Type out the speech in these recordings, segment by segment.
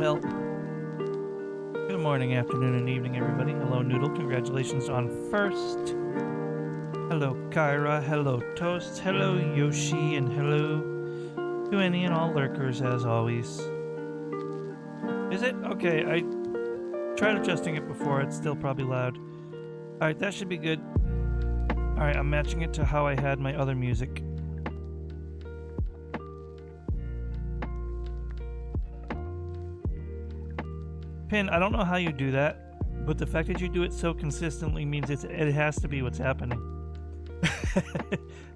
Well, good morning, afternoon, and evening, everybody. Hello, Noodle. Congratulations on first. Hello, Kyra. Hello, Toast. Hello, Yoshi. And hello to any and all lurkers, as always. Is it? Okay, I tried adjusting it before. It's still probably loud. Alright, that should be good. Alright, I'm matching it to how I had my other music. Pin, I don't know how you do that, but the fact that you do it so consistently means it has to be what's happening.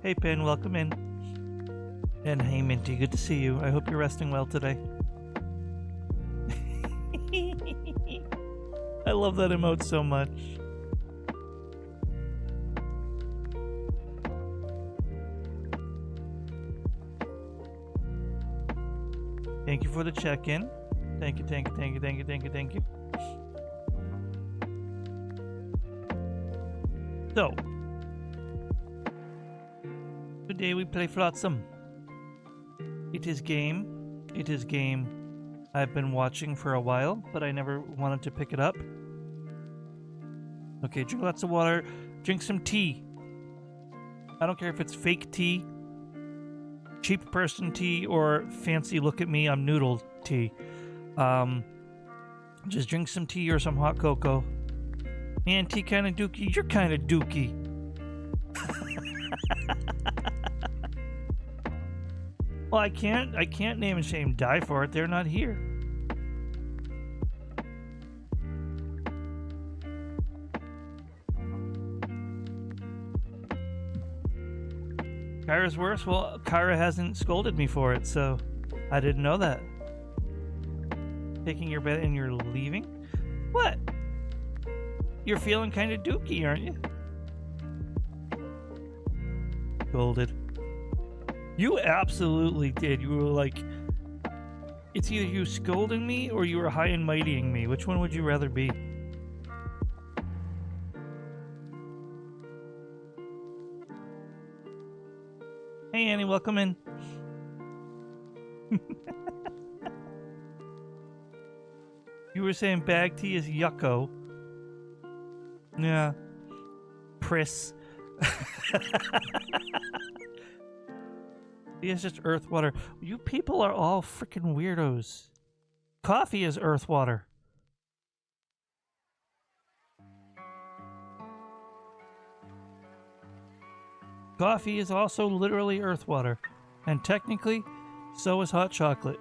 Hey Pin, welcome in. And hey Minty, good to see you. I hope you're resting well today. I love that emote so much. Thank you for the check-in. Thank you, thank you, thank you, thank you, thank you, thank you. So, today we play Flotsam. It is game. It is game I've been watching for a while, but I never wanted to pick it up. Okay, drink lots of water. Drink some tea. I don't care if it's fake tea, cheap person tea, or fancy look at me, I'm noodle tea. Just drink some tea or some hot cocoa. Man, tea kind of dookie. You're kind of dookie. Well, I can't name and shame die for it. They're not here. Kyra's worse? Well, Kyra hasn't scolded me for it, so I didn't know that. Taking your bed and you're leaving? What? You're feeling kind of dookie, aren't you? Scolded. You absolutely did. You were like, it's either you scolding me or you were high and mightying me. Which one would you rather be? Hey Annie, welcome in. You were saying bag tea is yucko. Yeah. Priss. It's just earth water. You people are all freaking weirdos. Coffee is earth water. Coffee is also literally earth water. And technically, so is hot chocolate.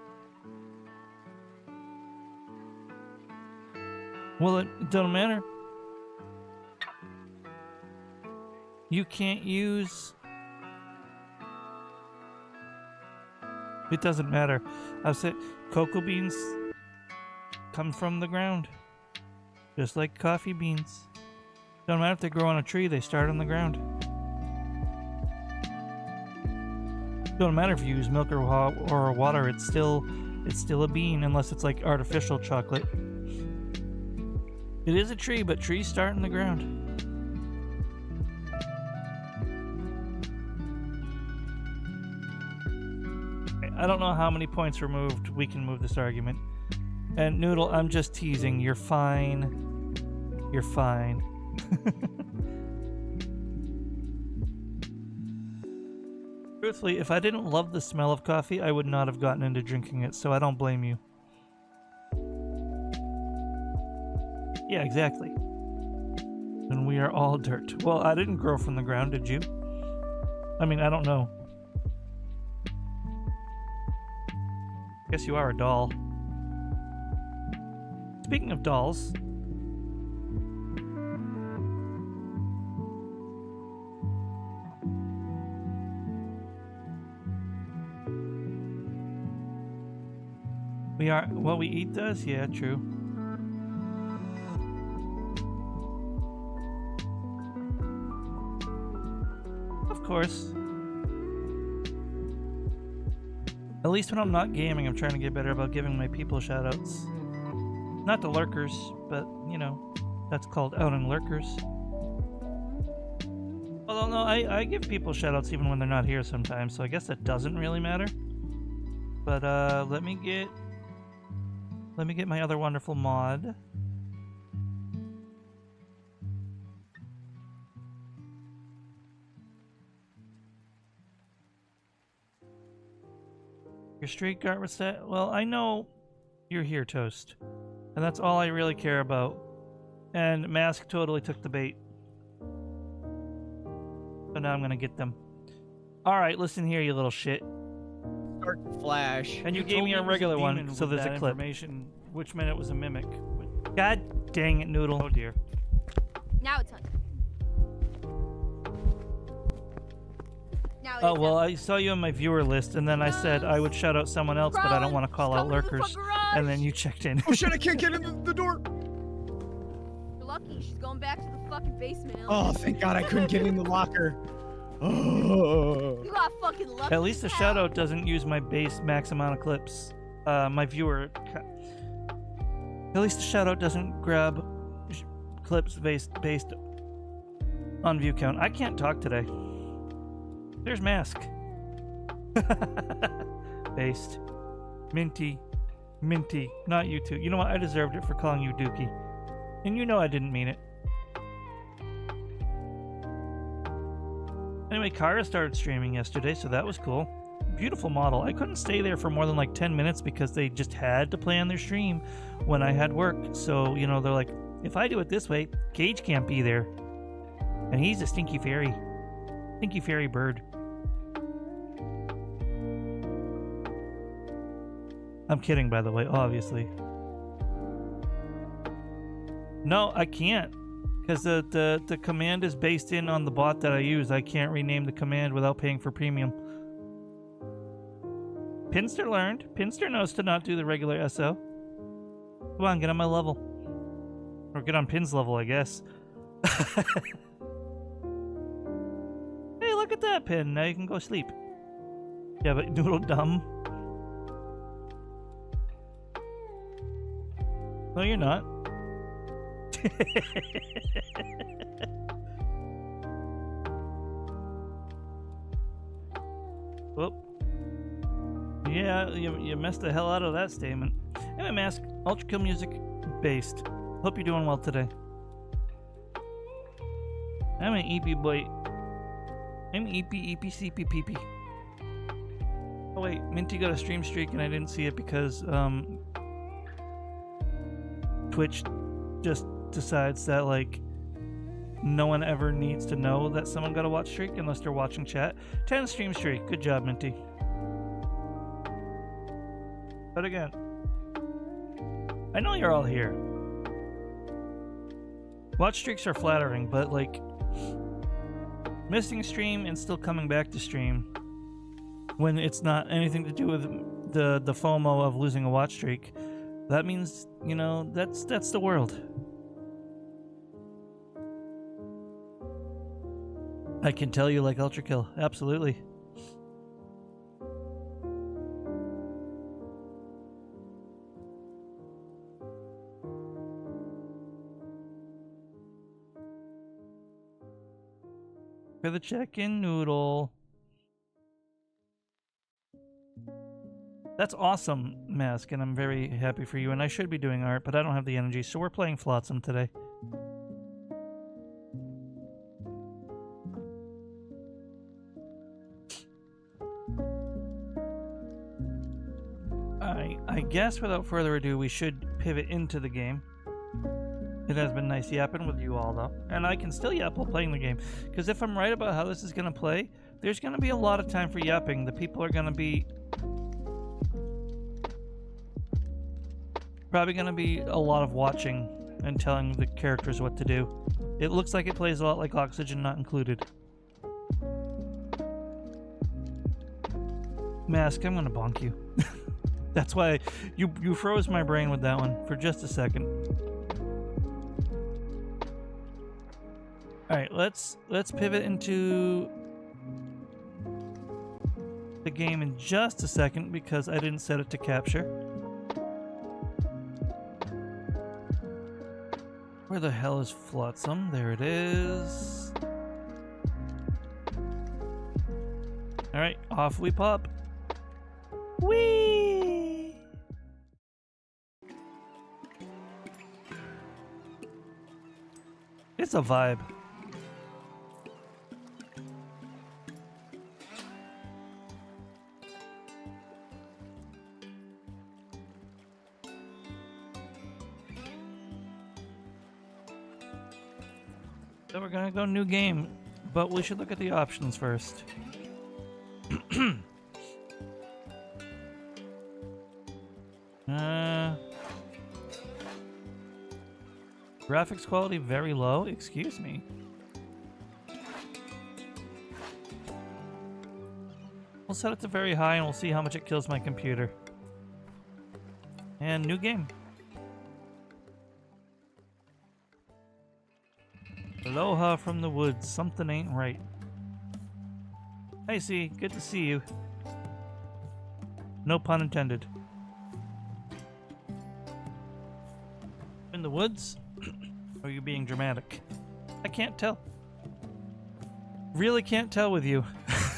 Well, it doesn't matter. You can't use... It doesn't matter. I've said cocoa beans come from the ground. Just like coffee beans. Don't matter if they grow on a tree, they start on the ground. Don't matter if you use milk or water, it's still a bean unless it's like artificial chocolate. It is a tree, but trees start in the ground. I don't know how many points removed we can move this argument. And Noodle, I'm just teasing. You're fine. You're fine. Truthfully, if I didn't love the smell of coffee, I would not have gotten into drinking it, so I don't blame you. Yeah, exactly. And we are all dirt. Well, I didn't grow from the ground, did you? I mean, I don't know. Guess you are a doll. Speaking of dolls... We are... What we eat does? Yeah, true. Of course. At least when I'm not gaming, I'm trying to get better about giving my people shoutouts. Not the lurkers, but, you know, that's called outing lurkers. Although, no, I give people shoutouts even when they're not here sometimes, so I guess that doesn't really matter. But, let me get Let me get my other wonderful mod. Your streak got reset? Well, I know you're here, Toast. And that's all I really care about. And Mask totally took the bait. So now I'm gonna get them. Alright, listen here, you little shit. Start to flash. And you gave me a regular one, so there's a clip. Which meant it was a mimic. God dang it, Noodle. Oh dear. Now it's hunting. Now Oh, well, I saw you on my viewer list, and then I said I would shout out someone else, but I don't want to call out lurkers. And then you checked in. Oh shit, I can't get in the door! You're lucky, she's going back to the fucking basement. Oh, thank God I couldn't get in the locker. Oh. You got fucking lucky. At least the shout out doesn't use my base max amount of clips. My viewer... At least the shout out doesn't grab clips based on view count. I can't talk today. There's Mask. Based. Minty. Minty. Not you two. You know what? I deserved it for calling you Dookie. And you know I didn't mean it. Anyway, Kara started streaming yesterday, so that was cool. Beautiful model. I couldn't stay there for more than like 10 minutes because they just had to play on their stream when I had work. So, you know, they're like, if I do it this way, Cage can't be there. And he's a stinky fairy. Stinky fairy bird. I'm kidding, by the way, obviously. No, I can't. Because the command is based in on the bot that I use. I can't rename the command without paying for premium. Pinster learned. Pinster knows to not do the regular SO. Come on, get on my level. Or get on Pin's level, I guess. Hey, look at that, Pin. Now you can go sleep. Yeah, but Noodle dumb. No, you're not. Whoop. Yeah, you messed the hell out of that statement. Anyway, Mask, Ultra Kill Music based. Hope you're doing well today. I'm an EP boy. I'm EP, CP, PP. Oh wait, Minty got a stream streak and I didn't see it because Twitch just decides that like no one ever needs to know that someone got a watch streak unless they're watching chat. 10 stream streak. Good job, Minty. But again, I know you're all here. Watch streaks are flattering, but like missing stream and still coming back to stream when it's not anything to do with the FOMO of losing a watch streak, that means, you know, that's the world. I can tell you like Ultra Kill, absolutely. For the check-in, Noodle. That's awesome, Mask, and I'm very happy for you, and I should be doing art, but I don't have the energy, so we're playing Flotsam today. I guess without further ado, we should pivot into the game. It has been nice yapping with you all, though. And I can still yap while playing the game. Because if I'm right about how this is going to play, there's going to be a lot of time for yapping. The people are going to be... probably going to be a lot of watching and telling the characters what to do. It looks like it plays a lot like Oxygen Not Included. Mask, I'm going to bonk you. That's why you froze my brain with that one for just a second. All right, let's pivot into the game in just a second because I didn't set it to capture. Where the hell is Flotsam? There it is. All right, off we pop. Whee! It's a vibe. So we're gonna go new game, but we should look at the options first. Graphics quality very low. Excuse me. We'll set it to very high and we'll see how much it kills my computer. And new game. Aloha from the woods. Something ain't right. Hey, C. Good to see you. No pun intended. In the woods? Or are you being dramatic? I can't tell. Really can't tell with you.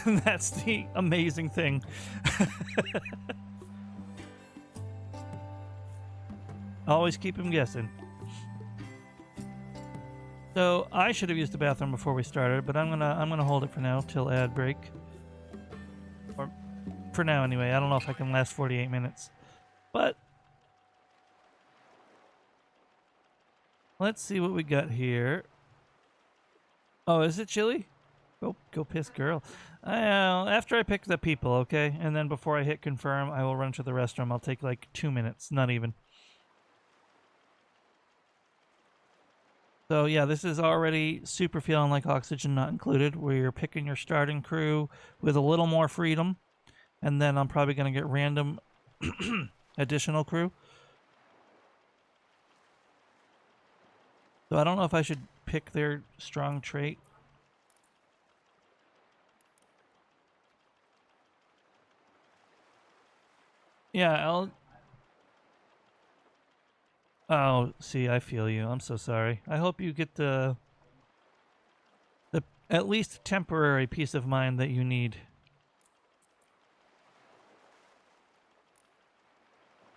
That's the amazing thing. Always keep him guessing. So I should have used the bathroom before we started, but I'm gonna hold it for now till ad break. Or for now anyway. I don't know if I can last 48 minutes. But let's see what we got here. Oh, is it chilly? Go piss, girl. After I pick the people, okay? And then before I hit confirm, I will run to the restroom. I'll take like 2 minutes, not even. So yeah, this is already super feeling like oxygen not included, where you're picking your starting crew with a little more freedom. And then I'm probably going to get random additional crew. So I don't know if I should pick their strong trait. Yeah, Oh, see, I feel you. I'm so sorry. I hope you get the at least temporary peace of mind that you need.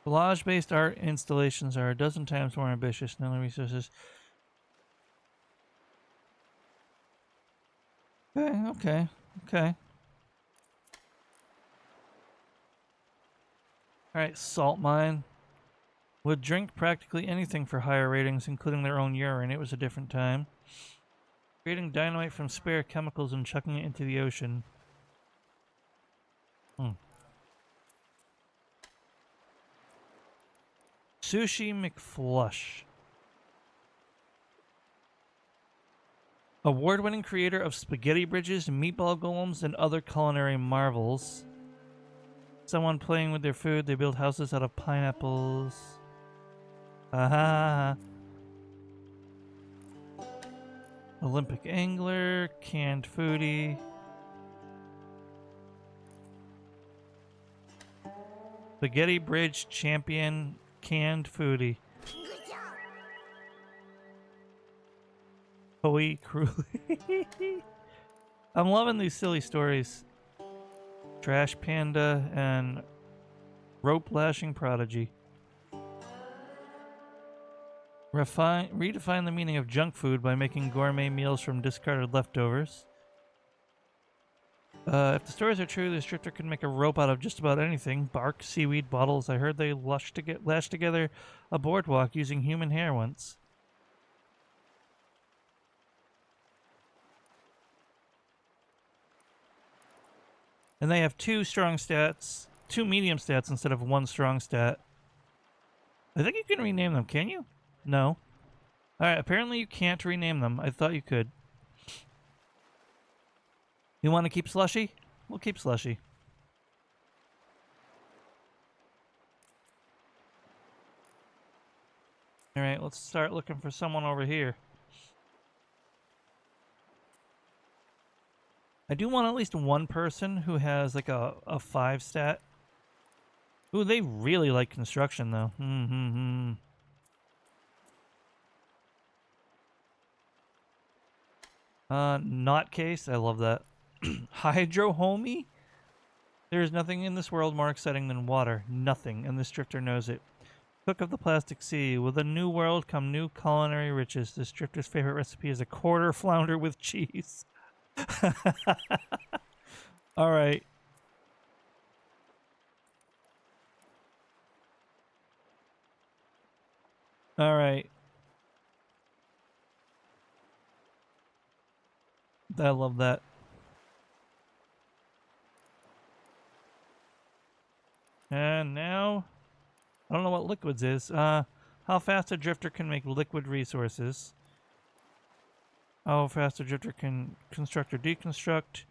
Collage-based art installations are a dozen times more ambitious than the resources. Okay. Alright, salt mine. Would drink practically anything for higher ratings, including their own urine. It was a different time. Creating dynamite from spare chemicals and chucking it into the ocean. Sushi McFlush. Award-winning creator of spaghetti bridges, meatball golems, and other culinary marvels. Someone playing with their food. They build houses out of pineapples. Aha. Olympic angler, canned foodie. Spaghetti bridge champion, canned foodie. Koi crew. I'm loving these silly stories. Trash panda and rope lashing prodigy. Redefine the meaning of junk food by making gourmet meals from discarded leftovers. If the stories are true, the restrictor can make a rope out of just about anything. Bark, seaweed, bottles. I heard they lash together a boardwalk using human hair once. And they have 2 strong stats, 2 medium stats instead of 1 strong stat. I think you can rename them, can you? No. Alright, apparently you can't rename them. I thought you could. You want to keep Slushy? We'll keep Slushy. Alright, let's start looking for someone over here. I do want at least one person who has like a 5 stat. Ooh, they really like construction though. Not case. I love that. Hydro homie? There is nothing in this world more exciting than water. Nothing, and the Stricter knows it. Cook of the Plastic Sea. With a new world come new culinary riches. This drifter's favorite recipe is a quarter flounder with cheese. All right. All right. I love that. And now, I don't know what liquids is. How fast a drifter can make liquid resources. How fast a drifter can construct or deconstruct.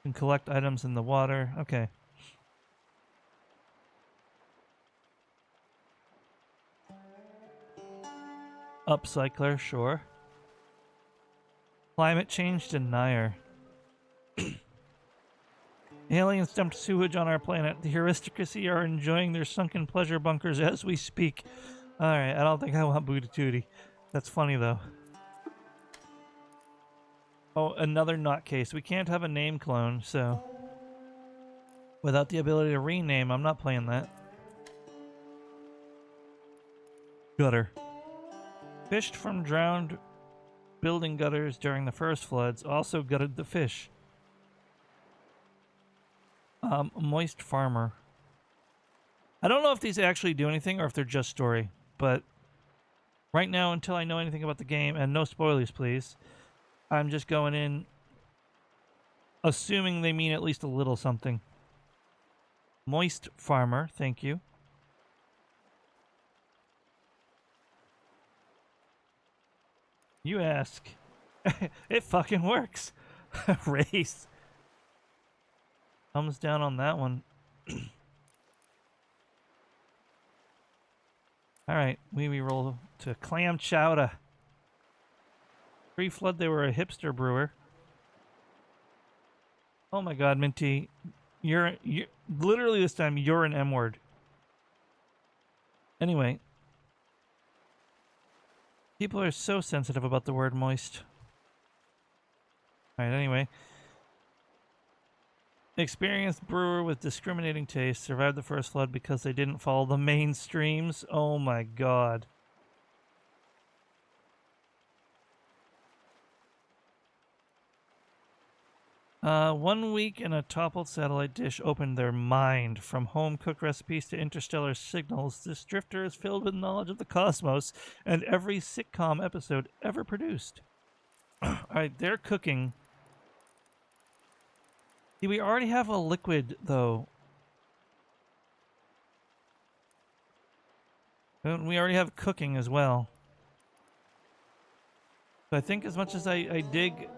Can collect items in the water. Okay. Upcycler, sure. Climate change denier. Aliens dumped sewage on our planet. The aristocracy are enjoying their sunken pleasure bunkers as we speak. Alright, I don't think I want Booty Tootie. That's funny, though. Oh, another nutcase. We can't have a name clone, so... Without the ability to rename, I'm not playing that. Gutter. Fished from drowned building gutters during the first floods. Also gutted the fish. Moist farmer. I don't know if these actually do anything or if they're just story, but right now, until I know anything about the game, and no spoilers, please, I'm just going in assuming they mean at least a little something. Moist farmer, thank you. You ask. It fucking works. Race. Thumbs down on that one. Alright, we roll to clam chowder. Pre-flood, they were a hipster brewer. Oh my god, Minty. You're literally this time, you're an M-word. Anyway. People are so sensitive about the word moist. Alright, anyway. Experienced brewer with discriminating taste survived the first flood because they didn't follow the mainstreams. Oh my god. 1 week in a toppled satellite dish opened their mind. From home-cooked recipes to interstellar signals, this drifter is filled with knowledge of the cosmos and every sitcom episode ever produced. Alright, they're cooking. See, we already have a liquid, though. And we already have cooking as well. So I think as much as I dig...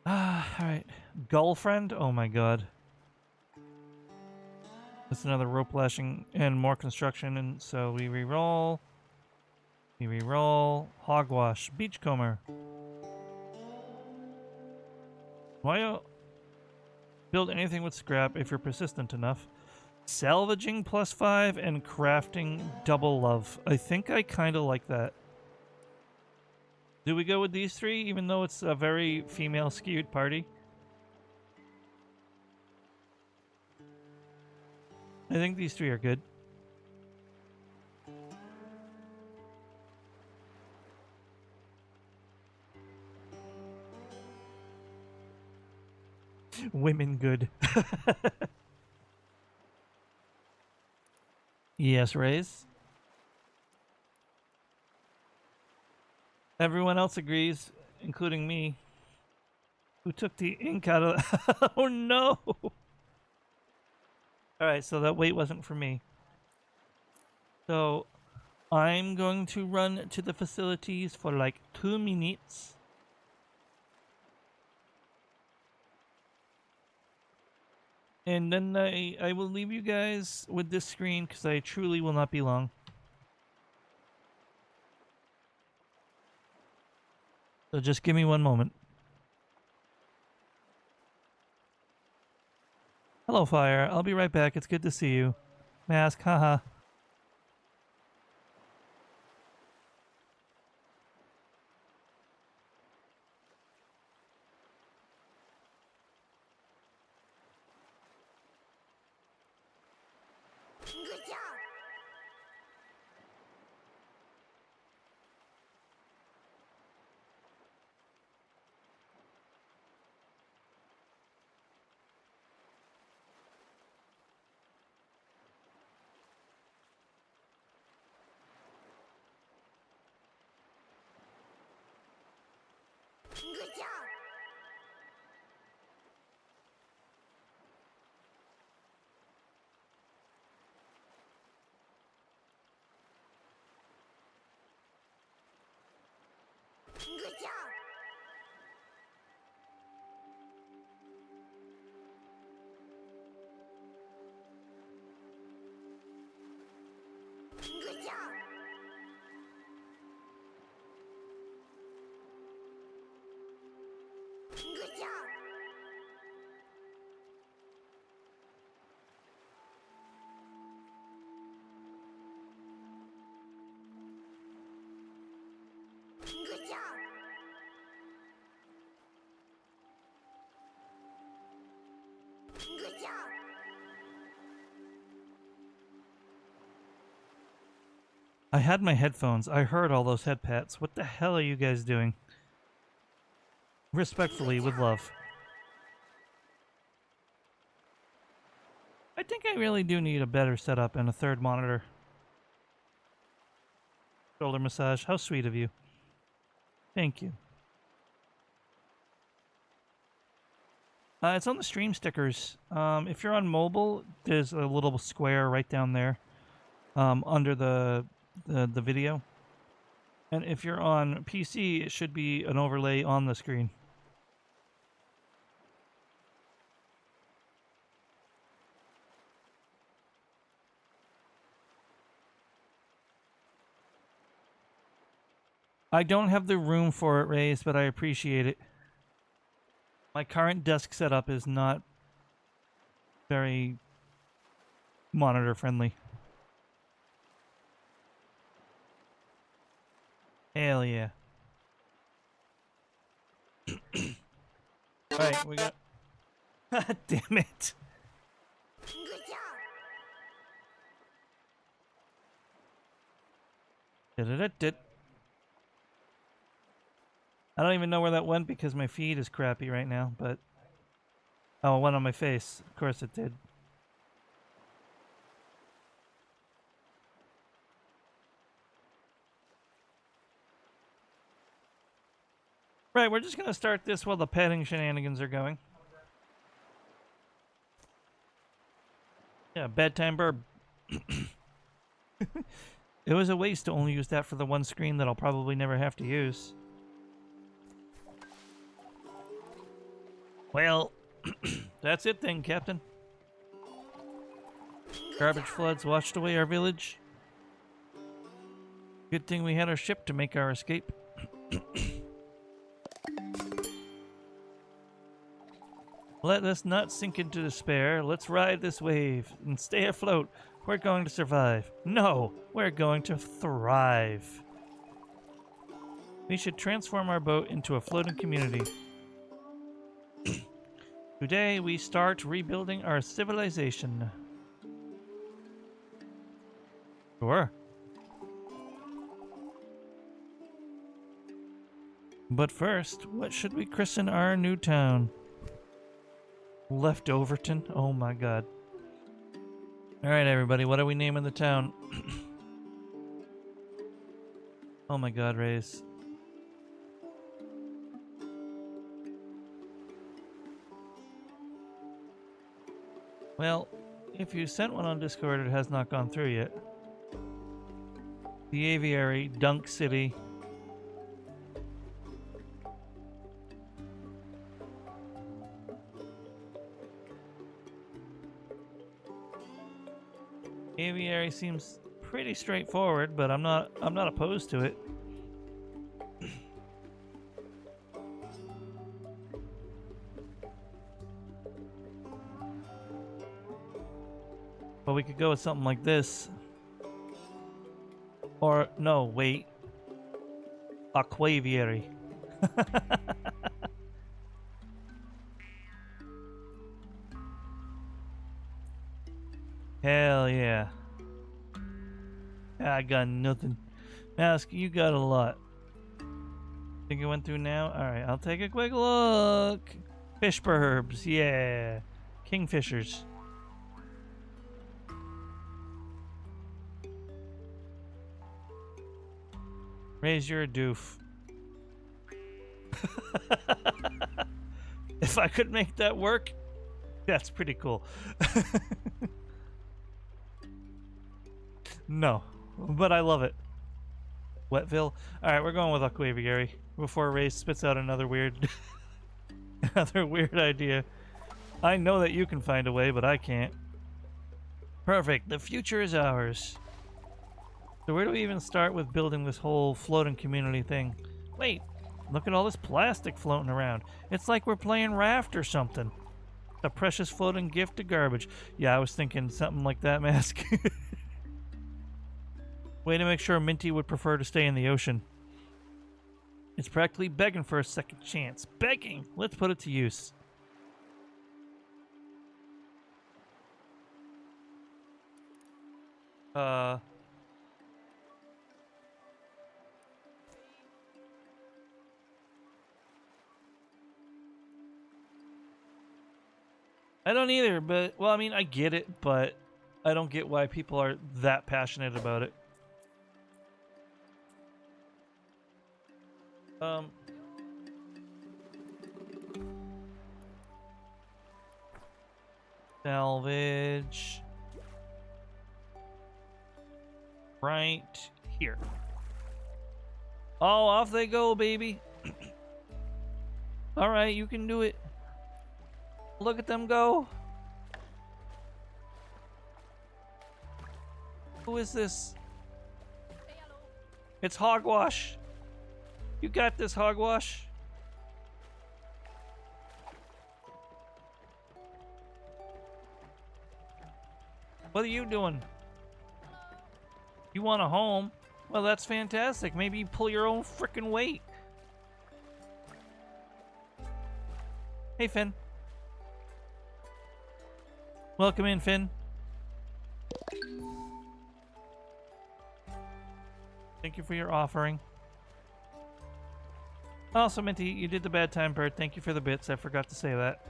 alright. Girlfriend? Oh my god. That's another rope lashing and more construction, and so we re-roll. We re-roll. Hogwash. Beachcomber. Why build anything with scrap if you're persistent enough? Salvaging +5 and crafting double love. I think I kind of like that. Do we go with these three, even though it's a very female-skewed party? I think these three are good. Women good. Yes, Rays. Everyone else agrees, including me, who took the ink out of... Oh no! Alright, so that wait wasn't for me. So, I'm going to run to the facilities for like 2 minutes. And then I will leave you guys with this screen because I truly will not be long. So just give me 1 moment. Hello, Fire. I'll be right back. It's good to see you. Mask, haha. I had my headphones. I heard all those head pats. What the hell are you guys doing? Respectfully, with love. I think I really do need a better setup and a third monitor. Shoulder massage. How sweet of you. Thank you. It's on the stream stickers. If you're on mobile, there's a little square right down there under the video. And if you're on PC, it should be an overlay on the screen. I don't have the room for it raised, but I appreciate it. My current desk setup is not very monitor friendly. Hell yeah. Alright, we got... Damn it. Did. I don't even know where that went because my feed is crappy right now, but... Oh, it went on my face. Of course it did. Right, we're just gonna start this while the petting shenanigans are going. Yeah, bedtime burb. It was a waste to only use that for the one screen that I'll probably never have to use. Well, that's it then, Captain. Garbage floods washed away our village. Good thing we had our ship to make our escape. Let us not sink into despair. Let's ride this wave and stay afloat. We're going to survive. No, we're going to thrive. We should transform our boat into a floating community. Today we start rebuilding our civilization. Sure. But first, what should we christen our new town? Leftoverton? Oh my god. Alright everybody, what are we naming the town? Oh my god, Rays. Well, if you sent one on Discord, it has not gone through yet. The Aviary, Dunk City. Aviary seems pretty straightforward, but I'm not opposed to it. But we could go with something like this. Or no, wait. Aquaviary. Hell yeah. I got nothing. Mask, you got a lot. Think it went through now? Alright, I'll take a quick look. Fish burbs, yeah. Kingfishers. Raise your doof. If I could make that work, that's pretty cool. No, but I love it. Wetville. Alright, we're going with Aquaviary before Ray spits out another weird another weird idea. I know that you can find a way, but I can't. Perfect. The future is ours. So where do we even start with building this whole floating community thing? Wait, look at all this plastic floating around. It's like we're playing Raft or something. A precious floating gift to garbage. Yeah, I was thinking something like that, Mask. Way to make sure Minty would prefer to stay in the ocean. It's practically begging for a second chance. Begging! Let's put it to use. I don't either, but, well, I mean, I get it, but I don't get why people are that passionate about it. Salvage. Right here. Oh, off they go, baby. All right, you can do it. Look at them go. Who is this? It's Hogwash. You got this, Hogwash. What are you doing? You want a home? Well, that's fantastic. Maybe you pull your own frickin' weight. Hey, Finn. Welcome in, Finn. Thank you for your offering. Also, Minty, you did the bad time bird. Thank you for the bits. I forgot to say that.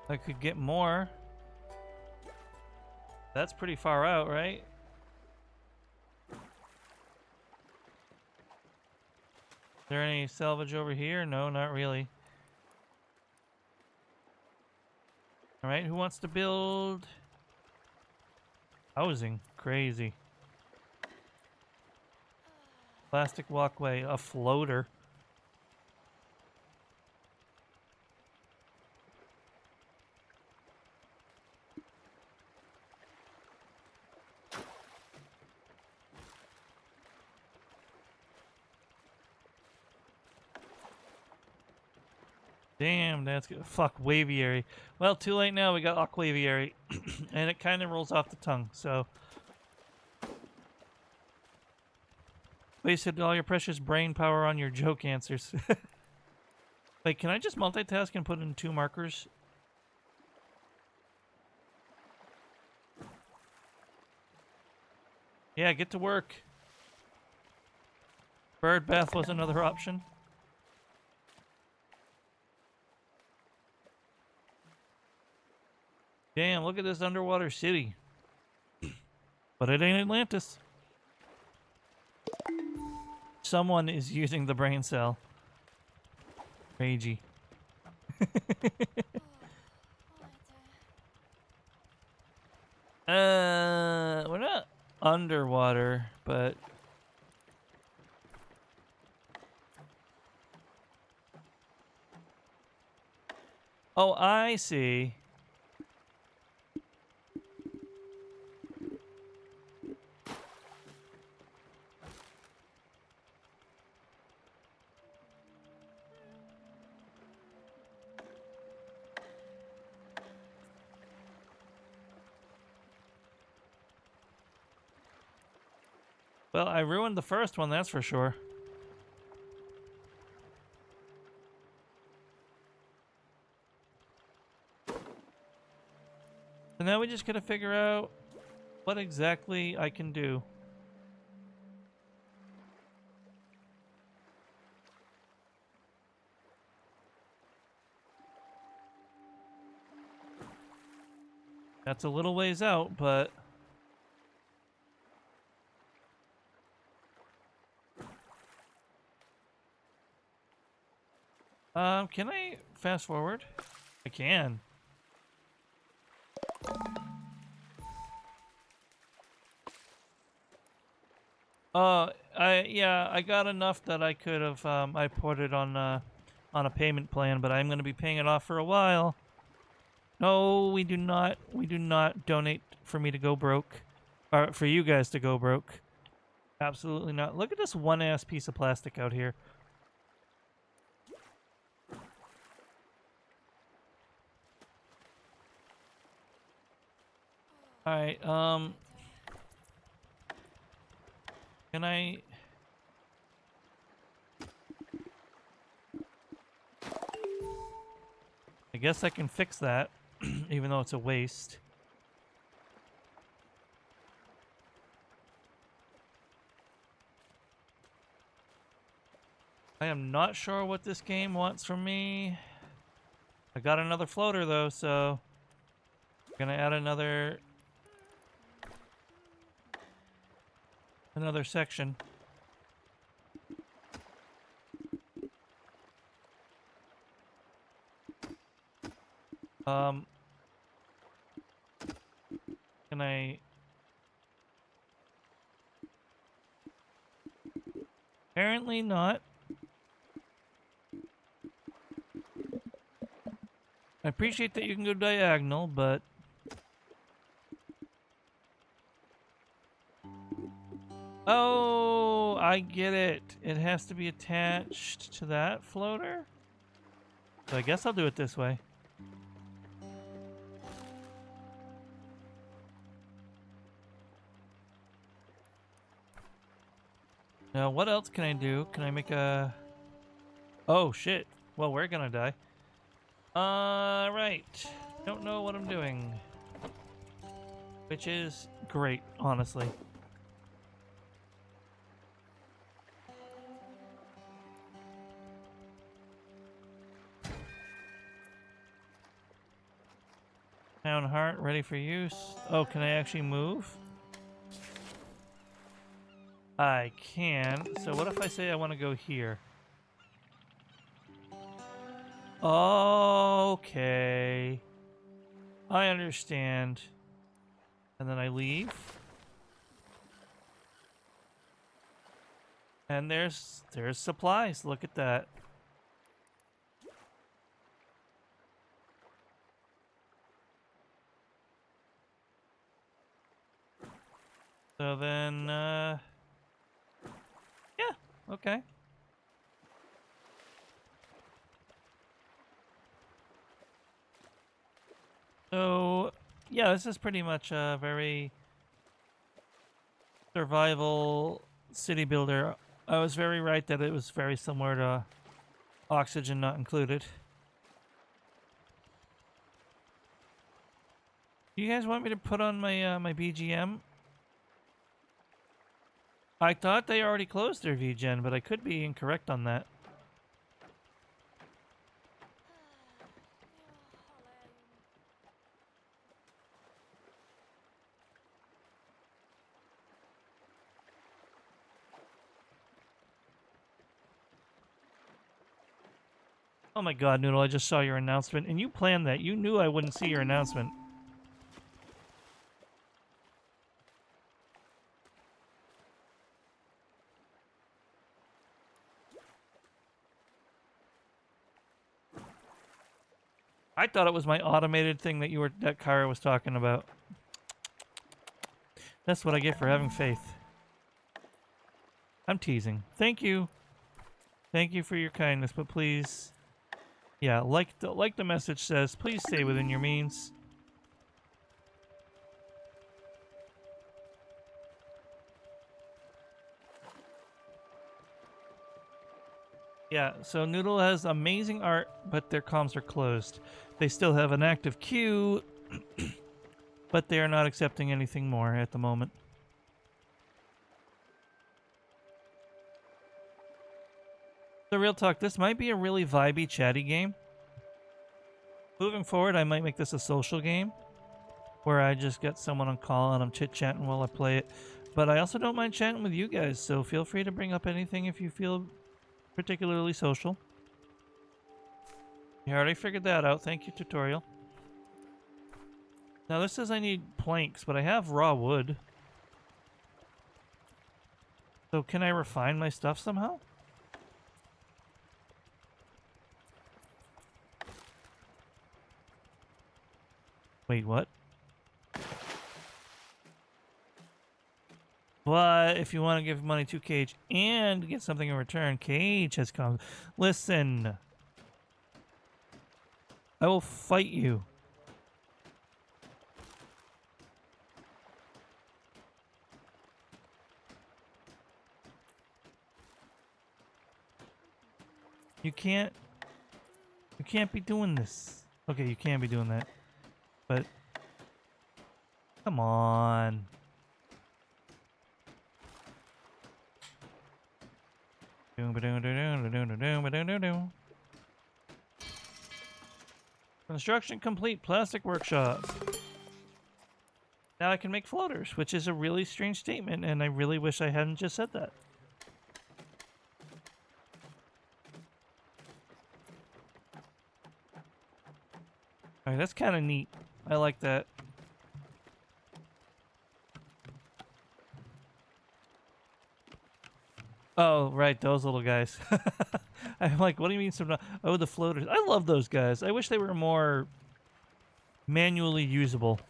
I could get more. That's pretty far out, right? Is there any salvage over here? No, not really. Alright, who wants to build housing? Crazy. Plastic walkway, a floater. Damn, that's good. Fuck, Waviary. Well, too late now. We got Aquaviary. And it kind of rolls off the tongue, so. Wasted all your precious brain power on your joke answers. Wait, can I just multitask and put in 2 markers? Yeah, get to work. Bird bath was another option. Damn, look at this underwater city. But it ain't Atlantis. Someone is using the brain cell. Ragey. We're not underwater, but... Oh, I see. Well, I ruined the first one, that's for sure. now we just gotta figure out what exactly I can do. That's a little ways out, but... can I fast forward? I can. I got enough that I could have, I put it on a payment plan, but I'm gonna be paying it off for a while. No, we do not donate for me to go broke. Or for you guys to go broke. Absolutely not. Look at this one-ass piece of plastic out here. Alright, can I... I guess I can fix that, even though it's a waste. I am not sure what this game wants from me. I got another floater though, so I'm gonna add another section. Can I... Apparently not. I appreciate that you can go diagonal, but... Oh, I get it. It has to be attached to that floater? So I guess I'll do it this way. Now, what else can I do? Can I make a... Oh, shit. Well, we're gonna die. Right. Don't know what I'm doing. Which is great, honestly. Town heart, ready for use. Oh, can I actually move? I can. So what if I say I want to go here? Okay. I understand. And then I leave. And there's supplies. Look at that. So then, yeah, okay. So, yeah, this is pretty much a very survival city builder. I was very right that it was very similar to Oxygen Not Included. Do you guys want me to put on my my BGM? I thought they already closed their VGen, but I could be incorrect on that. Oh my god, Noodle, I just saw your announcement, and you planned that. You knew I wouldn't see your announcement. I thought it was my automated thing that that Kyra was talking about. That's what I get for having faith. I'm teasing. Thank you. Thank you for your kindness, but please, yeah, like the message says, please stay within your means. Yeah, so Noodle has amazing art, but their comms are closed. They still have an active queue, but they are not accepting anything more at the moment. So real talk, this might be a really vibey, chatty game. Moving forward, I might make this a social game where I just get someone on call and I'm chit-chatting while I play it. But I also don't mind chatting with you guys, so feel free to bring up anything if you feel particularly social. You already figured that out. Thank you, tutorial. Now this says I need planks, but I have raw wood. So can I refine my stuff somehow? Wait, what? But if you want to give money to Cage and get something in return, Cage has come. Listen. I will fight you. You can't be doing this. Okay, you can be doing that. But come on. Construction complete. Plastic workshop. Now I can make floaters, which is a really strange statement, and I really wish I hadn't just said that. Alright, that's kind of neat. I like that. Oh, right, those little guys. I'm like, what do you mean some... Oh, the floaters. I love those guys. I wish they were more manually usable.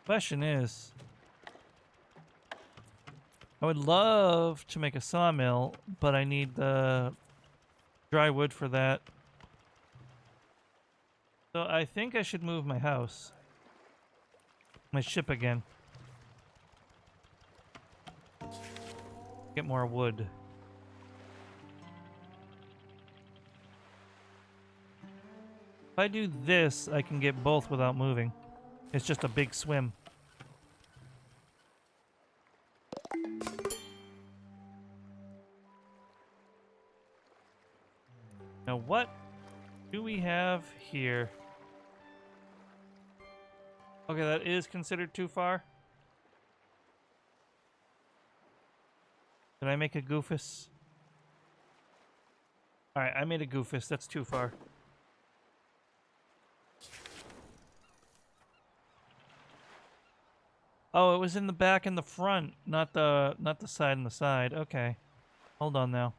Question is... I would love to make a sawmill, but I need the dry wood for that. So I think I should move my house. My ship again. Get more wood. If I do this, I can get both without moving. It's just a big swim. Now what do we have here? Okay, that is considered too far. Did I make a goofus? Alright, I made a goofus. That's too far. Oh, it was in the back and the front, not the side and the side. Okay. Hold on now.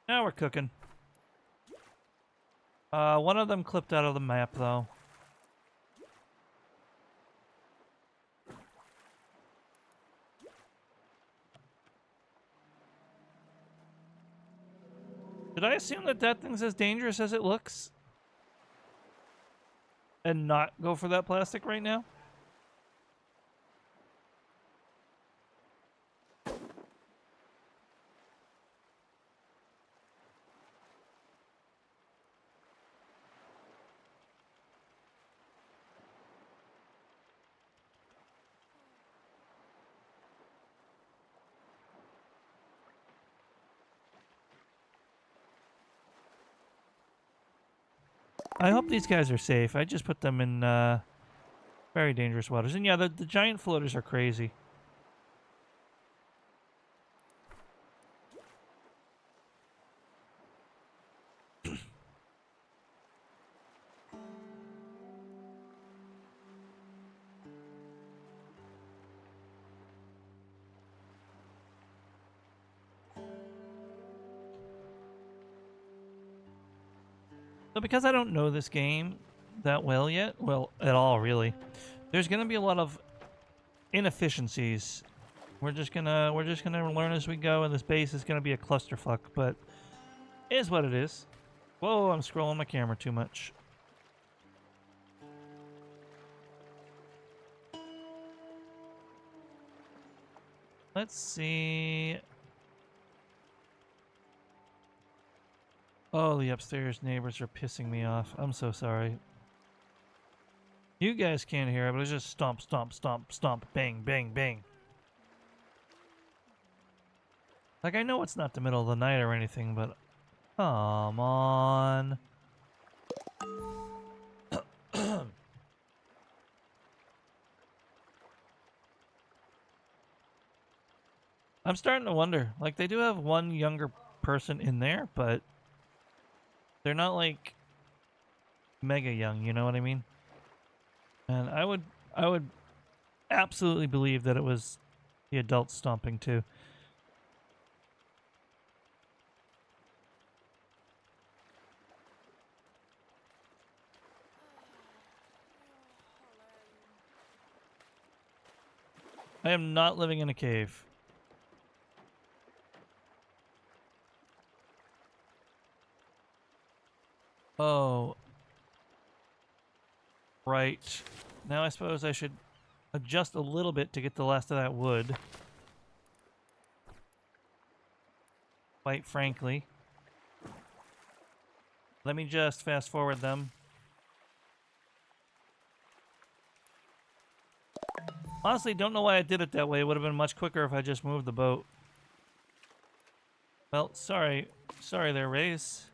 Now we're cooking. One of them clipped out of the map, though. Did I assume that that thing's as dangerous as it looks? And not go for that plastic right now? I hope these guys are safe. I just put them in very dangerous waters. And yeah, the giant floaters are crazy. So because I don't know this game that well yet, well, at all really, there's gonna be a lot of inefficiencies. We're just gonna learn as we go, and this base is gonna be a clusterfuck, but it is what it is. Whoa, I'm scrolling my camera too much. Let's see. Oh, the upstairs neighbors are pissing me off. I'm so sorry. You guys can't hear it, but it's just stomp, stomp, stomp, stomp, bang, bang, bang. Like, I know it's not the middle of the night or anything, but come on. I'm starting to wonder. Like, they do have one younger person in there, but they're not, like, mega young, you know what I mean? And I would absolutely believe that it was the adults stomping, too. I am not living in a cave. Oh. Right. Now I suppose I should adjust a little bit to get the last of that wood. Quite frankly. Let me just fast forward them. Honestly, don't know why I did it that way. It would have been much quicker if I just moved the boat. Well, sorry. Sorry there, Race.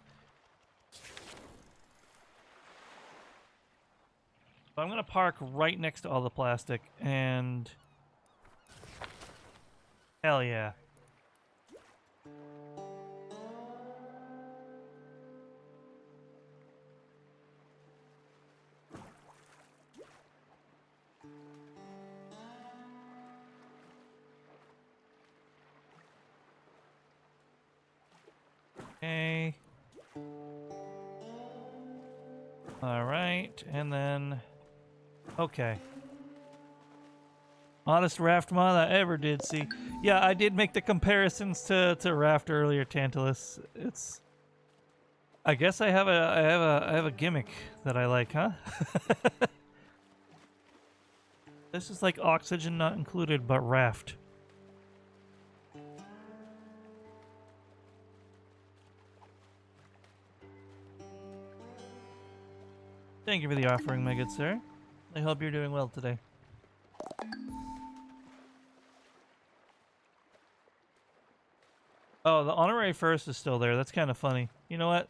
So I'm going to park right next to all the plastic, and... hell yeah. Okay. Alright, and then... okay. Honest raft mod I ever did see. Yeah, I did make the comparisons to raft earlier, Tantalus. It's... I guess I have a gimmick that I like, huh? This is like oxygen not included, but raft. Thank you for the offering, my good sir. I hope you're doing well today. Oh, the honorary first is still there. That's kind of funny. You know what?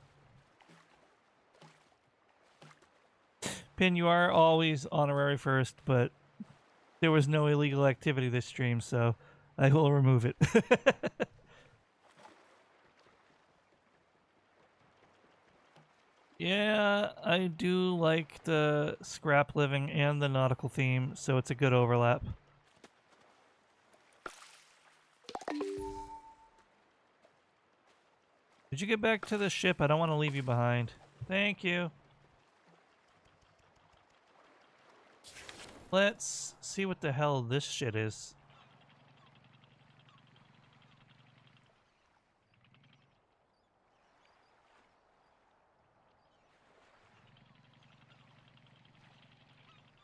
Pin, you are always honorary first, but there was no illegal activity this stream, so I will remove it. Yeah, I do like the scrap living and the nautical theme, so it's a good overlap. Did you get back to the ship? I don't want to leave you behind. Thank you. Let's see what the hell this shit is.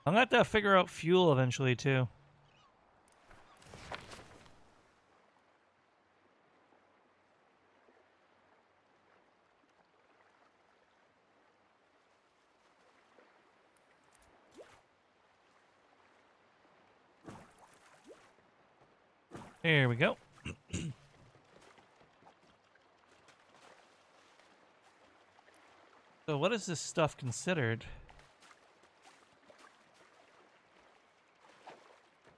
I'm gonna have to figure out fuel eventually, too. Here we go. So what is this stuff considered?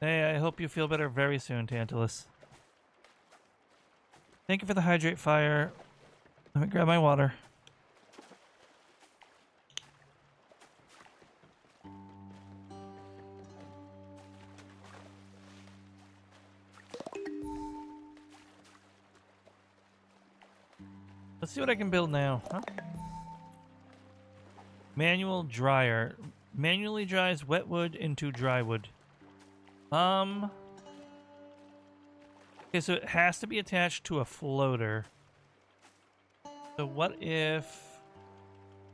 Hey, I hope you feel better very soon, Tantalus. Thank you for the hydrate fire. Let me grab my water. Let's see what I can build now, huh? Manual dryer. Manually dries wet wood into dry wood. Okay, so it has to be attached to a floater. So what if...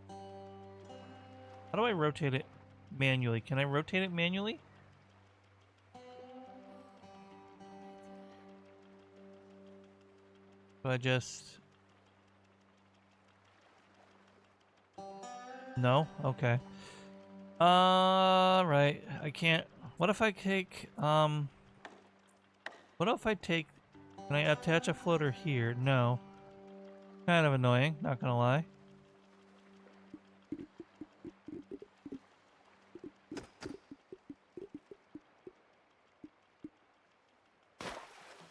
how do I rotate it manually? Can I rotate it manually? Do I just... No? Okay. Right. I can't... What if I take, What if I take... Can I attach a floater here? No. Kind of annoying, not gonna lie.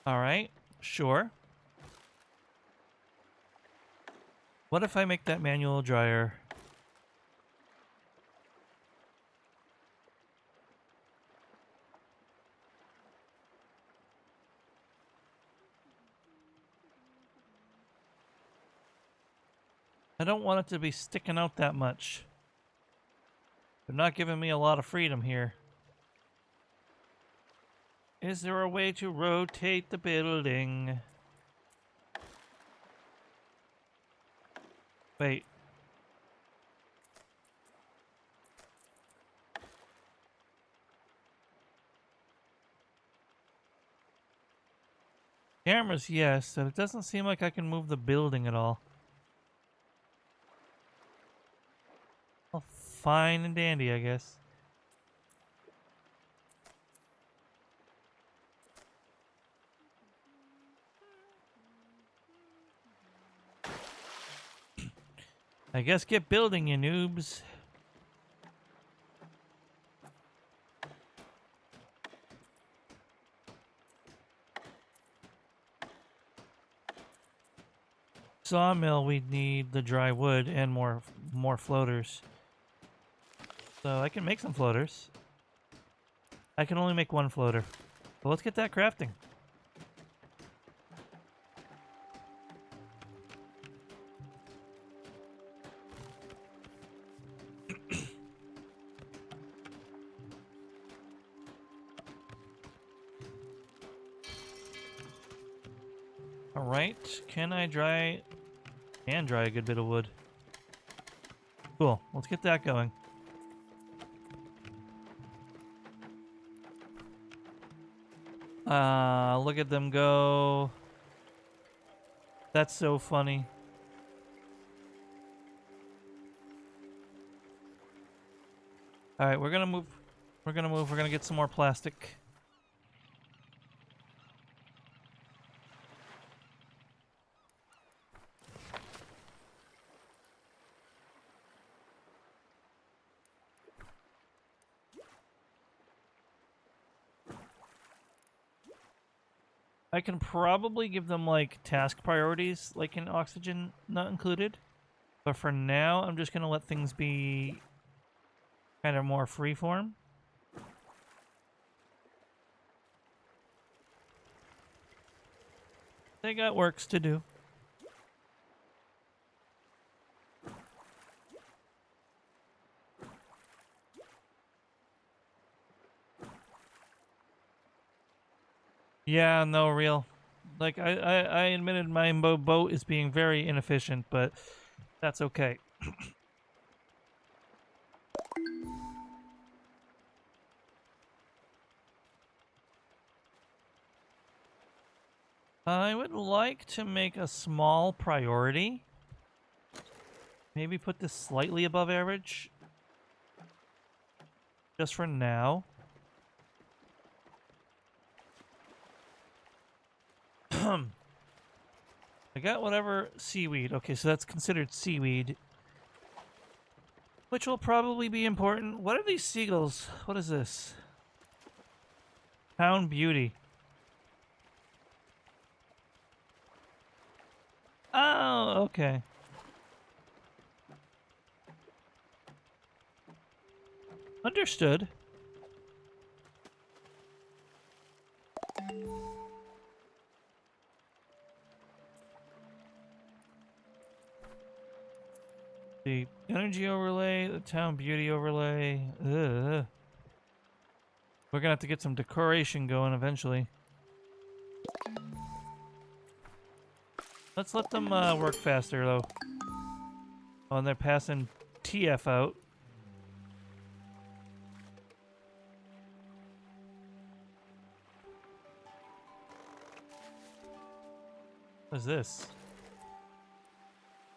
Alright. Sure. What if I make that manual dryer? I don't want it to be sticking out that much. They're not giving me a lot of freedom here. Is there a way to rotate the building? Wait. Cameras, yes, but it doesn't seem like I can move the building at all. Well, fine and dandy, I guess. I guess get building, you noobs. Sawmill, we need the dry wood and more floaters. So I can make some floaters. I can only make one floater. But let's get that crafting. Alright, can I dry... Can dry a good bit of wood. Cool, let's get that going. Look at them go. That's so funny. Alright, we're gonna move. We're gonna get some more plastic. I can probably give them like task priorities, like in oxygen not included. But for now, I'm just gonna let things be kind of more freeform. They got works to do. Yeah, no, real. Like, I admitted my boat is being very inefficient, but that's okay. I would like to make a small priority. Maybe put this slightly above average. Just for now. I got whatever seaweed. Okay, so that's considered seaweed. Which will probably be important. What are these seagulls? What is this? Town Beauty. Oh, okay. Understood. The energy overlay, the town beauty overlay. Ugh. We're gonna have to get some decoration going eventually. Let's let them work faster though. Oh, and they're passing TF out. What is this?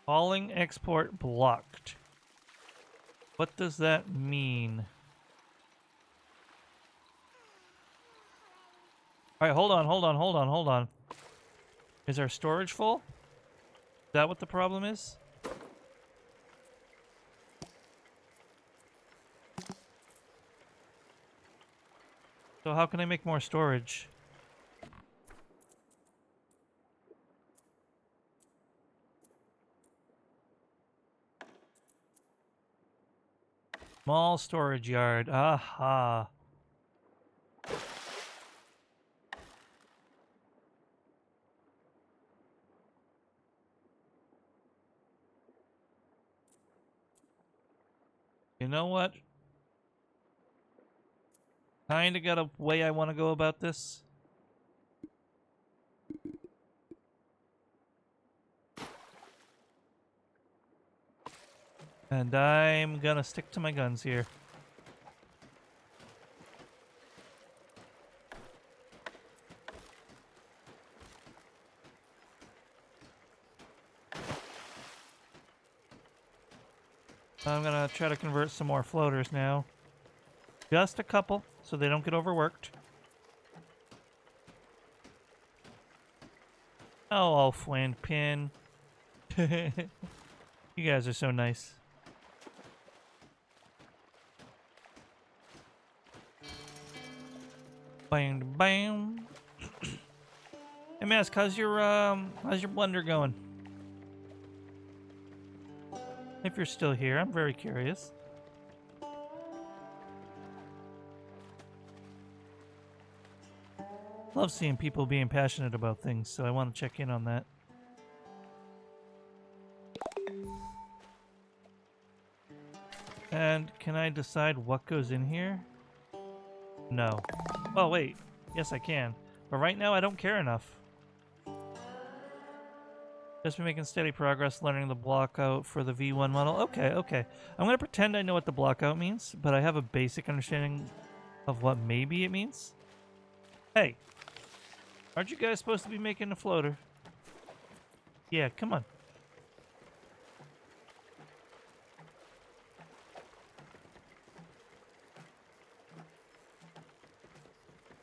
Falling export blocked. What does that mean? Alright, hold on. Is our storage full? Is that what the problem is? So how can I make more storage? Small storage yard. Aha. You know what? Kinda got a way I want to go about this. And I'm gonna stick to my guns here. I'm gonna try to convert some more floaters now. Just a couple, so they don't get overworked. Oh, Elfwind pin. You guys are so nice. Bam, bam. Hey, Mask, how's your blender going? If you're still here, I'm very curious. Love seeing people being passionate about things, so I want to check in on that. And can I decide what goes in here? No. Oh, wait. Yes, I can. But right now, I don't care enough. Just been making steady progress learning the blockout for the V1 model. Okay, okay. I'm going to pretend I know what the blockout means, but I have a basic understanding of what maybe it means. Hey. Aren't you guys supposed to be making a floater? Yeah, come on.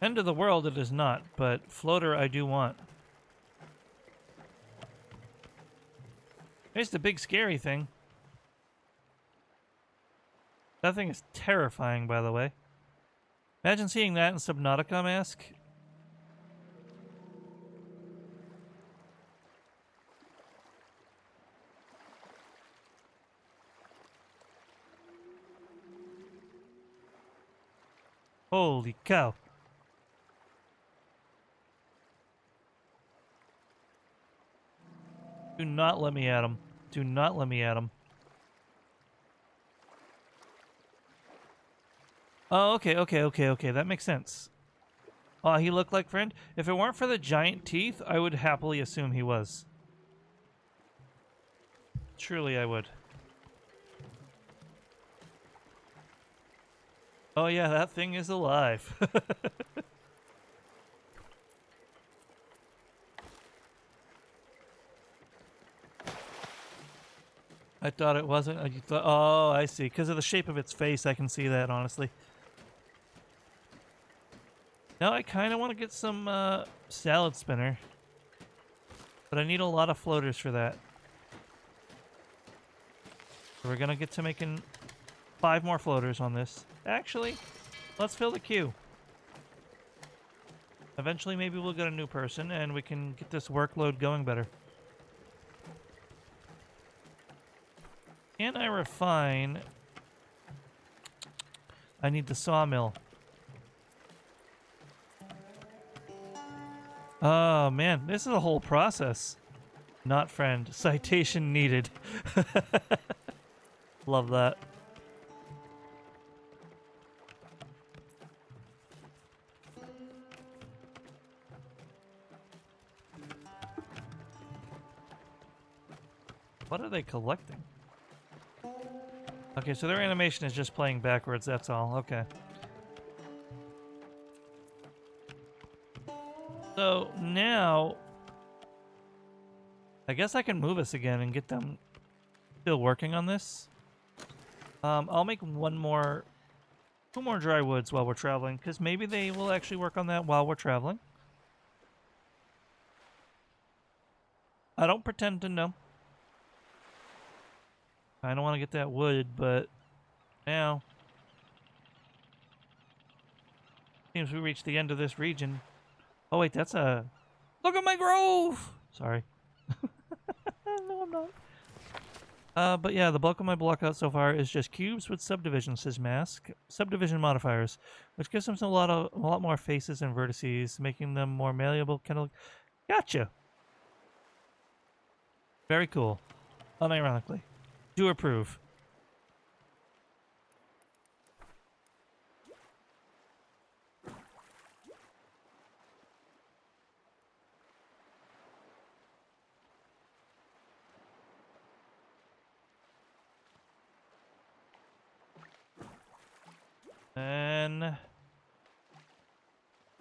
End of the world it is not, but floater I do want. Here's the big scary thing. That thing is terrifying, by the way. Imagine seeing that in Subnautica, Mask. Holy cow. Do not let me at him. Do not let me at him. Oh, okay. That makes sense. Oh, he looked like friend? If it weren't for the giant teeth, I would happily assume he was. Truly, I would. Oh yeah, that thing is alive. I thought it wasn't. Oh, I see. Because of the shape of its face, I can see that, honestly. Now I kind of want to get some salad spinner. But I need a lot of floaters for that. So we're going to get to making 5 more floaters on this. Actually, let's fill the queue. Eventually, maybe we'll get a new person and we can get this workload going better. Can I refine? I need the sawmill. Oh man, this is a whole process. Not friend. Citation needed. Love that. What are they collecting? Okay, so their animation is just playing backwards, that's all. Okay. So now I guess I can move us again and get them still working on this. I'll make two more dry woods while we're traveling, because maybe they will actually work on that while we're traveling. I don't pretend to know. I don't want to get that wood, but now seems we reached the end of this region. Oh wait, that's a... Look at my grove! Sorry. No, I'm not. But yeah, the bulk of my blockout so far is just cubes with subdivision, says Mask. Subdivision modifiers, which gives them a lot more faces and vertices, making them more malleable. Kind of... Gotcha! Very cool. Unironically. Do approve. And...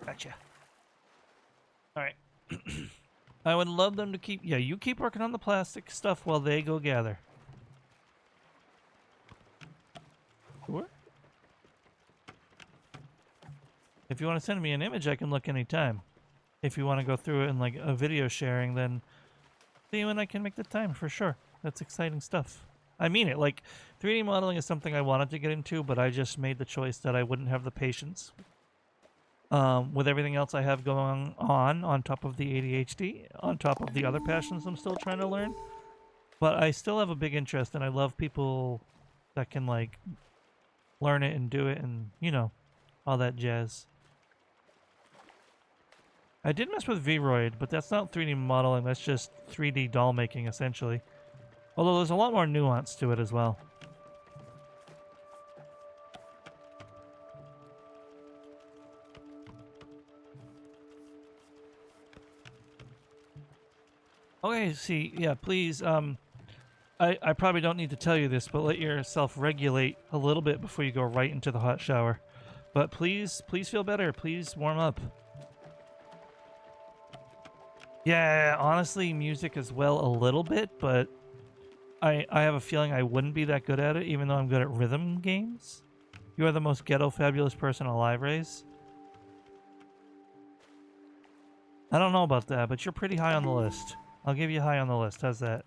Gotcha. Alright. I would love them to keep... Yeah, you keep working on the plastic stuff while they go gather. Sure. If you want to send me an image, I can look anytime. If you want to go through it in like a video sharing, then see when I can make the time for sure. That's exciting stuff. I mean it. Like 3D modeling is something I wanted to get into, but I just made the choice that I wouldn't have the patience. With everything else I have going on top of the ADHD, on top of the other passions I'm still trying to learn. But I still have a big interest, and I love people that can like learn it and do it, and you know, all that jazz. I did mess with Vroid, but that's not 3D modeling, that's just 3D doll making essentially. Although there's a lot more nuance to it as well. Okay, see, yeah, please, I probably don't need to tell you this, but let yourself regulate a little bit before you go right into the hot shower. But please feel better. Please warm up. Yeah, honestly, music as well a little bit, but I have a feeling I wouldn't be that good at it, even though I'm good at rhythm games. You are the most ghetto fabulous person alive, Raze. I don't know about that, but you're pretty high on the list. I'll give you high on the list. How's that?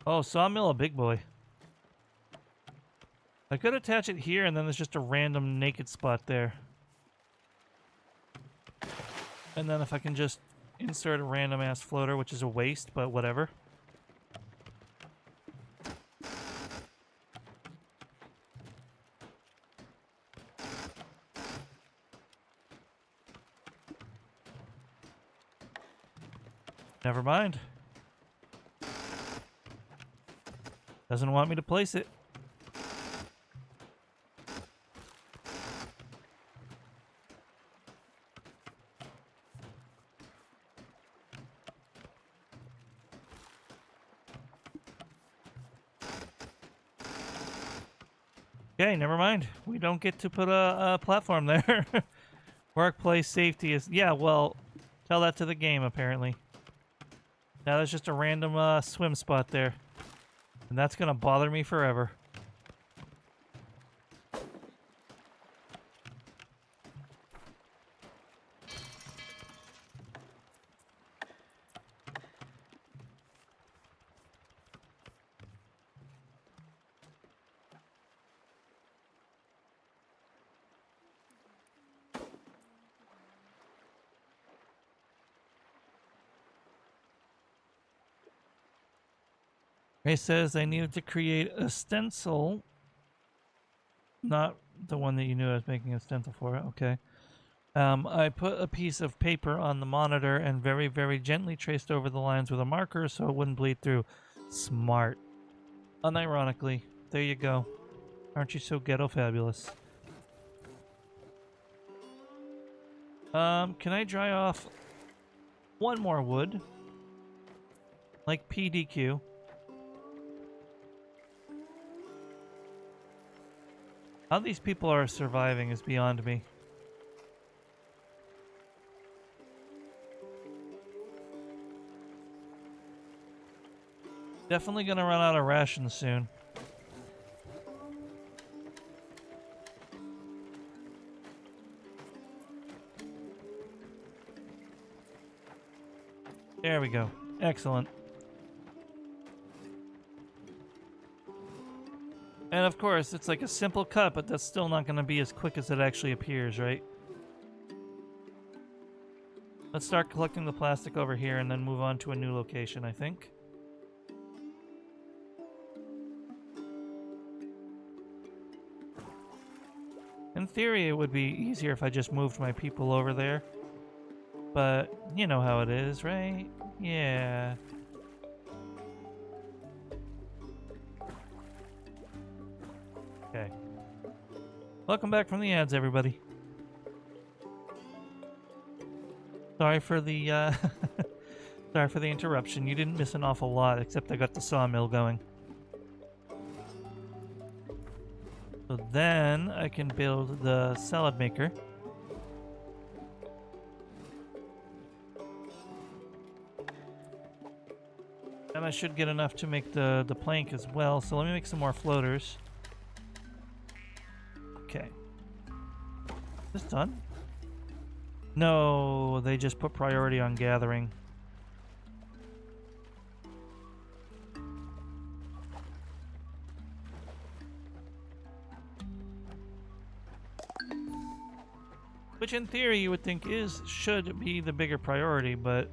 Oh, Sawmill, a big boy. I could attach it here, and then there's just a random naked spot there. And then if I can just insert a random ass floater, which is a waste, but whatever. Never mind. Doesn't want me to place it. Okay, never mind. We don't get to put a platform there. Workplace safety is... Yeah, well, tell that to the game, apparently. Now there's just a random swim spot there. And that's gonna bother me forever. Ray says I needed to create a stencil. Not the one that you knew I was making a stencil for. Okay. I put a piece of paper on the monitor and very, very gently traced over the lines with a marker so it wouldn't bleed through. Smart. Unironically. There you go. Aren't you so ghetto fabulous? Can I dry off one more wood? Like PDQ. How these people are surviving is beyond me. Definitely gonna run out of rations soon. There we go. Excellent. And of course, it's like a simple cut, but that's still not going to be as quick as it actually appears, right? Let's start collecting the plastic over here and then move on to a new location, I think. In theory, it would be easier if I just moved my people over there. But you know how it is, right? Yeah. Okay. Welcome back from the ads, everybody. Sorry for the sorry for the interruption. You didn't miss an awful lot, except I got the sawmill going. So then I can build the salad maker. And I should get enough to make the plank as well. So let me make some more floaters. Okay. Is this done? No, they just put priority on gathering. Which in theory you would think should be the bigger priority, but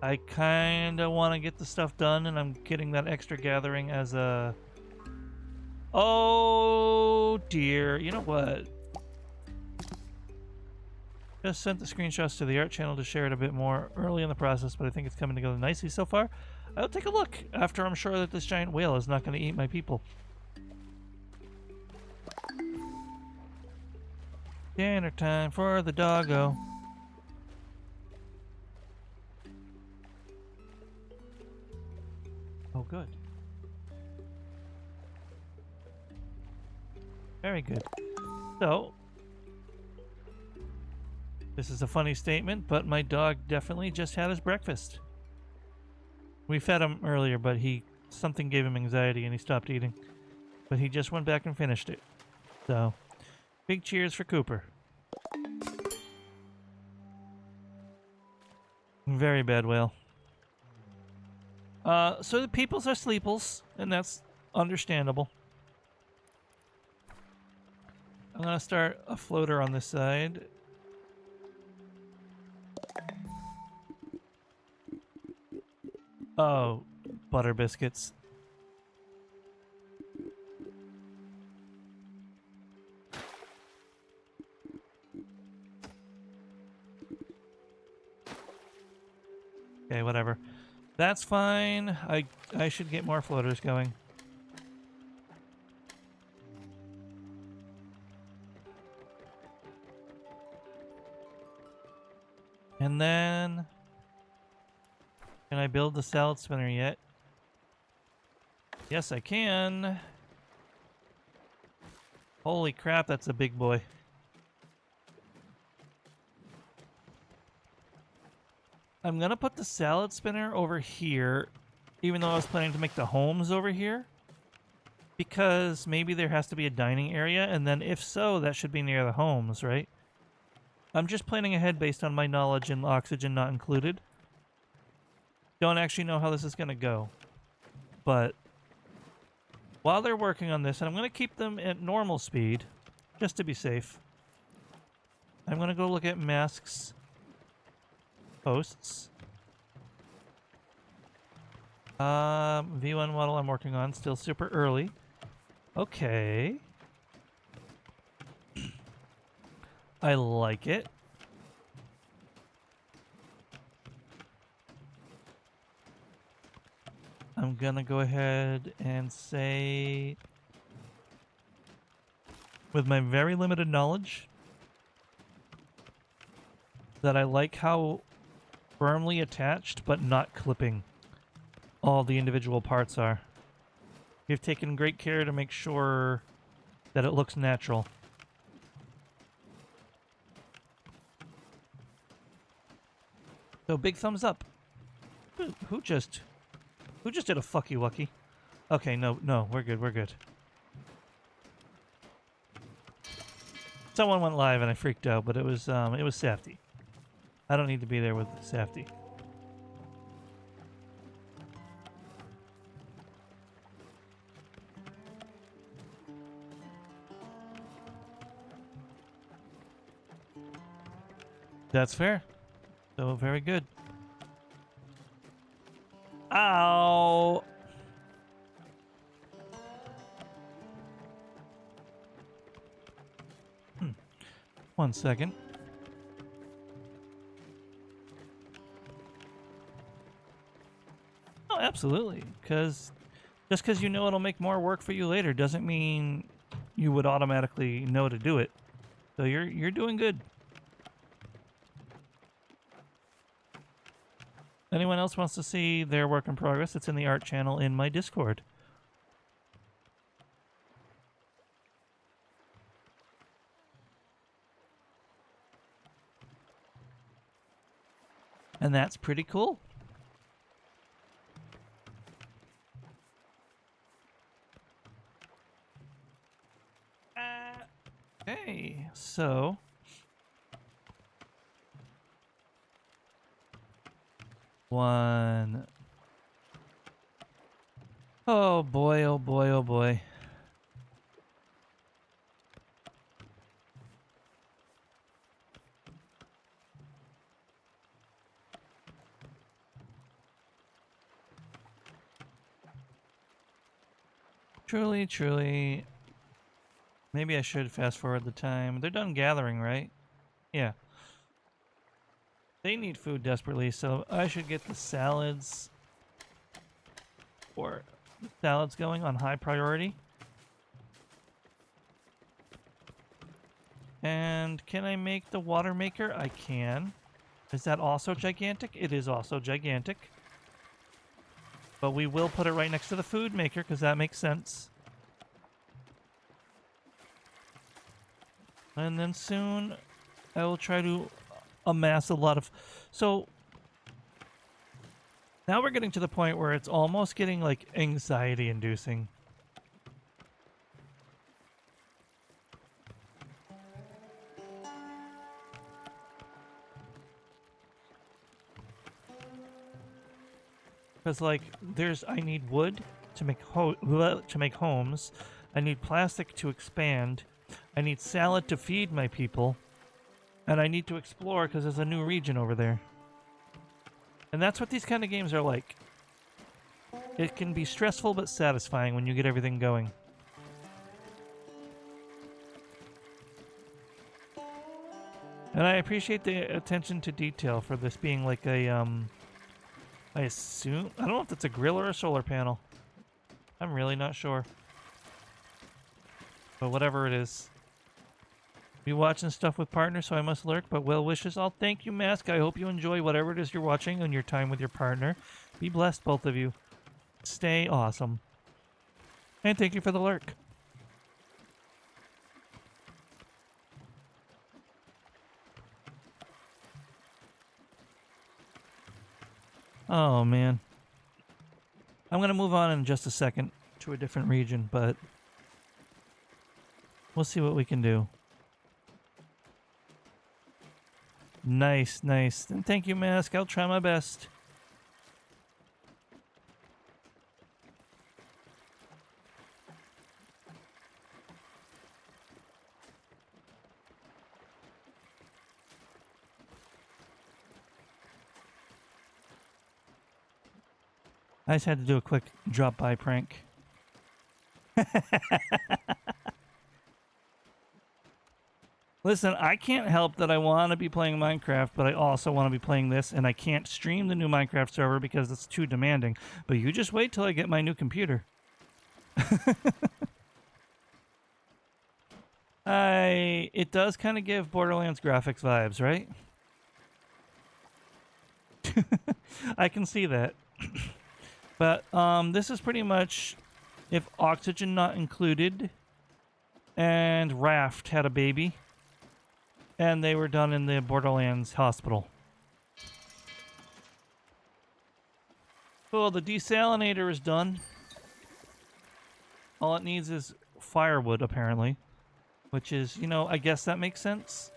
I kinda wanna get the stuff done, and I'm getting that extra gathering as a... Oh dear, you know what? Just sent the screenshots to the art channel to share it a bit more early in the process, but I think it's coming together nicely so far. I'll take a look after I'm sure that this giant whale is not going to eat my people. Dinner time for the doggo. Oh, good. Very good. So, this is a funny statement, but my dog definitely just had his breakfast. We fed him earlier, but something gave him anxiety and he stopped eating. But he just went back and finished it. So, big cheers for Cooper. Very bad whale. So the peoples are sleeples, and that's understandable. I'm gonna start a floater on this side. Oh, butter biscuits. Okay, whatever. That's fine. I should get more floaters going. And then... Can I build the salad spinner yet? Yes, I can. Holy crap, that's a big boy. I'm gonna put the salad spinner over here, even though I was planning to make the homes over here. Because maybe there has to be a dining area, and then if so, that should be near the homes, right? I'm just planning ahead based on my knowledge and oxygen not included. Don't actually know how this is gonna go. But while they're working on this, and I'm gonna keep them at normal speed, just to be safe. I'm gonna go look at masks. Posts. V1 model I'm working on, still super early. Okay. I like it. I'm gonna go ahead and say, with my very limited knowledge, that I like how firmly attached but not clipping all the individual parts are. You've taken great care to make sure that it looks natural. So big thumbs up. Who just Who just did a fucky wucky? Okay, no, we're good, we're good. Someone went live and I freaked out, but it was Safety. I don't need to be there with Safety. That's fair. So very good. Ow! 1 second. Oh, absolutely. Because just because you know it'll make more work for you later doesn't mean you would automatically know to do it. So you're doing good. Anyone else wants to see their work in progress? It's in the art channel in my Discord. And that's pretty cool. Okay, so one. Oh boy, oh boy, oh boy. Truly, truly. Maybe I should fast forward the time. They're done gathering, right? Yeah. They need food desperately, so I should get the salads or the salads going on high priority. And can I make the water maker? I can. Is that also gigantic? It is also gigantic. But we will put it right next to the food maker because that makes sense. And then soon I will try to amass a lot of... So now we're getting to the point where it's almost getting like anxiety inducing. Because like I need wood to make homes. I need plastic to expand. I need salad to feed my people. And I need to explore because there's a new region over there. And that's what these kind of games are like. It can be stressful but satisfying when you get everything going. And I appreciate the attention to detail for this being like a, I assume, I don't know if it's a grill or a solar panel. I'm really not sure. But whatever it is. Be watching stuff with partners, so I must lurk, but well wishes. I'll thank you, Mask. I hope you enjoy whatever it is you're watching on your time with your partner. Be blessed, both of you. Stay awesome. And thank you for the lurk. Oh, man. I'm going to move on in just a second to a different region, but we'll see what we can do. Nice, nice. And thank you, Mask. I'll try my best. I just had to do a quick drop-by prank. Listen, I can't help that I want to be playing Minecraft, but I also want to be playing this, and I can't stream the new Minecraft server because it's too demanding. But you just wait till I get my new computer. It does kind of give Borderlands graphics vibes, right? I can see that. But this is pretty much if oxygen not included and Raft had a baby and they were done in the Borderlands hospital. Cool, the desalinator is done. All it needs is firewood, apparently. Which is, you know, I guess that makes sense.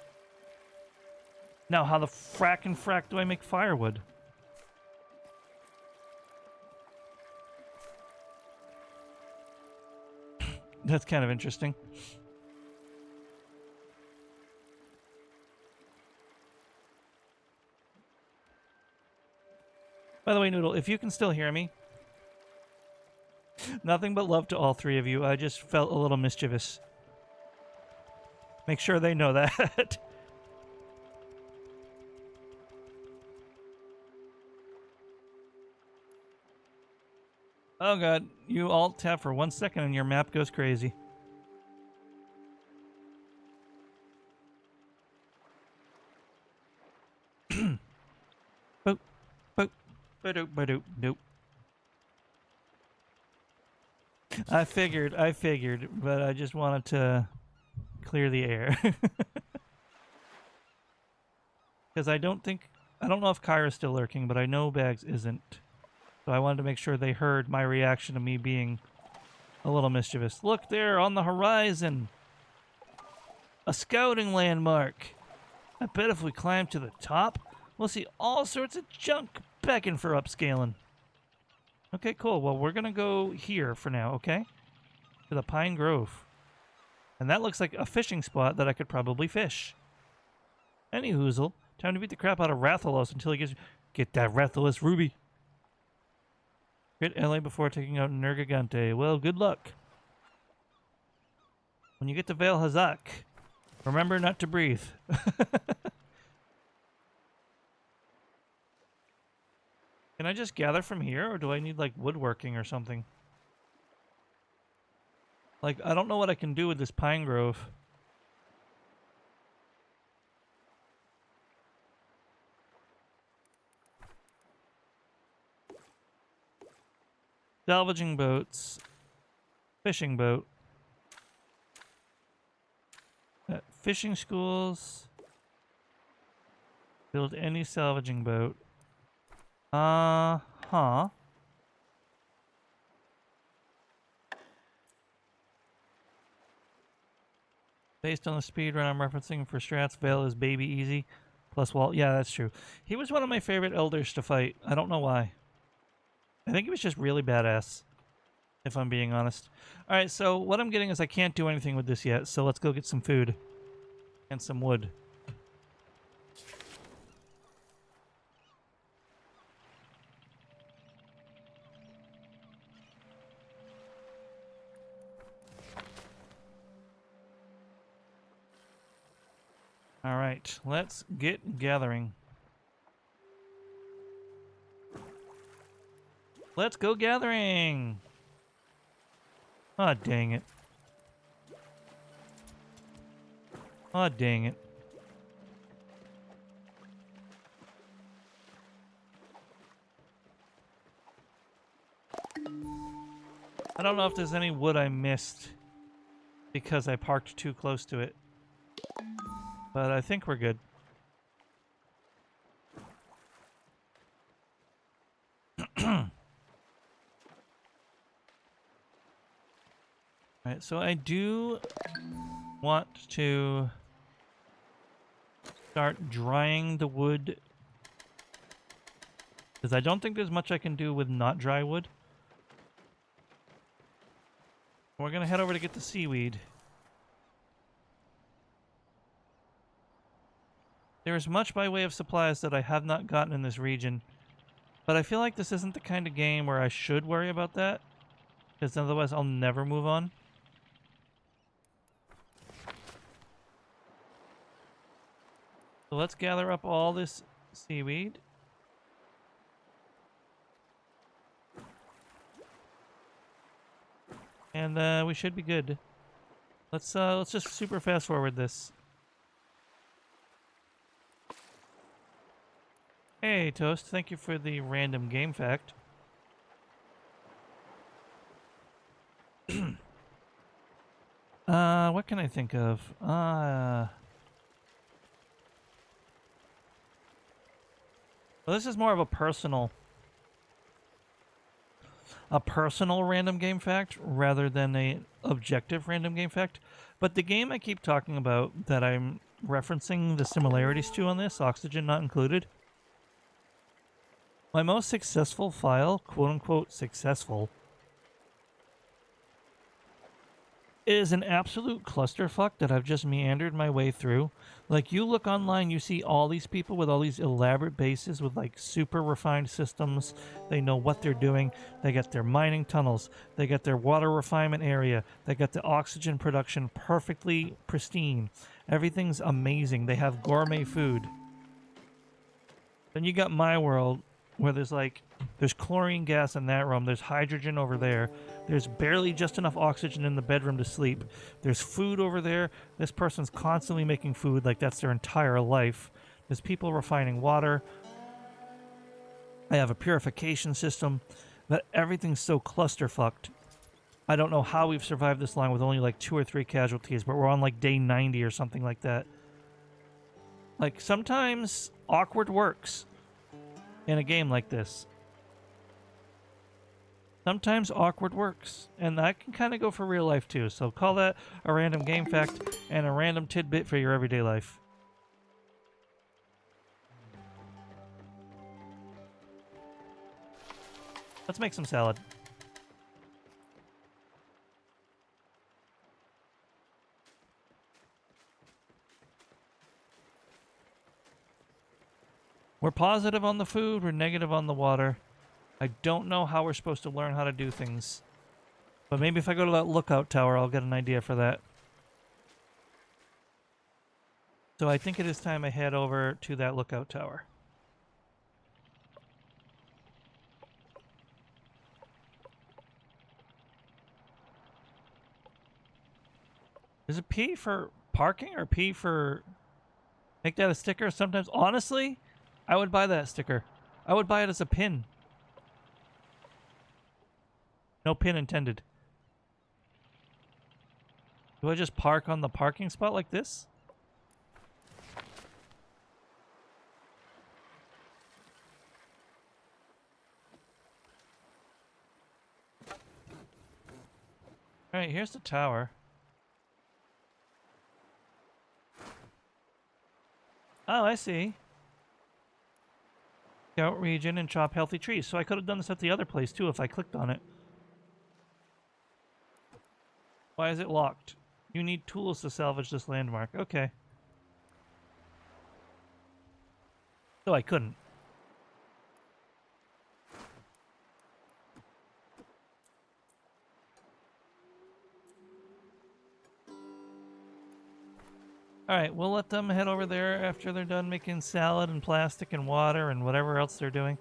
Now, how the frack do I make firewood? That's kind of interesting. By the way, Noodle, if you can still hear me, nothing but love to all three of you. I just felt a little mischievous. Make sure they know that. Oh god, you alt tab for 1 second and your map goes crazy. Boop, boop, ba-doop, ba-doop, doop. I figured, but I just wanted to clear the air. Because I don't know if Kyra's still lurking, but I know Bags isn't. So I wanted to make sure they heard my reaction to me being a little mischievous. Look there on the horizon! A scouting landmark! I bet if we climb to the top, we'll see all sorts of junk begging for upscaling. Okay, cool. Well, we're gonna go here for now, okay? To the Pine Grove. And that looks like a fishing spot that I could probably fish. Any hoozle, time to beat the crap out of Rathalos until he get that Rathalos ruby. Get LA before taking out Nergigante. Well, good luck. When you get to Vale Hazak, remember not to breathe. Can I just gather from here, or do I need, like, woodworking or something? Like, I don't know what I can do with this pine grove. Salvaging boats. Fishing boat. Fishing schools. Build any salvaging boat. Huh. Based on the speed run I'm referencing for strats, Vale is baby easy. Plus Walt. Yeah, that's true. He was one of my favorite elders to fight. I don't know why. I think he was just really badass, if I'm being honest. Alright, so what I'm getting is I can't do anything with this yet, so let's go get some food. And some wood. Alright, let's get gathering. Let's go gathering! Aw, dang it. Aw, dang it. I don't know if there's any wood I missed because I parked too close to it. But I think we're good. Alright, so I do want to start drying the wood, because I don't think there's much I can do with not dry wood. We're gonna head over to get the seaweed. There is much by way of supplies that I have not gotten in this region, but I feel like this isn't the kind of game where I should worry about that, because otherwise I'll never move on. So let's gather up all this seaweed. And we should be good. Let's just super fast forward this. Hey Toast, thank you for the random game fact. What can I think of? Well, this is more of a personal a personal random game fact rather than a objective random game fact. But the game I keep talking about that I'm referencing the similarities to on this, Oxygen not included, my most successful file, quote unquote successful, is an absolute clusterfuck that I've just meandered my way through. Like, you look online, you see all these people with all these elaborate bases with like super refined systems. They know what they're doing. They got their mining tunnels. They got their water refinement area. They got the oxygen production perfectly pristine. Everything's amazing. They have gourmet food. Then you got my world, where there's chlorine gas in that room, there's hydrogen over there, there's barely just enough oxygen in the bedroom to sleep, there's food over there, this person's constantly making food like that's their entire life, there's people refining water, I have a purification system, but everything's so clusterfucked. I don't know how we've survived this long with only like 2 or 3 casualties, but we're on like day 90 or something like that. Like, sometimes awkward works in a game like this. Sometimes awkward works, and that can kind of go for real life too, so call that a random game fact and a random tidbit for your everyday life. Let's make some salad. We're positive on the food, we're negative on the water. I don't know how we're supposed to learn how to do things. But maybe if I go to that lookout tower, I'll get an idea for that. So I think it is time I head over to that lookout tower. Is it P for parking or P for... Make that a sticker? Sometimes, honestly, I would buy that sticker. I would buy it as a pin. No pin intended. Do I just park on the parking spot like this? Alright, here's the tower. Oh, I see. Scout region and chop healthy trees. So I could have done this at the other place too if I clicked on it. Why is it locked? You need tools to salvage this landmark. Okay. So I couldn't. Alright, we'll let them head over there after they're done making salad and plastic and water and whatever else they're doing.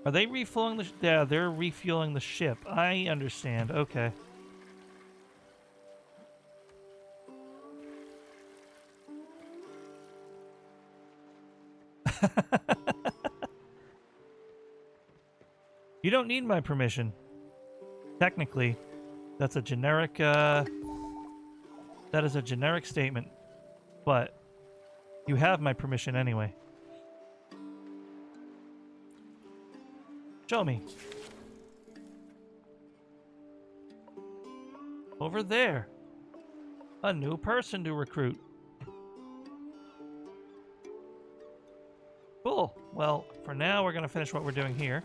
Are they refueling the... Yeah, they're refueling the ship. I understand. Okay. You don't need my permission. Technically, that's a generic, that is a generic statement. But you have my permission anyway. Show me. Over there. A new person to recruit. Cool. Well, for now, we're going to finish what we're doing here.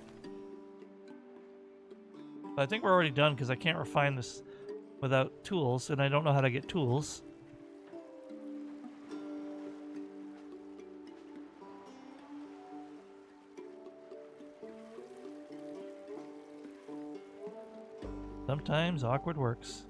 But I think we're already done because I can't refine this without tools, and I don't know how to get tools. Sometimes awkward works.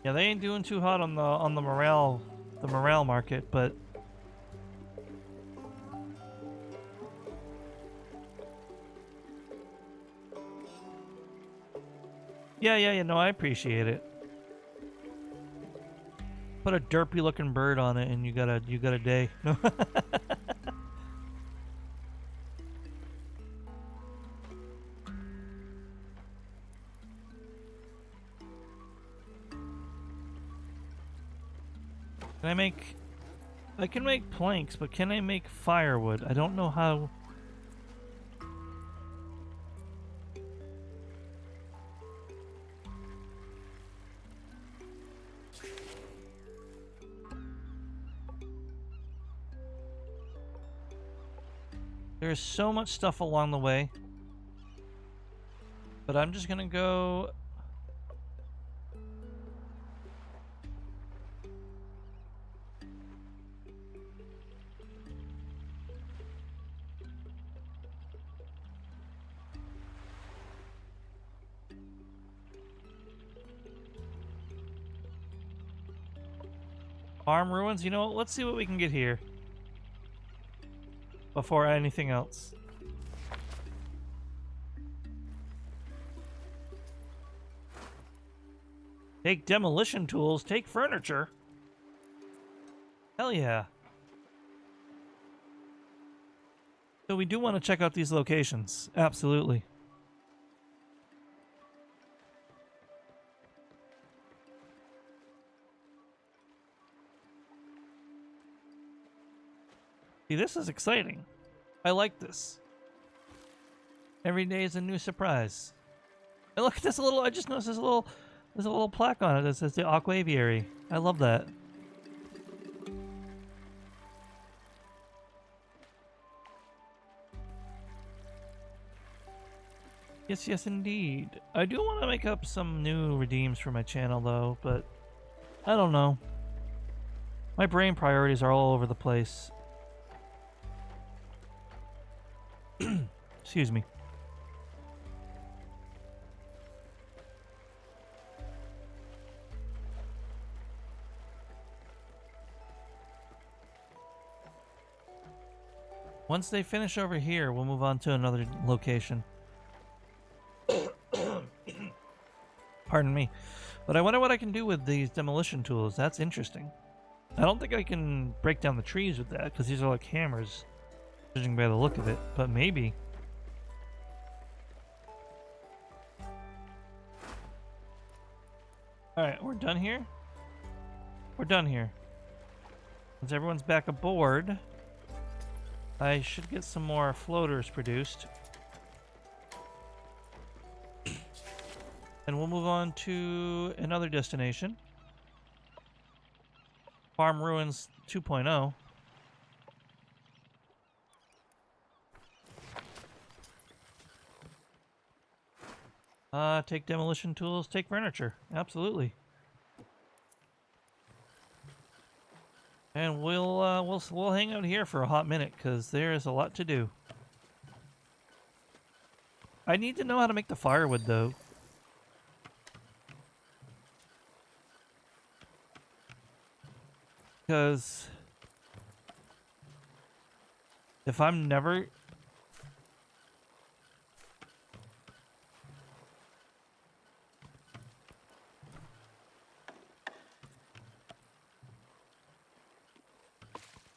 Yeah, they ain't doing too hot on the morale market, but yeah, no, I appreciate it. Put a derpy looking bird on it and you got a day. Can I make... I can make planks, but can I make firewood? I don't know how... There's so much stuff along the way. But I'm just gonna go... Farm ruins? You know what? Let's see what we can get here. Before anything else. Take demolition tools, take furniture. Hell yeah. So we do want to check out these locations. Absolutely. See, this is exciting. I like this. Every day is a new surprise. And look at this little, I just noticed there's a little plaque on it that says the Aqua Aviary. I love that. Yes, yes, indeed. I do want to make up some new redeems for my channel, though, but I don't know. My brain priorities are all over the place. Excuse me. Once they finish over here, we'll move on to another location. Pardon me. But I wonder what I can do with these demolition tools. That's interesting. I don't think I can break down the trees with that, because these are like hammers, judging by the look of it. But maybe. Alright, we're done here? We're done here. Once everyone's back aboard, I should get some more floaters produced. And we'll move on to another destination. Farm Ruins 2.0. Take demolition tools, take furniture. Absolutely. And we'll hang out here for a hot minute because there is a lot to do. I need to know how to make the firewood though. Because if I'm never...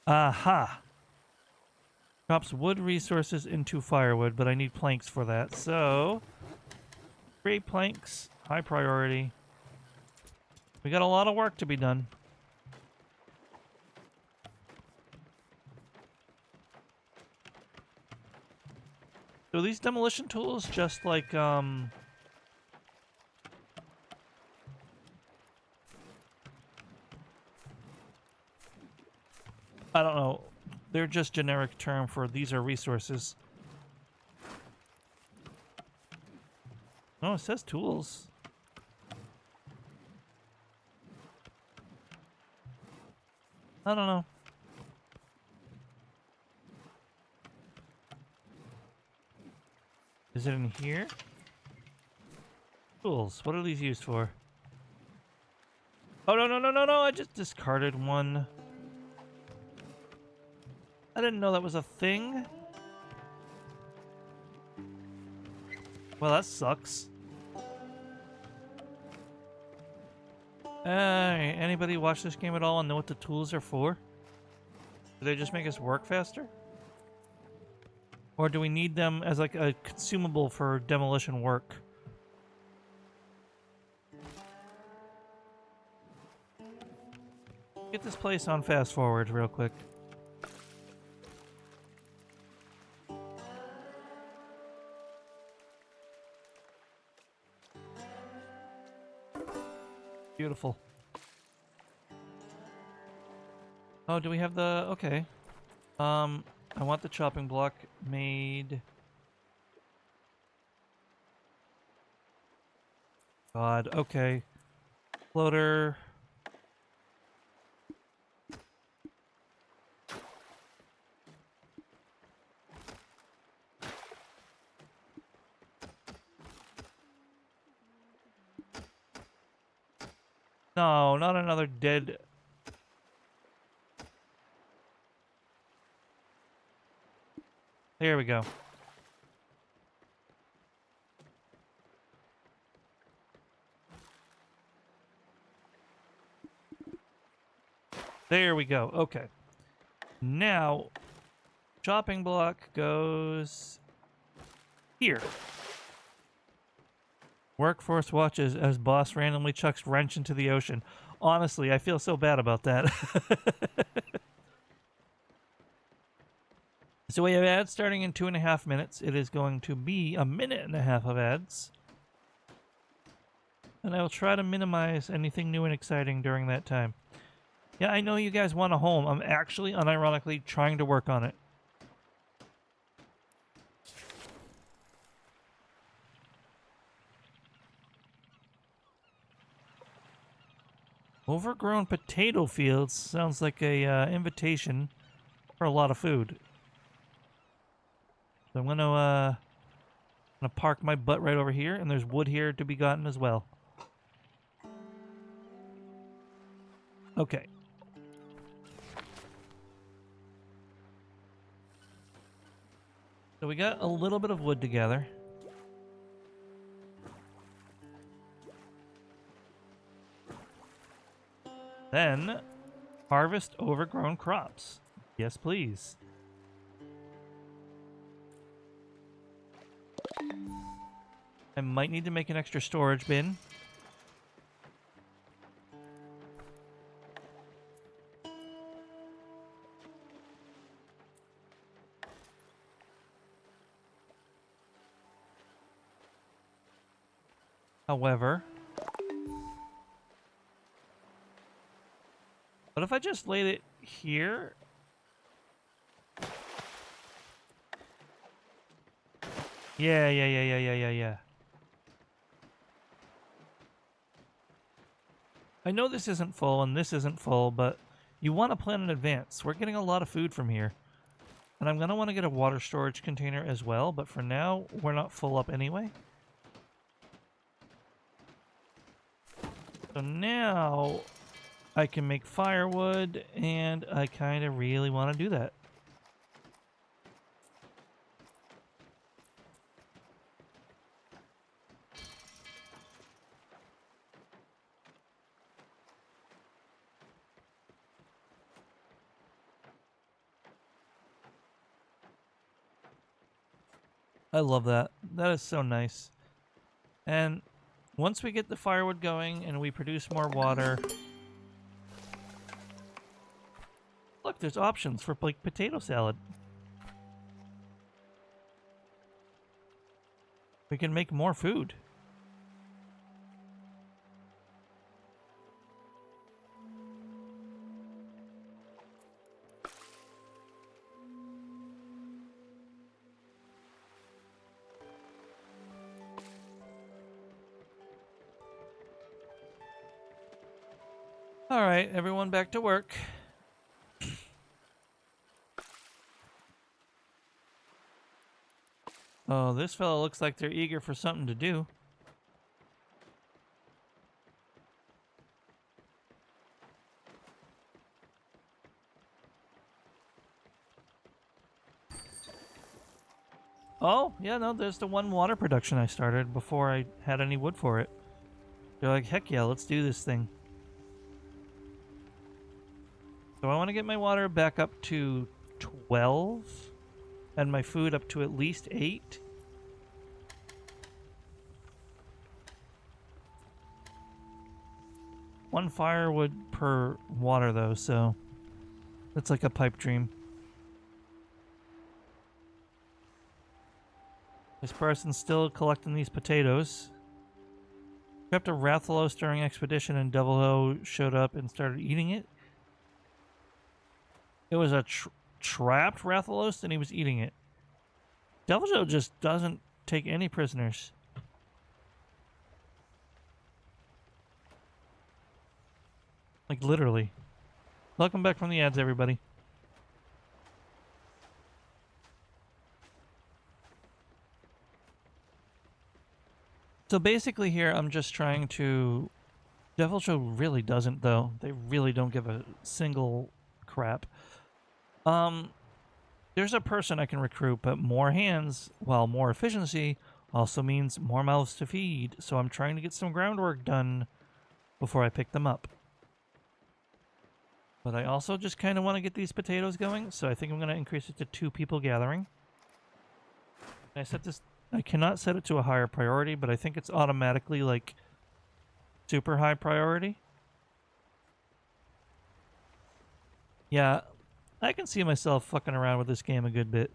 Aha! Drops wood resources into firewood, but I need planks for that. So, create planks, high priority. We got a lot of work to be done. So these demolition tools just like, I don't know. They're just generic term for these are resources. Oh, it says tools. I don't know. Is it in here? Tools. What are these used for? Oh, no, no, no, no, no. I just discarded one. I didn't know that was a thing. Well, that sucks. Anybody watch this game at all and know what the tools are for? Do they just make us work faster? Or do we need them as like a consumable for demolition work? Get this place on fast forward real quick. Beautiful. Oh, do we have the... Okay. I want the chopping block made... God, okay. Floater... No, not another dead... There we go. There we go. Okay. Now, chopping block goes here. Workforce watches as boss randomly chucks wrench into the ocean. Honestly, I feel so bad about that. So we have ads starting in 2.5 minutes. It is going to be 1.5 minutes of ads. And I will try to minimize anything new and exciting during that time. Yeah, I know you guys want a home. I'm actually, unironically, trying to work on it. Overgrown potato fields sounds like a invitation for a lot of food. So I'm gonna park my butt right over here, and there's wood here to be gotten as well. Okay. So we got a little bit of wood together. Then, harvest overgrown crops. Yes, please. I might need to make an extra storage bin. However, what if I just laid it here? Yeah. I know this isn't full and this isn't full, but you want to plan in advance. We're getting a lot of food from here. And I'm going to want to get a water storage container as well, but for now, we're not full up anyway. So now I can make firewood, and I kind of really want to do that. I love that. That is so nice. And once we get the firewood going and we produce more water... Look, there's options for like potato salad. We can make more food. All right, everyone back to work. Oh, this fellow looks like they're eager for something to do. Oh, yeah, no, there's the one water production I started before I had any wood for it. They're like, heck yeah, let's do this thing. So I want to get my water back up to 12 and my food up to at least 8. 1 firewood per water, though, so it's like a pipe dream. This person's still collecting these potatoes. Trapped a Rathalos during expedition, and Devilho showed up and started eating it. It was a trapped Rathalos, and he was eating it. Devilho just doesn't take any prisoners. Like, literally. Welcome back from the ads, everybody. So basically here, I'm just trying to... Devilho really doesn't, though. They really don't give a single crap. There's a person I can recruit, but more hands, while more efficiency, also means more mouths to feed. So I'm trying to get some groundwork done before I pick them up. But I also just kind of want to get these potatoes going, so I think I'm going to increase it to 2 people gathering. I set this... I cannot set it to a higher priority, but I think it's automatically, like, super high priority. Yeah, I can see myself fucking around with this game a good bit.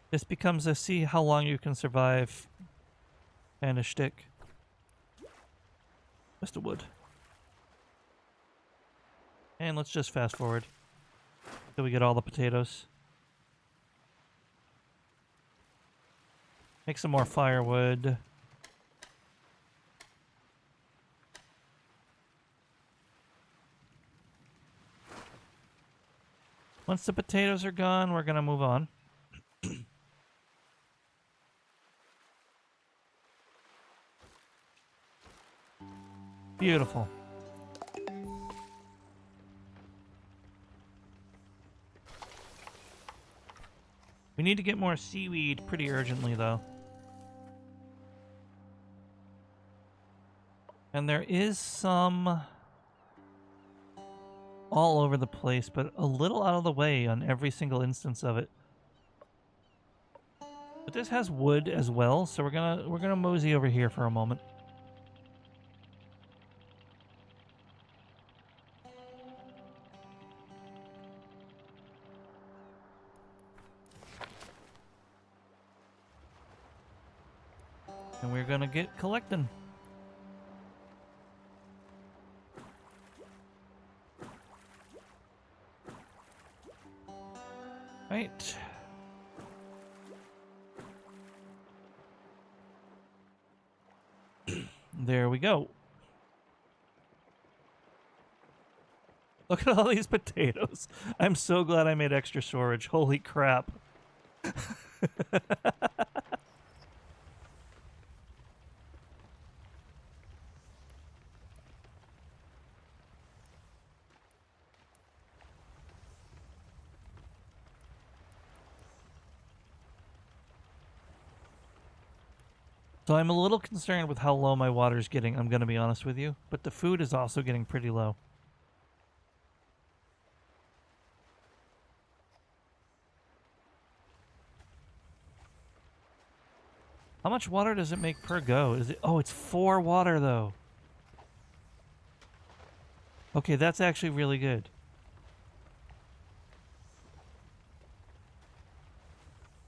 This becomes a see how long you can survive and a shtick. Just a wood. And let's just fast forward till we get all the potatoes. Make some more firewood. Once the potatoes are gone, we're gonna move on. Beautiful. We need to get more seaweed pretty urgently, though. And there is some all over the place, but a little out of the way on every single instance of it. But this has wood as well, so we're gonna mosey over here for a moment. And we're gonna get collecting. Right. There we go. Look at all these potatoes. I'm so glad I made extra storage. Holy crap. So I'm a little concerned with how low my water's getting, I'm gonna be honest with you. But the food is also getting pretty low. How much water does it make per go? Is it? Oh, it's 4 water, though. Okay, that's actually really good.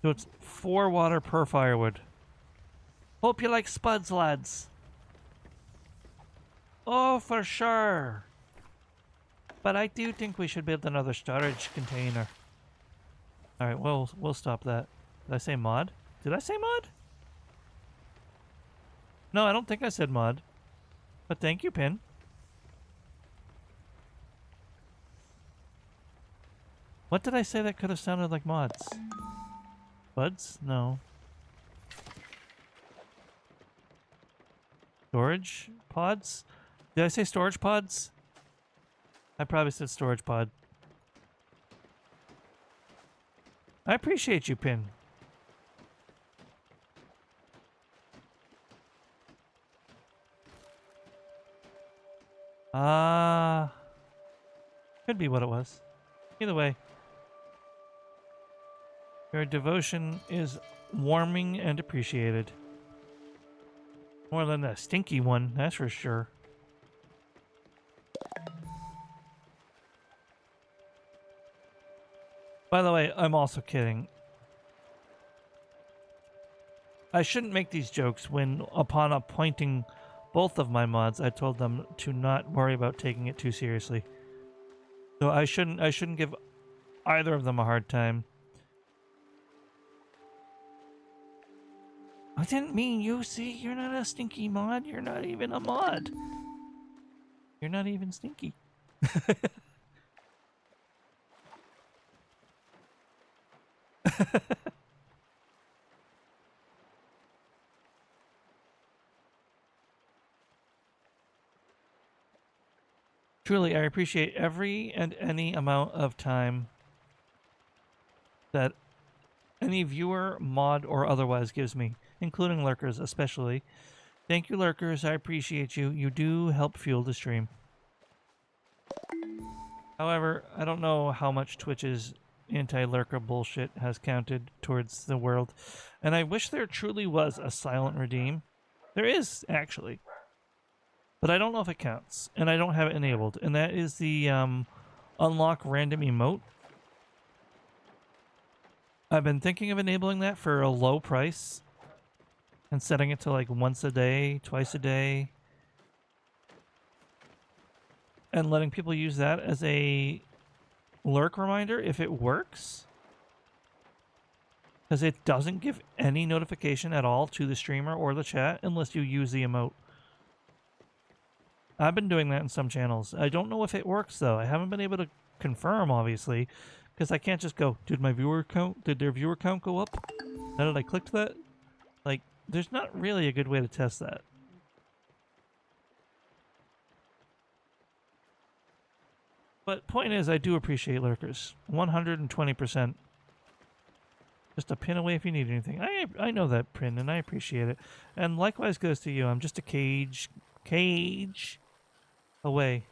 So it's 4 water per firewood. Hope you like spuds, lads. Oh, for sure. But I do think we should build another storage container. Alright, well, we'll stop that. Did I say mod? Did I say mod? No, I don't think I said mod. But thank you, Pin. What did I say that could have sounded like mods? Buds? No. Storage pods? Did I say storage pods? I probably said storage pod. I appreciate you, Pin. Could be what it was. Either way. Your devotion is warming and appreciated. More than a stinky one, that's for sure. By the way, I'm also kidding. I shouldn't make these jokes when, upon appointing both of my mods, I told them to not worry about taking it too seriously. So I shouldn't give either of them a hard time. I didn't mean you, see? You're not a stinky mod. You're not even a mod. You're not even stinky. Truly, I appreciate every and any amount of time that any viewer, mod, or otherwise gives me, including lurkers especially. Thank you, lurkers. I appreciate you. You do help fuel the stream. However, I don't know how much Twitch's anti-lurker bullshit has counted towards the world, and I wish there truly was a silent redeem. There is, actually. But I don't know if it counts, and I don't have it enabled, and that is the unlock random emote. I've been thinking of enabling that for a low price and setting it to like once a day, twice a day, and letting people use that as a lurk reminder if it works. Because it doesn't give any notification at all to the streamer or the chat unless you use the emote. I've been doing that in some channels. I don't know if it works though. I haven't been able to confirm, obviously, because I can't just go, did their viewer count go up? Now that I clicked that? Like, there's not really a good way to test that. But point is, I do appreciate lurkers. 120%. Just a pin away if you need anything. I know that, Prin, and I appreciate it. And likewise goes to you. I'm just a cage away.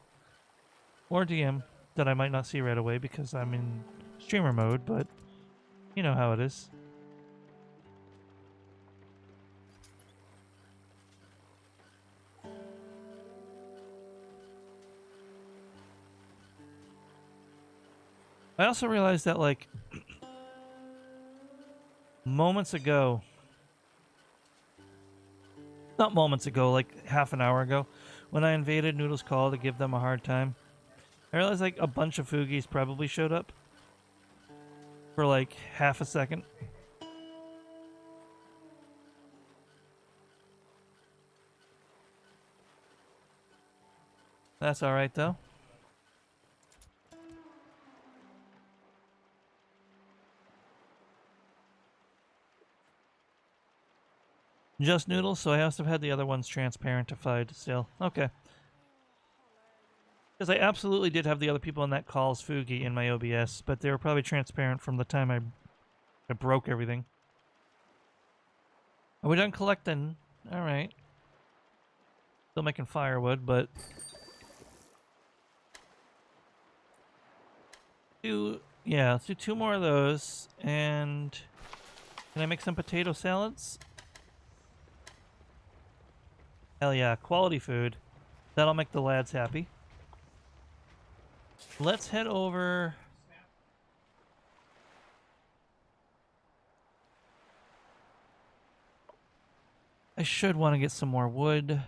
Or DM that I might not see right away because I'm in streamer mode, but you know how it is. I also realized that, like, moments ago, not moments ago, like half an hour ago, when I invaded Noodle's Call to give them a hard time, I realized like a bunch of Fugis probably showed up for like half a second. That's alright though. Just Noodles, so I must have had the other ones transparentified still. Okay. Because I absolutely did have the other people in that call as Fugi in my OBS, but they were probably transparent from the time I broke everything. Are we done collecting? Alright. Still making firewood, but... Yeah, let's do 2 more of those, and... Can I make some potato salads? Hell yeah, quality food. That'll make the lads happy. Let's head over... I should want to get some more wood.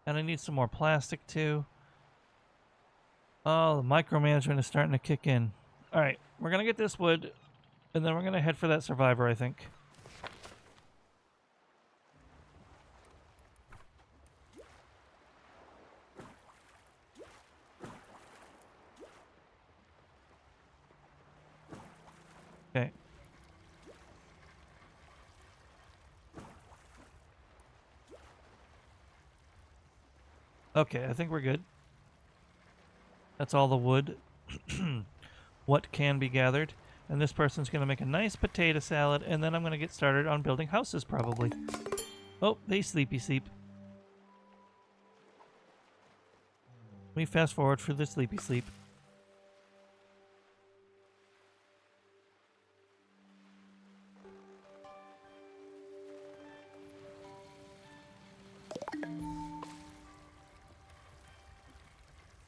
And I need some more plastic too. Oh, the micromanagement is starting to kick in. Alright, we're going to get this wood. And then we're going to head for that survivor, I think. Okay. Okay, I think we're good. That's all the wood. What can be gathered. And this person's going to make a nice potato salad, and then I'm going to get started on building houses, probably. Oh, they sleepy sleep. Let me fast forward for the sleepy sleep.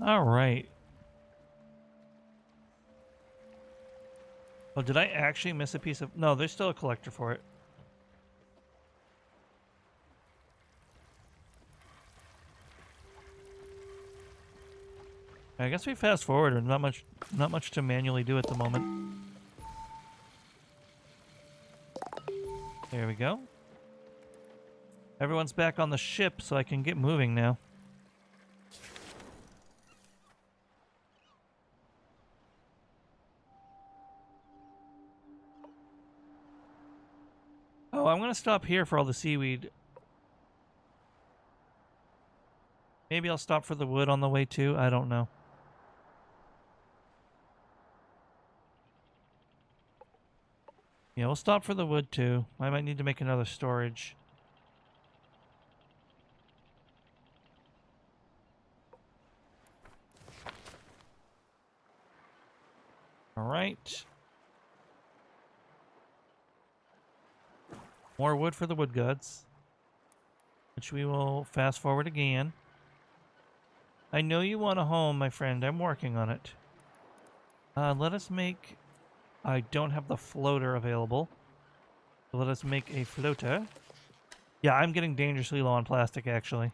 All right. Oh, did I actually miss a piece of... No, there's still a collector for it. I guess we fast forward. Not much to manually do at the moment. There we go. Everyone's back on the ship, so I can get moving now. Oh, I'm gonna stop here for all the seaweed. Maybe I'll stop for the wood on the way too. I don't know. Yeah, we'll stop for the wood too. I might need to make another storage. All right. More wood for the wood gods, which we will fast forward again. I know you want a home, my friend. I'm working on it. Let us make... I don't have the floater available. So let us make a floater. Yeah, I'm getting dangerously low on plastic, actually.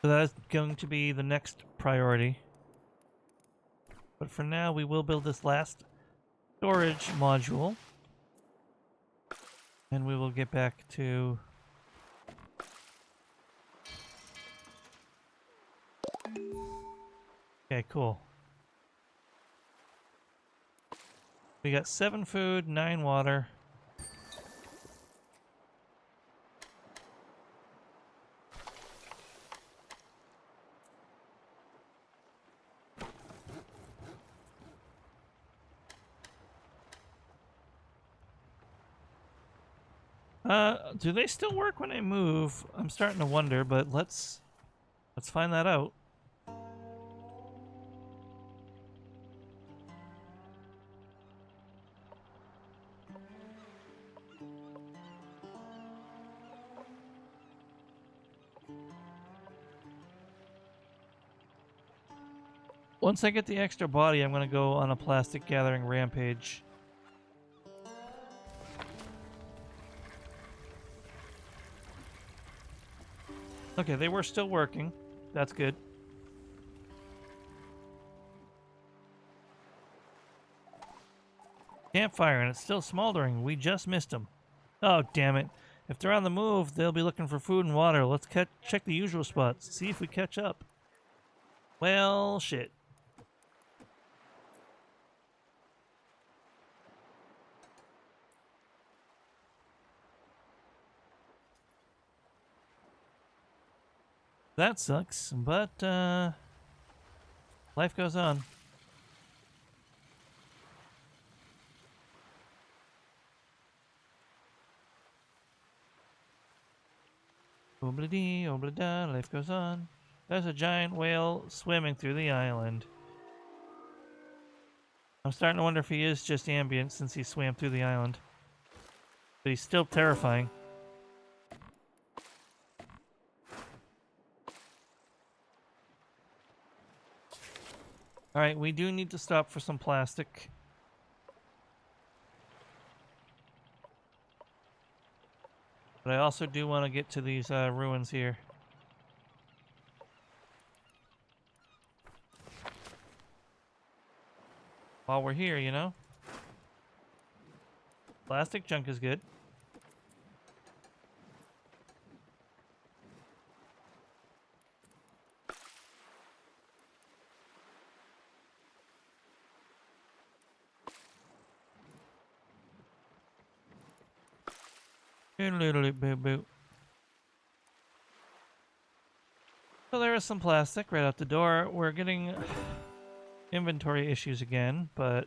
So that is going to be the next priority. But for now, we will build this last storage module. And we will get back to... Okay, cool. We got 7 food, 9 water. Do they still work when I move? I'm starting to wonder, but let's find that out. Once I get the extra body, I'm gonna go on a plastic gathering rampage. Okay, they were still working. That's good. Campfire, and it's still smoldering. We just missed them. Oh, damn it. If they're on the move, they'll be looking for food and water. Let's check the usual spots. See if we catch up. Well, shit. That sucks, but life goes on. Obladi, oblada, life goes on. There's a giant whale swimming through the island. I'm starting to wonder if he is just ambient since he swam through the island. But he's still terrifying. Alright, we do need to stop for some plastic. But I also do want to get to these ruins here. While we're here, you know? Plastic junk is good. So there is some plastic right out the door. We're getting inventory issues again, but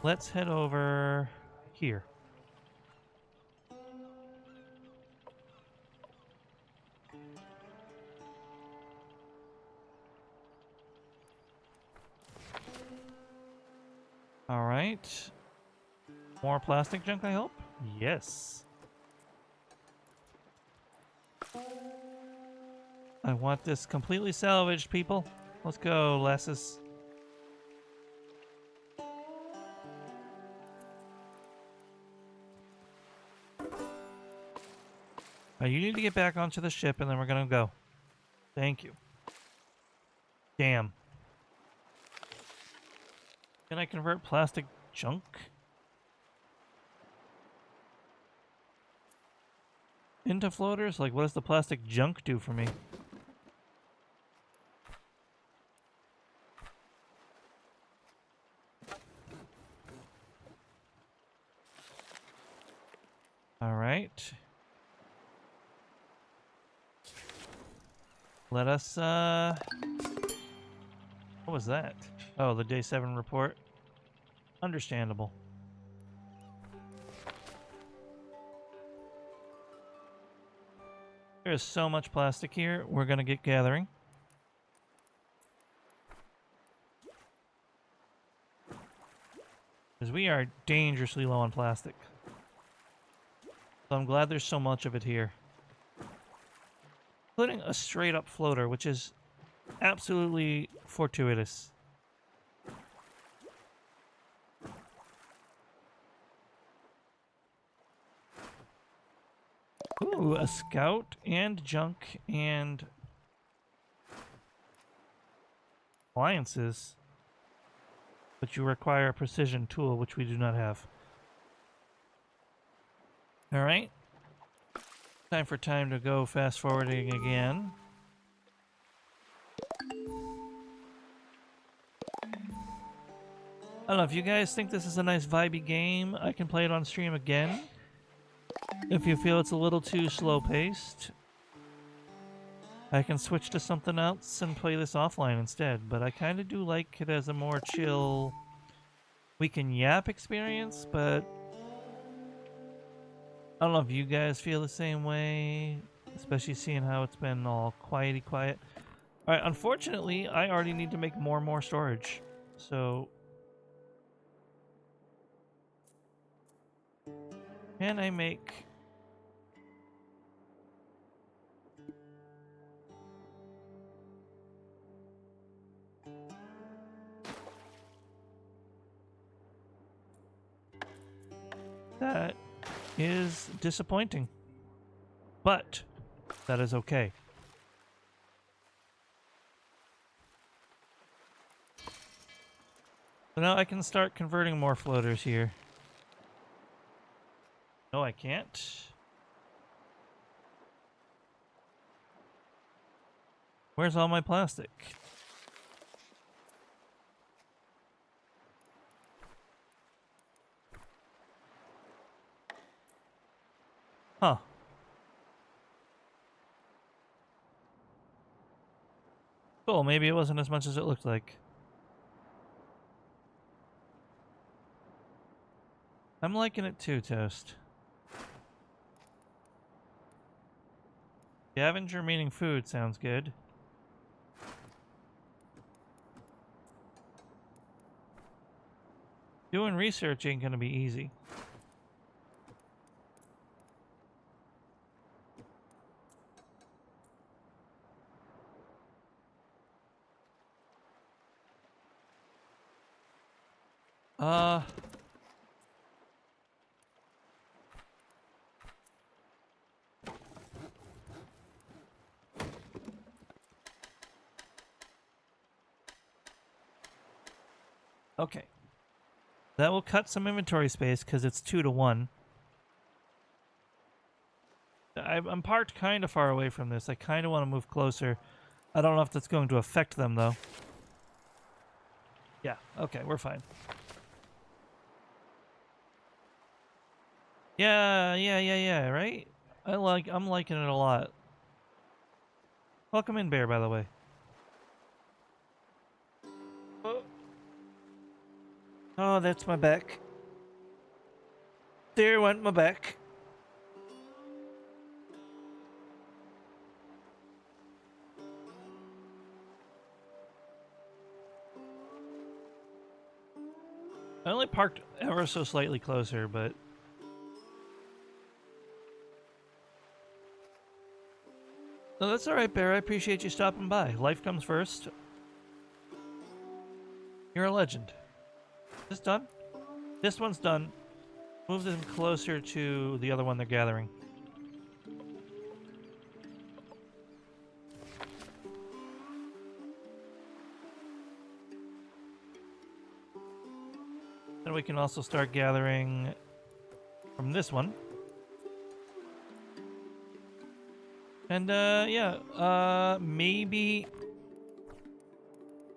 let's head over here. All right. More plastic junk, I hope? Yes. I want this completely salvaged, people. Let's go, lasses. You need to get back onto the ship and then we're gonna go. Thank you. Damn. Can I convert plastic junk? Into floaters? Like, what does the plastic junk do for me? Alright. Let us, what was that? Oh, the day 7 report. Understandable. There is so much plastic here, we're gonna get gathering. Because we are dangerously low on plastic. So I'm glad there's so much of it here. Including a straight up floater, which is absolutely fortuitous. Ooh, a scout and junk and appliances. But you require a precision tool, which we do not have. Alright. Time to go fast forwarding again. I don't know, if you guys think this is a nice vibey game, I can play it on stream again. If you feel it's a little too slow-paced, I can switch to something else and play this offline instead. But I kind of do like it as a more chill, we can yap experience, but I don't know if you guys feel the same way, especially seeing how it's been all quiety quiet. Alright, unfortunately, I already need to make more and more storage. So, can I make... That is disappointing. But, that is okay. So now I can start converting more floaters here. No, I can't. Where's all my plastic? Huh. Cool, maybe it wasn't as much as it looked like. I'm liking it too, Toast. Scavenger meaning food sounds good. Doing research ain't gonna be easy. Okay. That will cut some inventory space because it's 2 to 1. I'm parked kind of far away from this. I kind of want to move closer. I don't know if that's going to affect them, though. Yeah, okay, we're fine. Yeah, right? I'm liking it a lot. Welcome in, Bear, by the way. Oh, that's my back. There went my back. I only parked ever so slightly closer, but... No, that's alright, Bear. I appreciate you stopping by. Life comes first. You're a legend. This done? This one's done. Move them closer to the other one they're gathering. Then we can also start gathering from this one. And, yeah, maybe,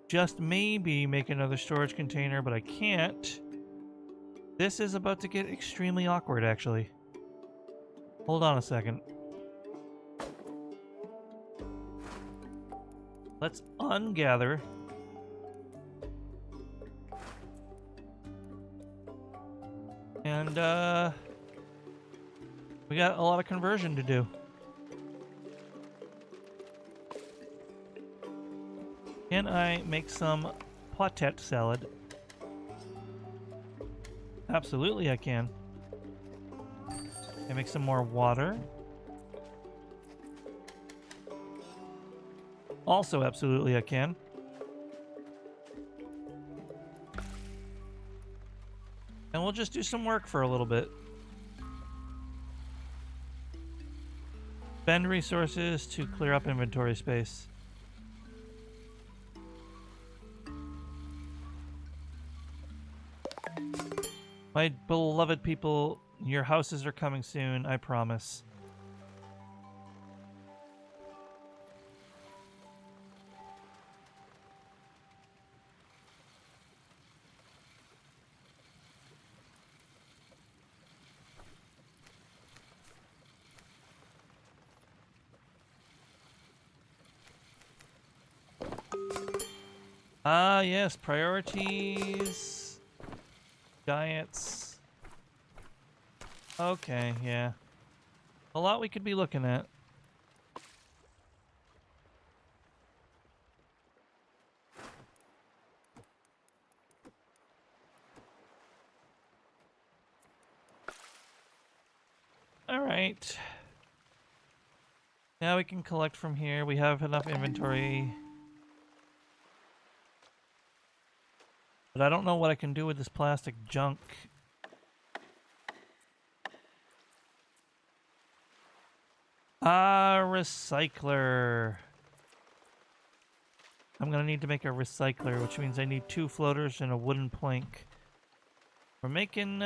just maybe make another storage container, but I can't. This is about to get extremely awkward, actually. Hold on a second. Let's ungather. And, we got a lot of conversion to do. Can I make some potet salad? Absolutely I can. Can I make some more water? Also absolutely I can. And we'll just do some work for a little bit. Spend resources to clear up inventory space. My beloved people, your houses are coming soon, I promise. Ah, yes, priorities, diets. Okay, yeah. A lot we could be looking at. All right. Now we can collect from here. We have enough inventory. But I don't know what I can do with this plastic junk. Ah, recycler. I'm gonna need to make a recycler, which means I need 2 floaters and a wooden plank. We're making,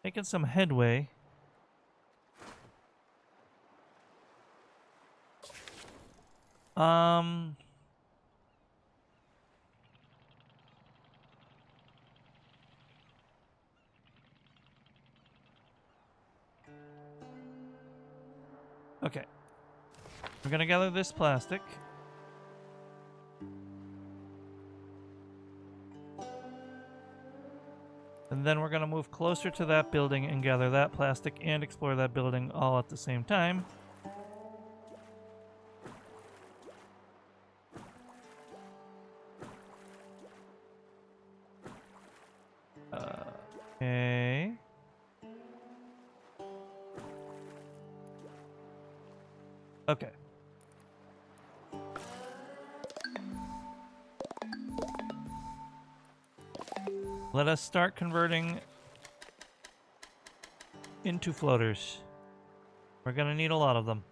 making some headway. Okay. We're gonna gather this plastic. And then we're gonna move closer to that building and gather that plastic and explore that building all at the same time. Okay. Okay. Let us start converting into floaters. We're gonna need a lot of them.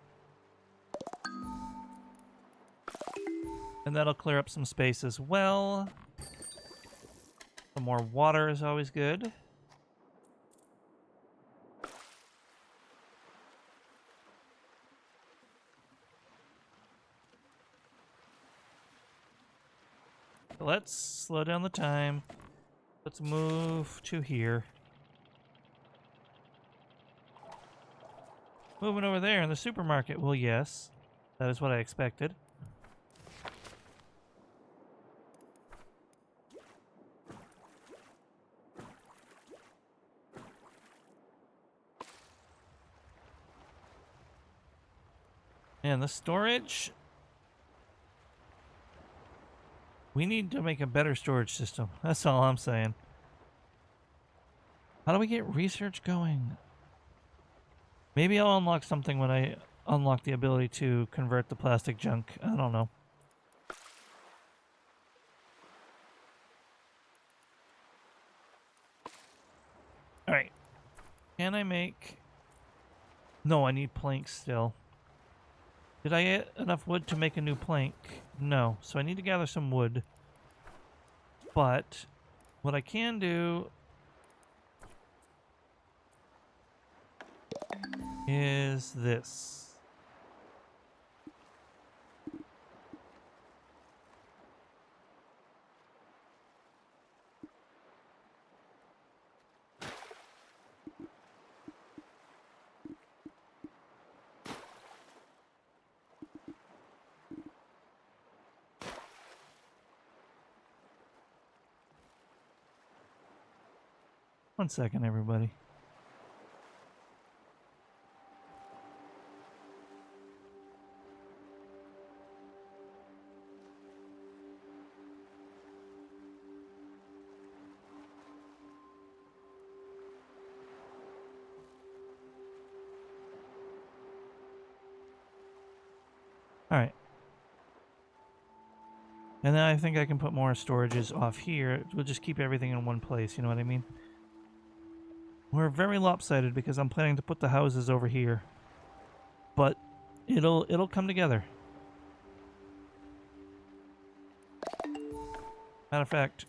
And that'll clear up some space as well. Some more water is always good. Let's slow down the time. Let's move to here. Moving over there in the supermarket. Well, yes. That is what I expected. And the storage. We need to make a better storage system. That's all I'm saying. How do we get research going? Maybe I'll unlock something when I unlock the ability to convert the plastic junk. I don't know. Alright. Can I make... No, I need planks still. Did I get enough wood to make a new plank? No. So I need to gather some wood. But what I can do is this. One second, everybody. Alright. And then I think I can put more storages off here. We'll just keep everything in one place, you know what I mean? We're very lopsided because I'm planning to put the houses over here. But it'll come together. Matter of fact,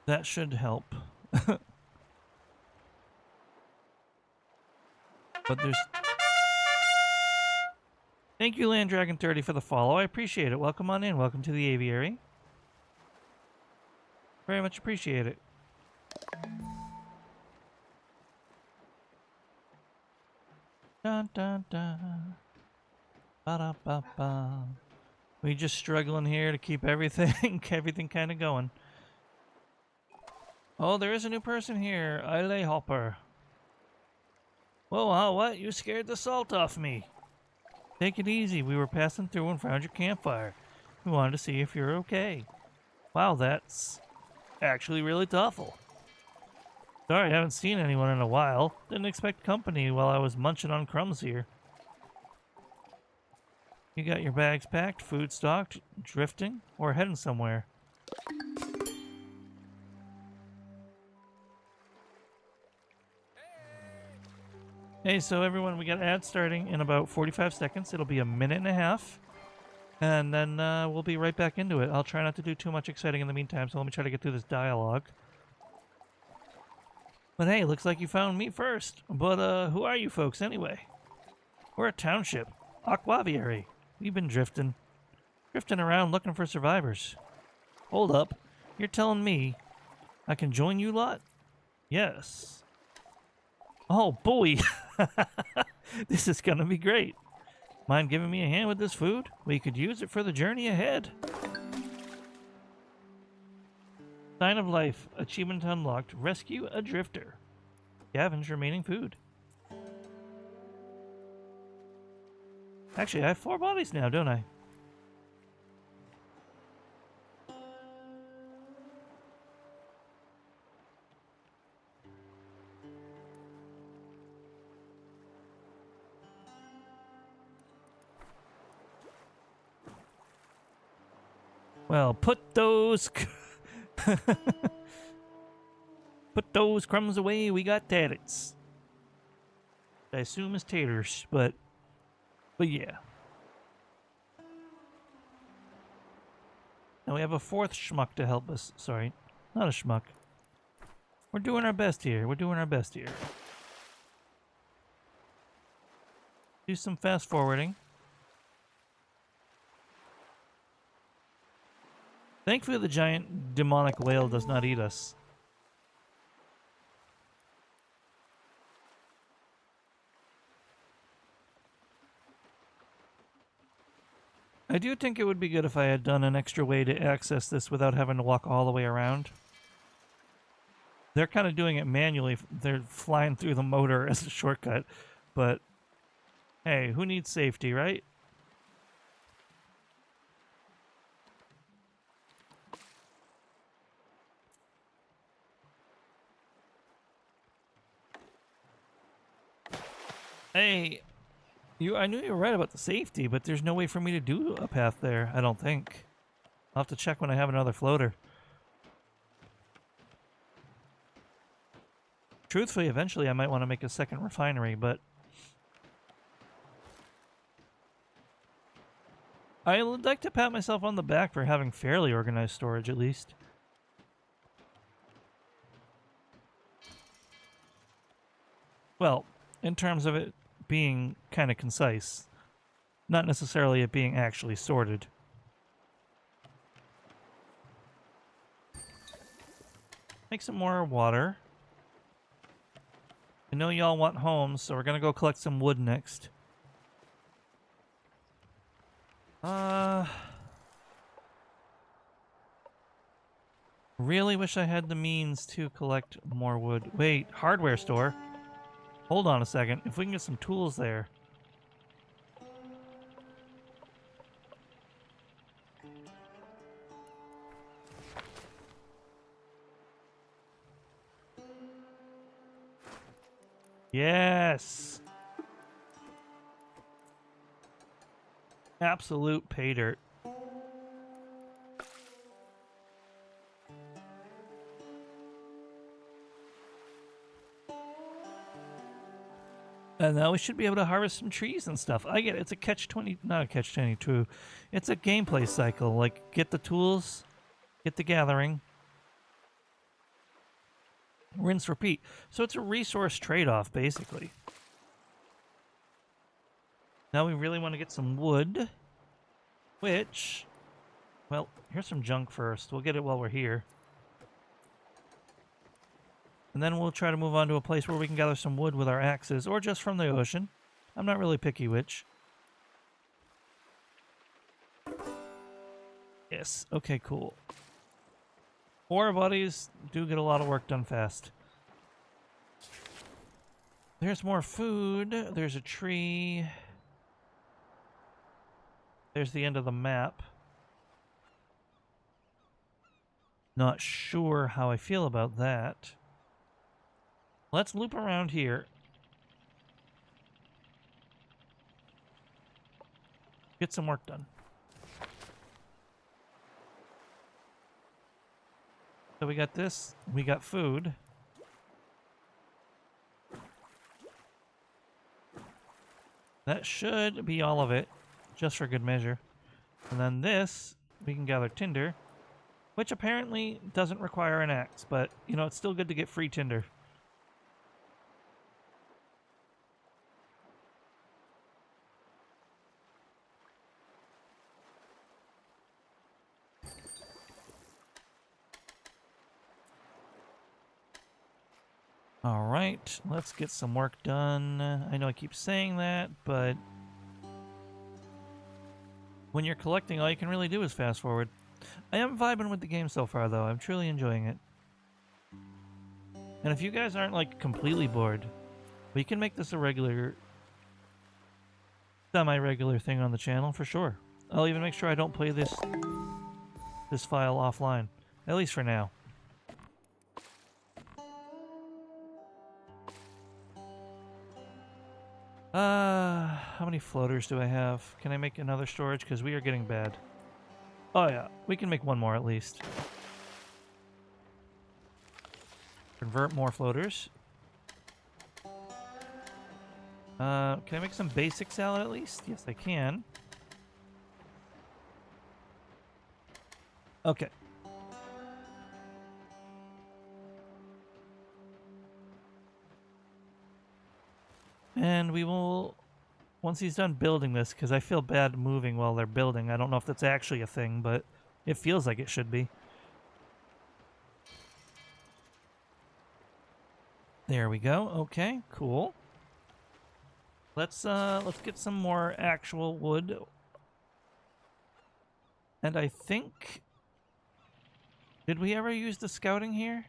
that should help. But there's... Thank you, LandDragon30, for the follow. I appreciate it. Welcome on in. Welcome to the aviary. Very much appreciate it. Dun dun dun. Ba-da-ba-ba. We just struggling here to keep everything kind of going. Oh, there is a new person here. Ile Hopper. Whoa, huh, what? You scared the salt off me. Take it easy. We were passing through and found your campfire. We wanted to see if you're okay. Wow, that's actually really thoughtful. Sorry, I haven't seen anyone in a while. Didn't expect company while I was munching on crumbs here. You got your bags packed, food stocked, drifting, or heading somewhere? Hey, so everyone, we got ads starting in about 45 seconds. It'll be a minute and a half. And then we'll be right back into it. I'll try not to do too much exciting in the meantime, so let me try to get through this dialogue. But hey, looks like you found me first. But who are you folks anyway? We're a township, Aquaviary. We've been drifting around looking for survivors. Hold up, you're telling me I can join you lot? Yes. Oh boy, this is gonna be great. Mind giving me a hand with this food? We could use it for the journey ahead. Sign of life. Achievement unlocked. Rescue a drifter. Scavenge remaining food. Actually, I have 4 bodies now, don't I? Well, put those crumbs away. We got taters. I assume it's taters, but yeah. Now we have a 4th schmuck to help us. Sorry, not a schmuck. We're doing our best here. Do some fast forwarding. Thankfully, the giant demonic whale does not eat us. I do think it would be good if I had done an extra way to access this without having to walk all the way around. They're kind of doing it manually. They're flying through the motor as a shortcut. But, hey, who needs safety, right? Hey, I knew you were right about the safety, but there's no way for me to do a path there, I don't think. I'll have to check when I have another floater. Truthfully, eventually I might want to make a second refinery, but I would like to pat myself on the back for having fairly organized storage, at least. Well, in terms of it being kind of concise, not necessarily it being actually sorted. Make some more water. I know y'all want homes, so we're gonna go collect some wood next. Really wish I had the means to collect more wood. Wait, hardware store? Hold on a second. If we can get some tools there. Yes! Absolute pay dirt. And now we should be able to harvest some trees and stuff. I get it. It's a catch-20... Not a catch-22. It's a gameplay cycle. Like, get the tools, get the gathering, rinse, repeat. So it's a resource trade-off, basically. Now we really want to get some wood, which... Well, here's some junk first. We'll get it while we're here. And then we'll try to move on to a place where we can gather some wood with our axes, or just from the ocean. I'm not really picky which. Yes, okay, cool. Ore buddies do get a lot of work done fast. There's more food. There's a tree. There's the end of the map. Not sure how I feel about that. Let's loop around here. Get some work done. So we got this. We got food. That should be all of it, just for good measure. And then this, we can gather tinder, which apparently doesn't require an axe, but, you know, it's still good to get free tinder. All right, let's get some work done. I know I keep saying that, but when you're collecting, all you can really do is fast forward. I am vibing with the game so far, though. I'm truly enjoying it. And if you guys aren't, like, completely bored, we can make this a regular, semi-regular thing on the channel, for sure. I'll even make sure I don't play this file offline, at least for now. How many floaters do I have? Can I make another storage? Because we are getting bad. Oh yeah, we can make one more at least. Convert more floaters. Can I make some basic salad at least? Yes, I can. Okay. And we will, once he's done building this, because I feel bad moving while they're building. I don't know if that's actually a thing, but it feels like it should be. There we go. Okay, cool. Let's get some more actual wood. And I think, did we ever use the scouting here?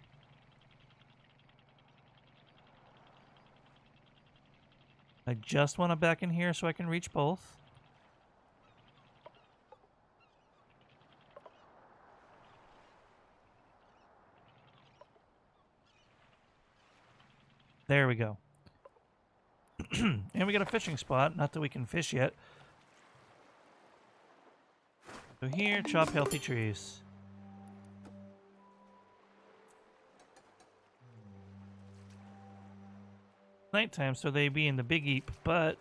I just want to back in here so I can reach both. There we go. And we got a fishing spot. Not that we can fish yet. So here, chop healthy trees. Nighttime, so they be in the big heap, but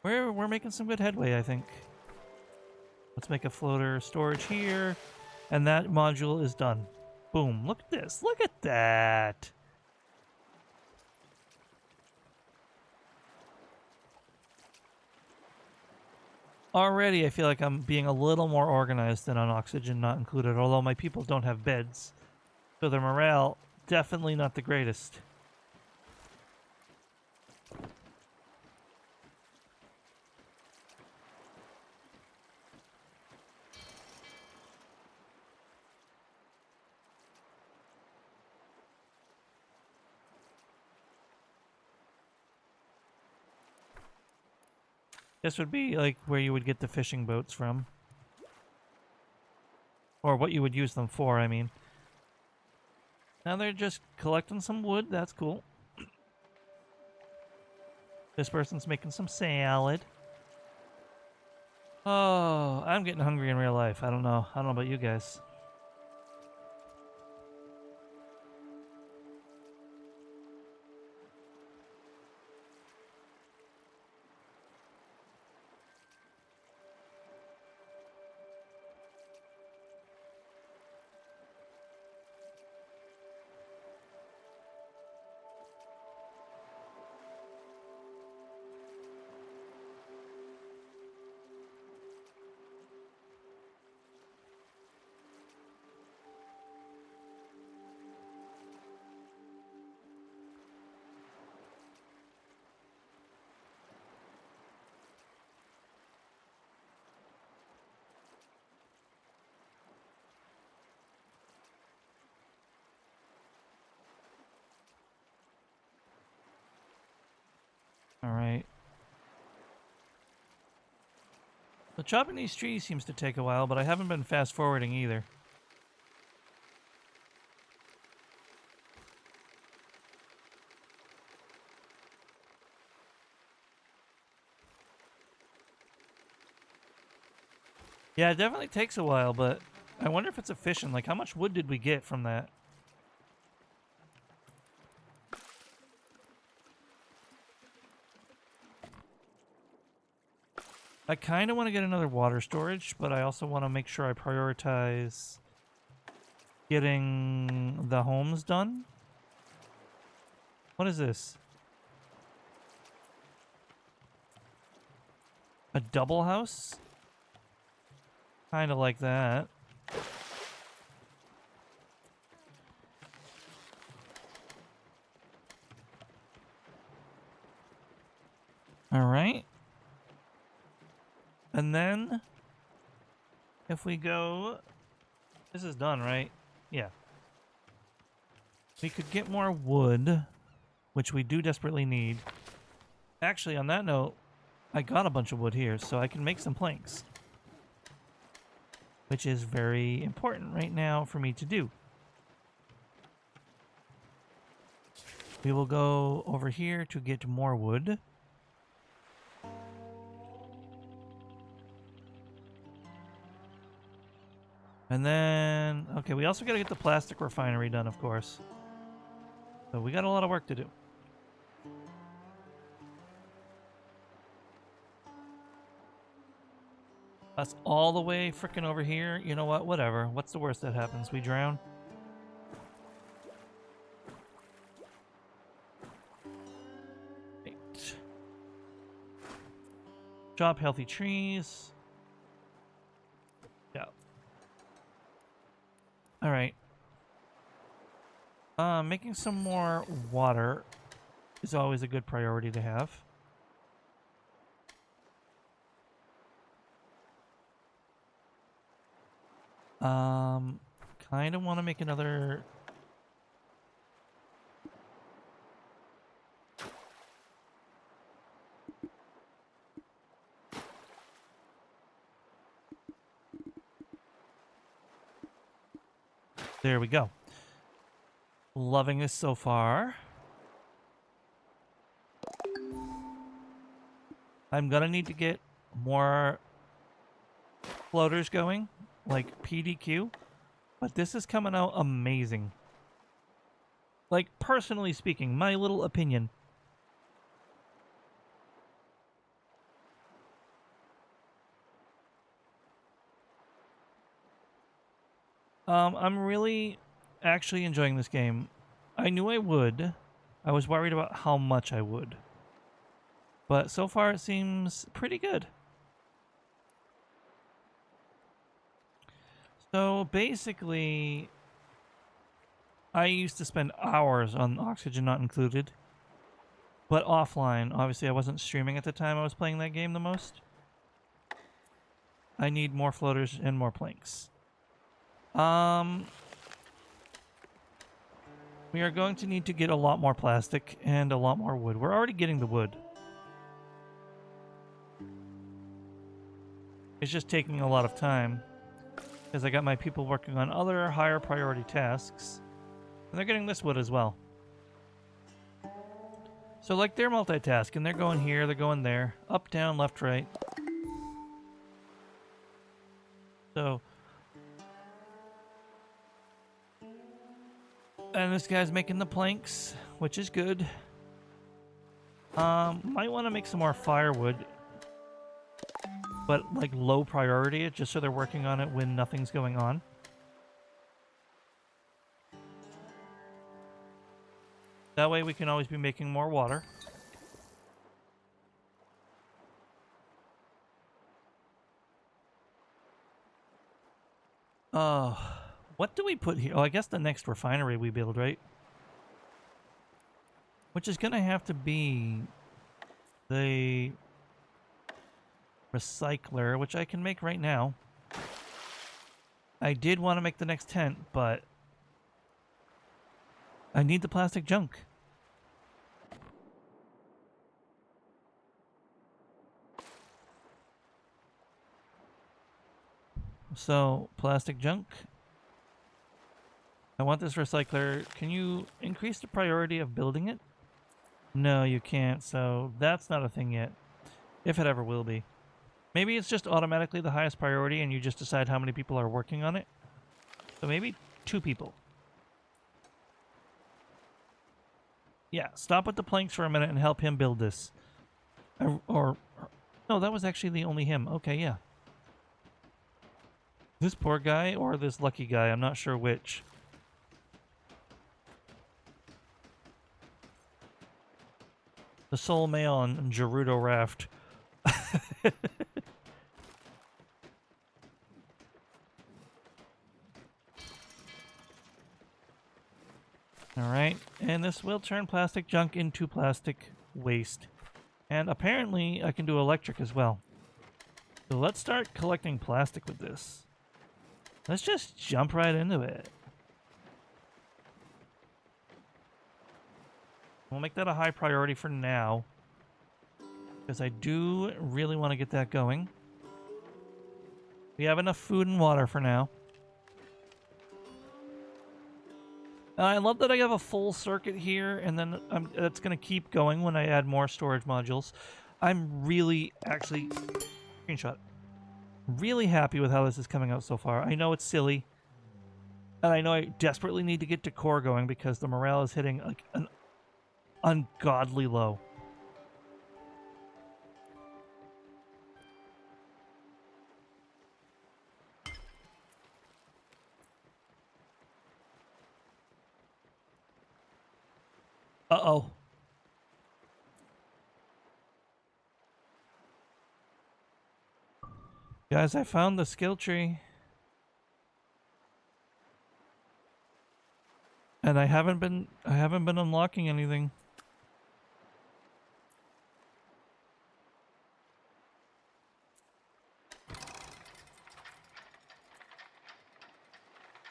we're making some good headway, I think. Let's make a floater storage here, and that module is done. Boom! Look at this! Look at that! Already, I feel like I'm being a little more organized than on oxygen not included, although my people don't have beds, so their morale definitely not the greatest. This would be like where you would get the fishing boats from. Or what you would use them for, I mean. Now they're just collecting some wood, that's cool. This person's making some salad. Oh, I'm getting hungry in real life. I don't know. I don't know about you guys. Alright. The chopping these trees seems to take a while, but I haven't been fast forwarding either. Yeah, it definitely takes a while, but I wonder if it's efficient. Like, how much wood did we get from that? I kind of want to get another water storage, but I also want to make sure I prioritize getting the homes done. What is this? A double house? Kind of like that. All right. And then, if we go... This is done, right? Yeah. We could get more wood, which we do desperately need. Actually, on that note, I got a bunch of wood here, so I can make some planks. Which is very important right now for me to do. We will go over here to get more wood. And then, okay, we also got to get the plastic refinery done, of course. So we got a lot of work to do. Us all the way frickin' over here. You know what? Whatever. What's the worst that happens? We drown? Right. Chop healthy trees. Yeah. Alright. Making some more water is always a good priority to have. Kind of want to make another... There we go. Loving this so far. I'm gonna need to get more floaters going, like PDQ, but this is coming out amazing. Like, personally speaking, my little opinion. I'm really actually enjoying this game. I knew I would. I was worried about how much I would. But so far it seems pretty good. So basically, I used to spend hours on Oxygen Not Included. But offline. Obviously, I wasn't streaming at the time I was playing that game the most. I need more floaters and more planks. We are going to need to get a lot more plastic and a lot more wood. We're already getting the wood. It's just taking a lot of time because I got my people working on other higher priority tasks. And they're getting this wood as well. So like they're multitasking. They're going here, they're going there. Up, down, left, right. So... And this guy's making the planks, which is good. Might want to make some more firewood. But, like, low priority, just so they're working on it when nothing's going on. That way we can always be making more water. What do we put here? Oh, I guess the next refinery we build, right? Which is gonna have to be the recycler, which I can make right now. I did want to make the next tent, but I need the plastic junk. So, plastic junk. I want this recycler. Can you increase the priority of building it? No, you can't, so that's not a thing yet. If it ever will be. Maybe it's just automatically the highest priority and you just decide how many people are working on it. So maybe 2 people. Yeah, stop with the planks for a minute and help him build this. Or no, that was actually the only him. Okay, yeah. This poor guy or this lucky guy, I'm not sure which. The sole male on Gerudo Raft. Alright, and this will turn plastic junk into plastic waste. And apparently I can do electric as well. So let's start collecting plastic with this. Let's just jump right into it. We'll make that a high priority for now, because I do really want to get that going. We have enough food and water for now. I love that I have a full circuit here, and then that's going to keep going when I add more storage modules. I'm really, actually, screenshot, really happy with how this is coming out so far. I know it's silly, and I know I desperately need to get to core going because the morale is hitting like an ungodly low. Uh-oh. Guys, I found the skill tree. And I haven't been unlocking anything.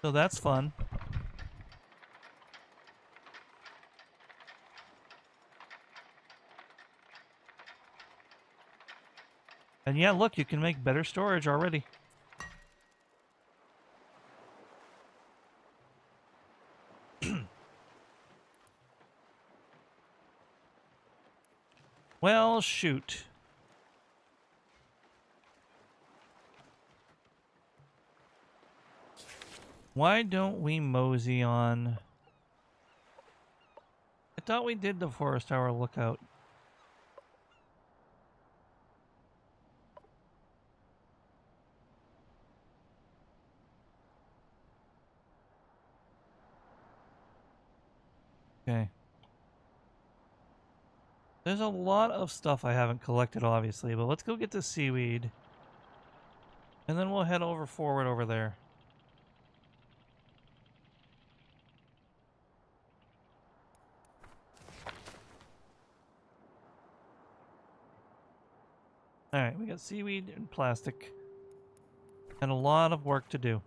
So that's fun. And yeah, look, you can make better storage already. Well, shoot. Why don't we mosey on? I thought we did the Forest Tower lookout. Okay. There's a lot of stuff I haven't collected, obviously, but let's go get the seaweed. And then we'll head forward over there. Alright, we got seaweed and plastic. And a lot of work to do.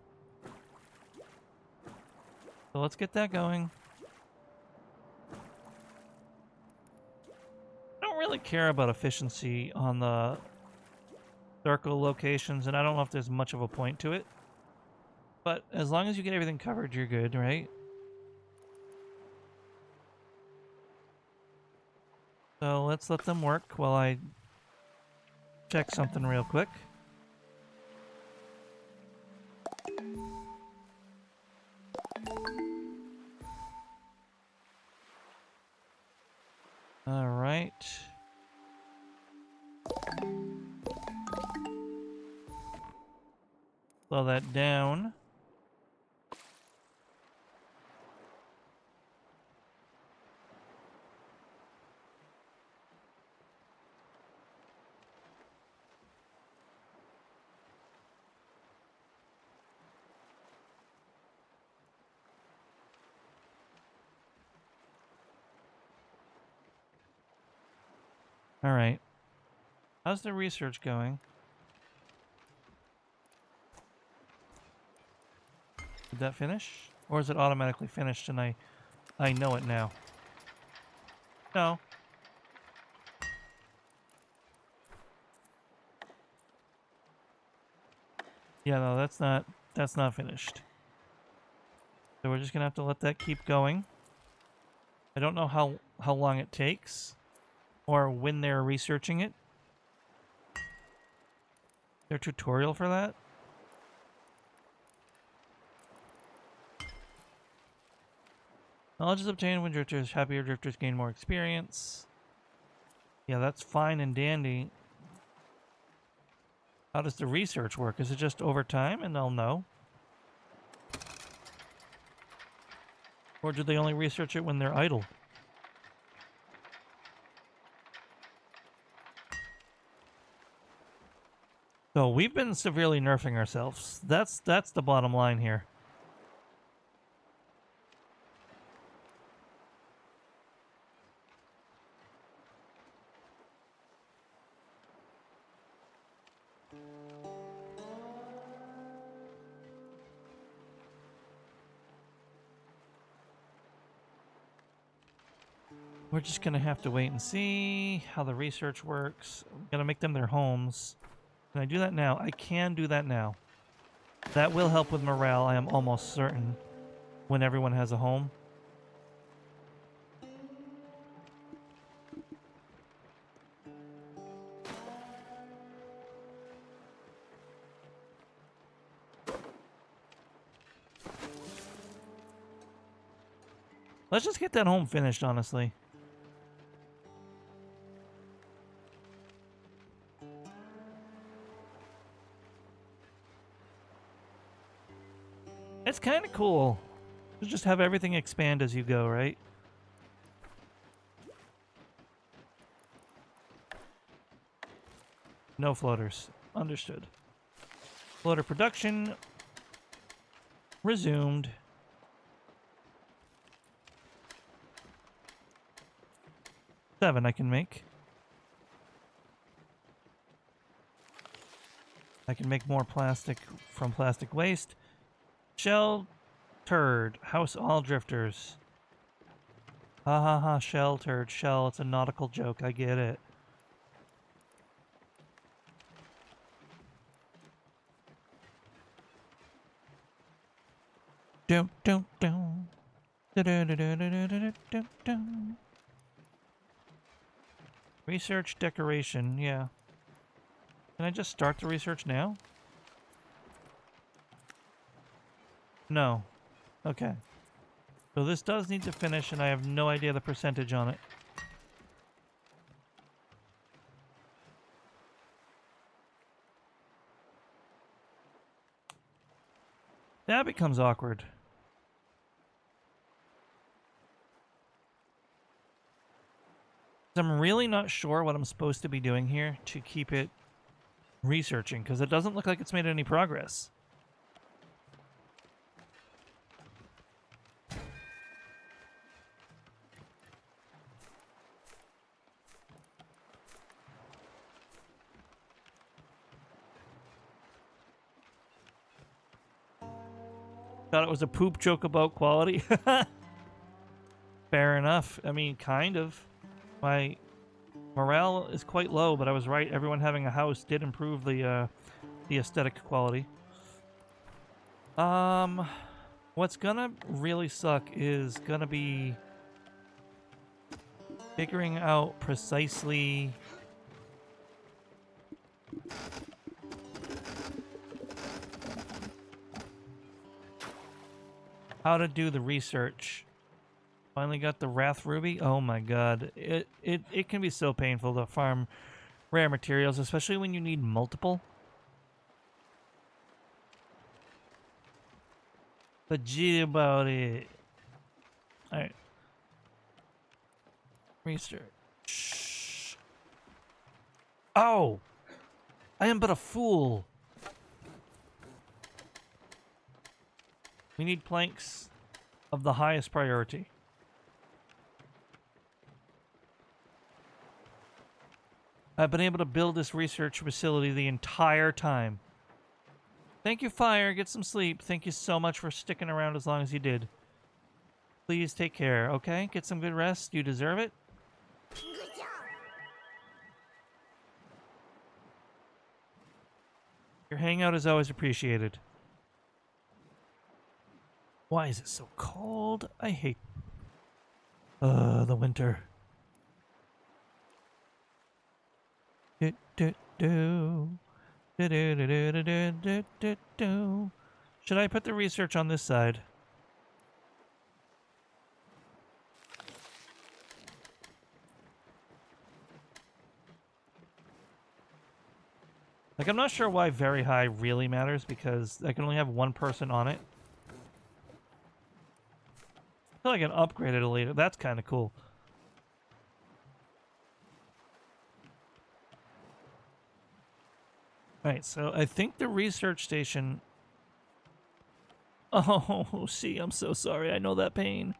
So let's get that going. I don't really care about efficiency on the circle locations, and I don't know if there's much of a point to it. But as long as you get everything covered, you're good, right? So let's let them work while I check something real quick. All right. Slow that down. All right. How's the research going? Did that finish? Or is it automatically finished and I know it now? No. Yeah, no, that's not finished. So we're just gonna have to let that keep going. I don't know how long it takes or when they're researching it. Their tutorial for that? Knowledge is obtained when drifters. Happier drifters gain more experience. Yeah, that's fine and dandy. How does the research work? Is it just over time and they'll know? Or do they only research it when they're idle? So we've been severely nerfing ourselves. That's the bottom line here. We're just gonna have to wait and see how the research works. I'm gonna make them their homes. Can I do that now? I can do that now. That will help with morale, I am almost certain, when everyone has a home. Let's just get that home finished, honestly. It's kind of cool. You just have everything expand as you go, right? No floaters. Understood. Floater production resumed. Seven I can make. I can make more plastic from plastic waste. Shell turd. House all drifters. Ha ha ha, shell turd. Shell, it's a nautical joke. I get it. Dum dum dum. Da da da da da da da da dum. Research decoration, yeah. Can I just start the research now? No. Okay. So this does need to finish, and I have no idea the percentage on it. That becomes awkward. I'm really not sure what I'm supposed to be doing here to keep it researching, because it doesn't look like it's made any progress. Thought it was a poop joke about quality. Fair enough. I mean, kind of. My morale is quite low, but I was right. Everyone having a house did improve the aesthetic quality. What's gonna really suck is gonna be figuring out precisely how to do the research. Finally got the Wrath Ruby. Oh my god. It can be so painful to farm rare materials, especially when you need multiple. But gee about it. Alright. Research. Oh! I am but a fool. We need planks of the highest priority. I've been able to build this research facility the entire time. Thank you, Fire. Get some sleep. Thank you so much for sticking around as long as you did. Please take care, okay? Get some good rest. You deserve it. Your hangout is always appreciated. Why is it so cold? I hate the winter. Do, do, do. Do, do, do, do, do, do, do, do. Should I put the research on this side? Like, I'm not sure why very high really matters, because I can only have one person on it. I feel like I can upgrade it later. That's kind of cool. Alright, so I think the research station... Oh, see, I'm so sorry. I know that pain.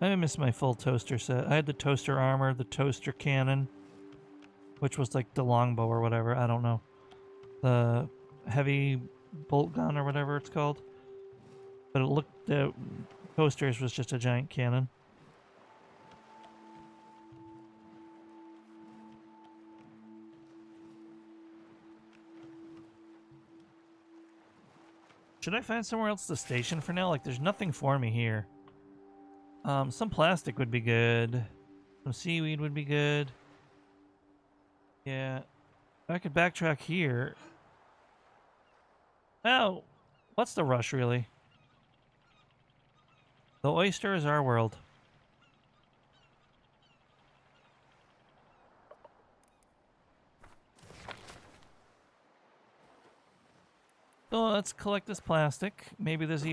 I miss my full toaster set. I had the toaster armor, the toaster cannon, which was like the longbow or whatever. I don't know. The heavy bolt gun or whatever it's called. But it looked... The toasters was just a giant cannon. Should I find somewhere else to station for now? Like, there's nothing for me here. Some plastic would be good. Some seaweed would be good. Yeah. I could backtrack here. Oh! What's the rush, really? The oyster is our world. So let's collect this plastic. Maybe there's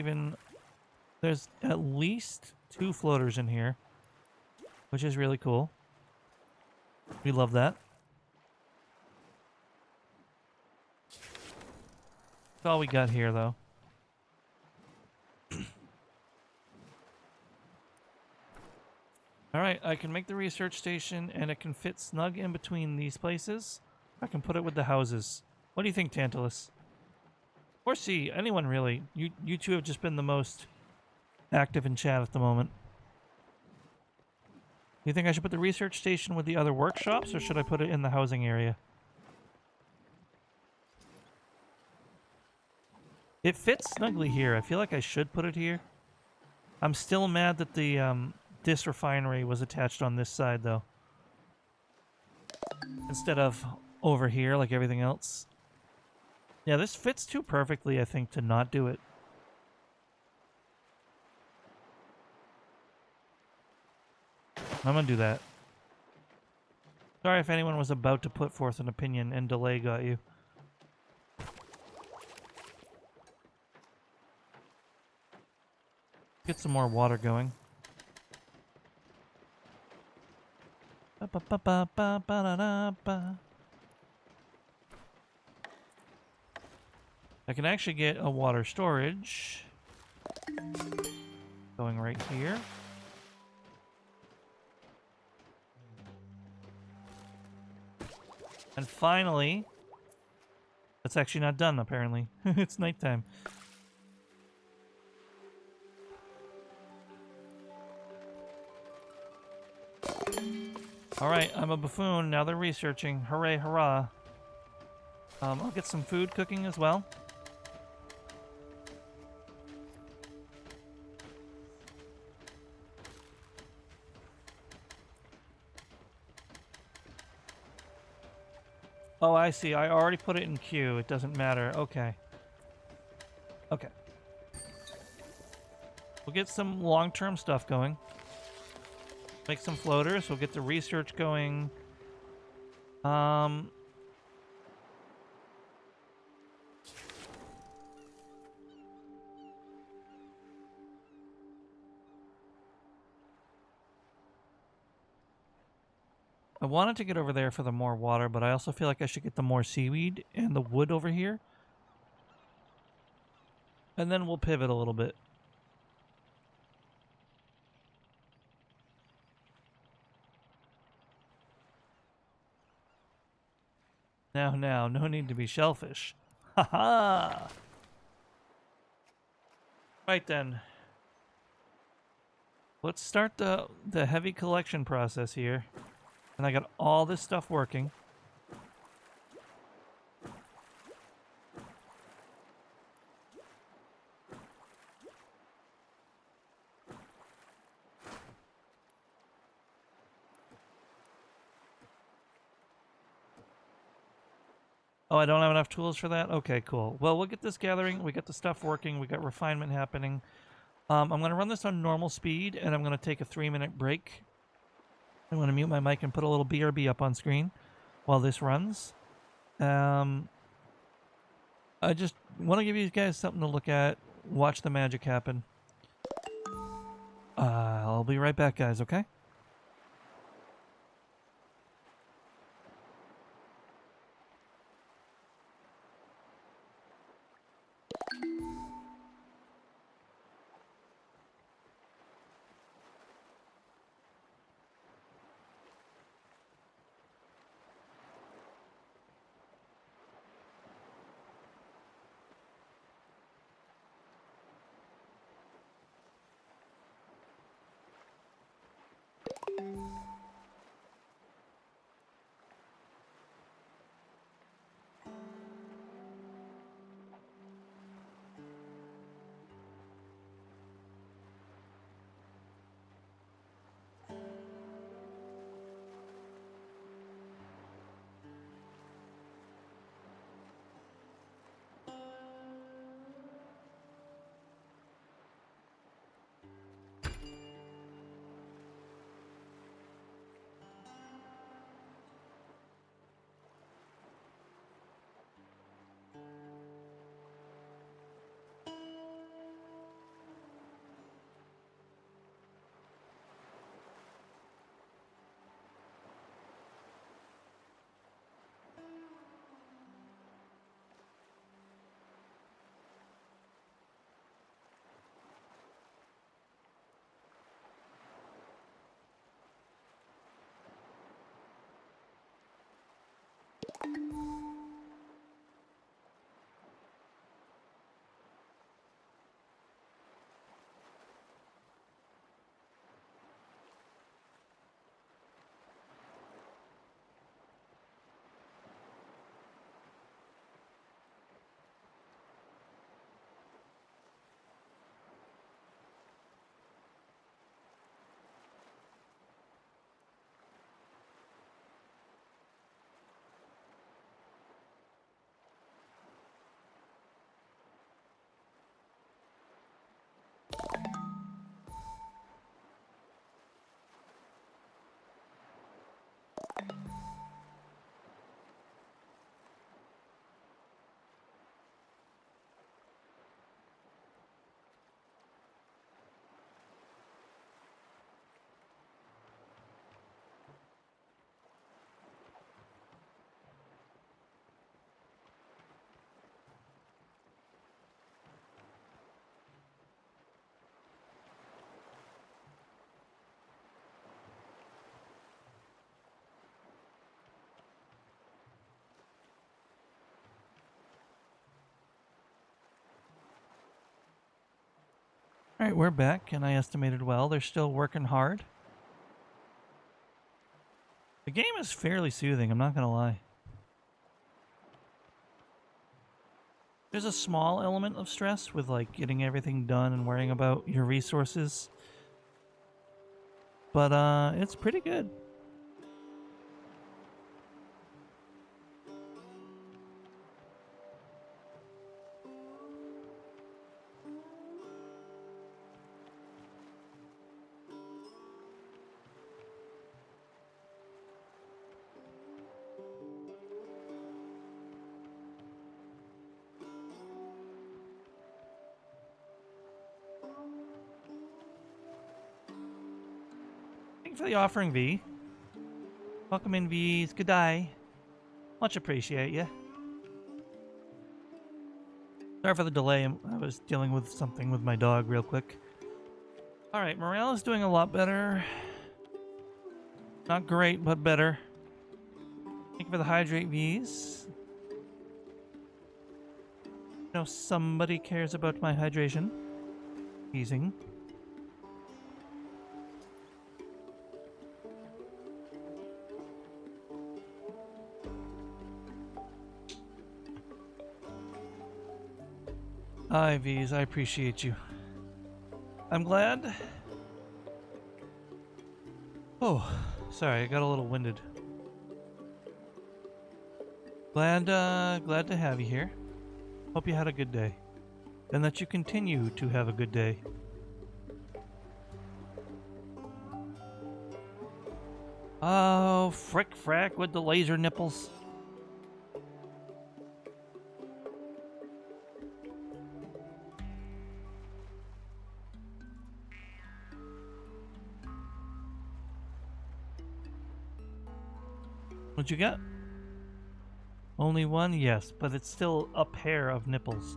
at least 2 floaters in here, which is really cool. We love that. That's all we got here, though. Alright, I can make the research station, and it can fit snug in between these places. I can put it with the houses. What do you think, Tantalus? Or C, anyone really. You two have just been the most active in chat at the moment. Do you think I should put the research station with the other workshops, or should I put it in the housing area? It fits snugly here. I feel like I should put it here. I'm still mad that the this refinery was attached on this side, though. Instead of over here like everything else. Yeah, this fits too perfectly, I think, to not do it. I'm gonna do that. Sorry if anyone was about to put forth an opinion and delay got you. Get some more water going. Ba-ba-ba-ba-ba-da-da-ba. I can actually get a water storage going right here. And finally, it's actually not done apparently. It's nighttime. Alright, I'm a buffoon. Now they're researching. Hooray, hurrah. I'll get some food cooking as well. Oh, I see. I already put it in queue. It doesn't matter. Okay. Okay. We'll get some long-term stuff going. Make some floaters. We'll get the research going. I wanted to get over there for the more water, but I also feel like I should get the more seaweed and the wood over here. And then we'll pivot a little bit. Now, no need to be shellfish. Ha-ha! Right then. Let's start the heavy collection process here. And I got all this stuff working. Oh, I don't have enough tools for that? Okay, cool. Well, we'll get this gathering. We got the stuff working. We got refinement happening. I'm going to run this on normal speed, and I'm going to take a 3-minute break. I'm going to mute my mic and put a little BRB up on screen while this runs. I just want to give you guys something to look at. Watch the magic happen. I'll be right back, guys, okay? Alright, we're back, and I estimated well. They're still working hard. The game is fairly soothing, I'm not gonna lie. There's a small element of stress with like getting everything done and worrying about your resources. But it's pretty good. Thank you for the offering, V. Welcome in, V's. Good day. Much appreciate you. Sorry for the delay. I was dealing with something with my dog real quick. Alright, morale is doing a lot better. Not great, but better. Thank you for the hydrate, V's. You know, somebody cares about my hydration. Teasing. Hi, V's. I appreciate you. I'm glad. Oh, sorry. I got a little winded. Glad to have you here. Hope you had a good day. And that you continue to have a good day. Oh, frick frack with the laser nipples. What'd you get? Only one? Yes, but it's still a pair of nipples.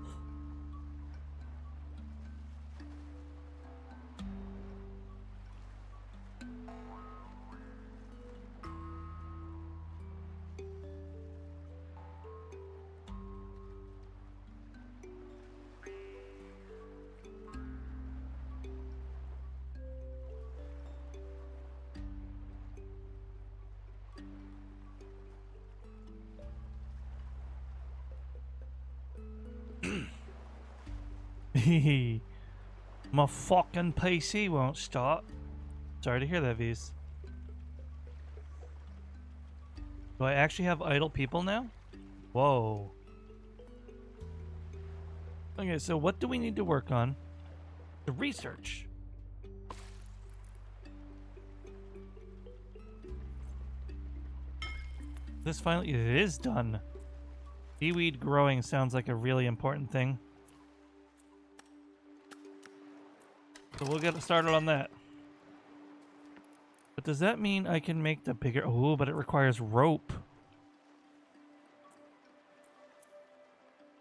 My fucking PC won't start. Sorry to hear that, V's. Do I actually have idle people now? Whoa. Okay, so what do we need to work on? The research. This finally, it is done. Seaweed growing sounds like a really important thing. So we'll get started on that. But does that mean I can make the bigger... Oh, but it requires rope.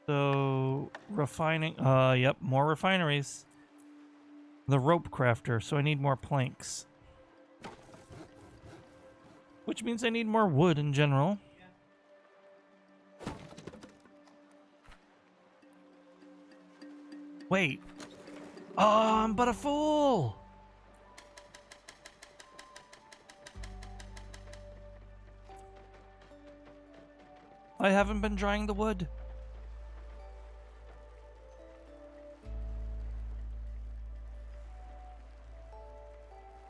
So, refining... yep, more refineries. The rope crafter, so I need more planks. Which means I need more wood in general. Wait. Oh, I'm but a fool! I haven't been drying the wood.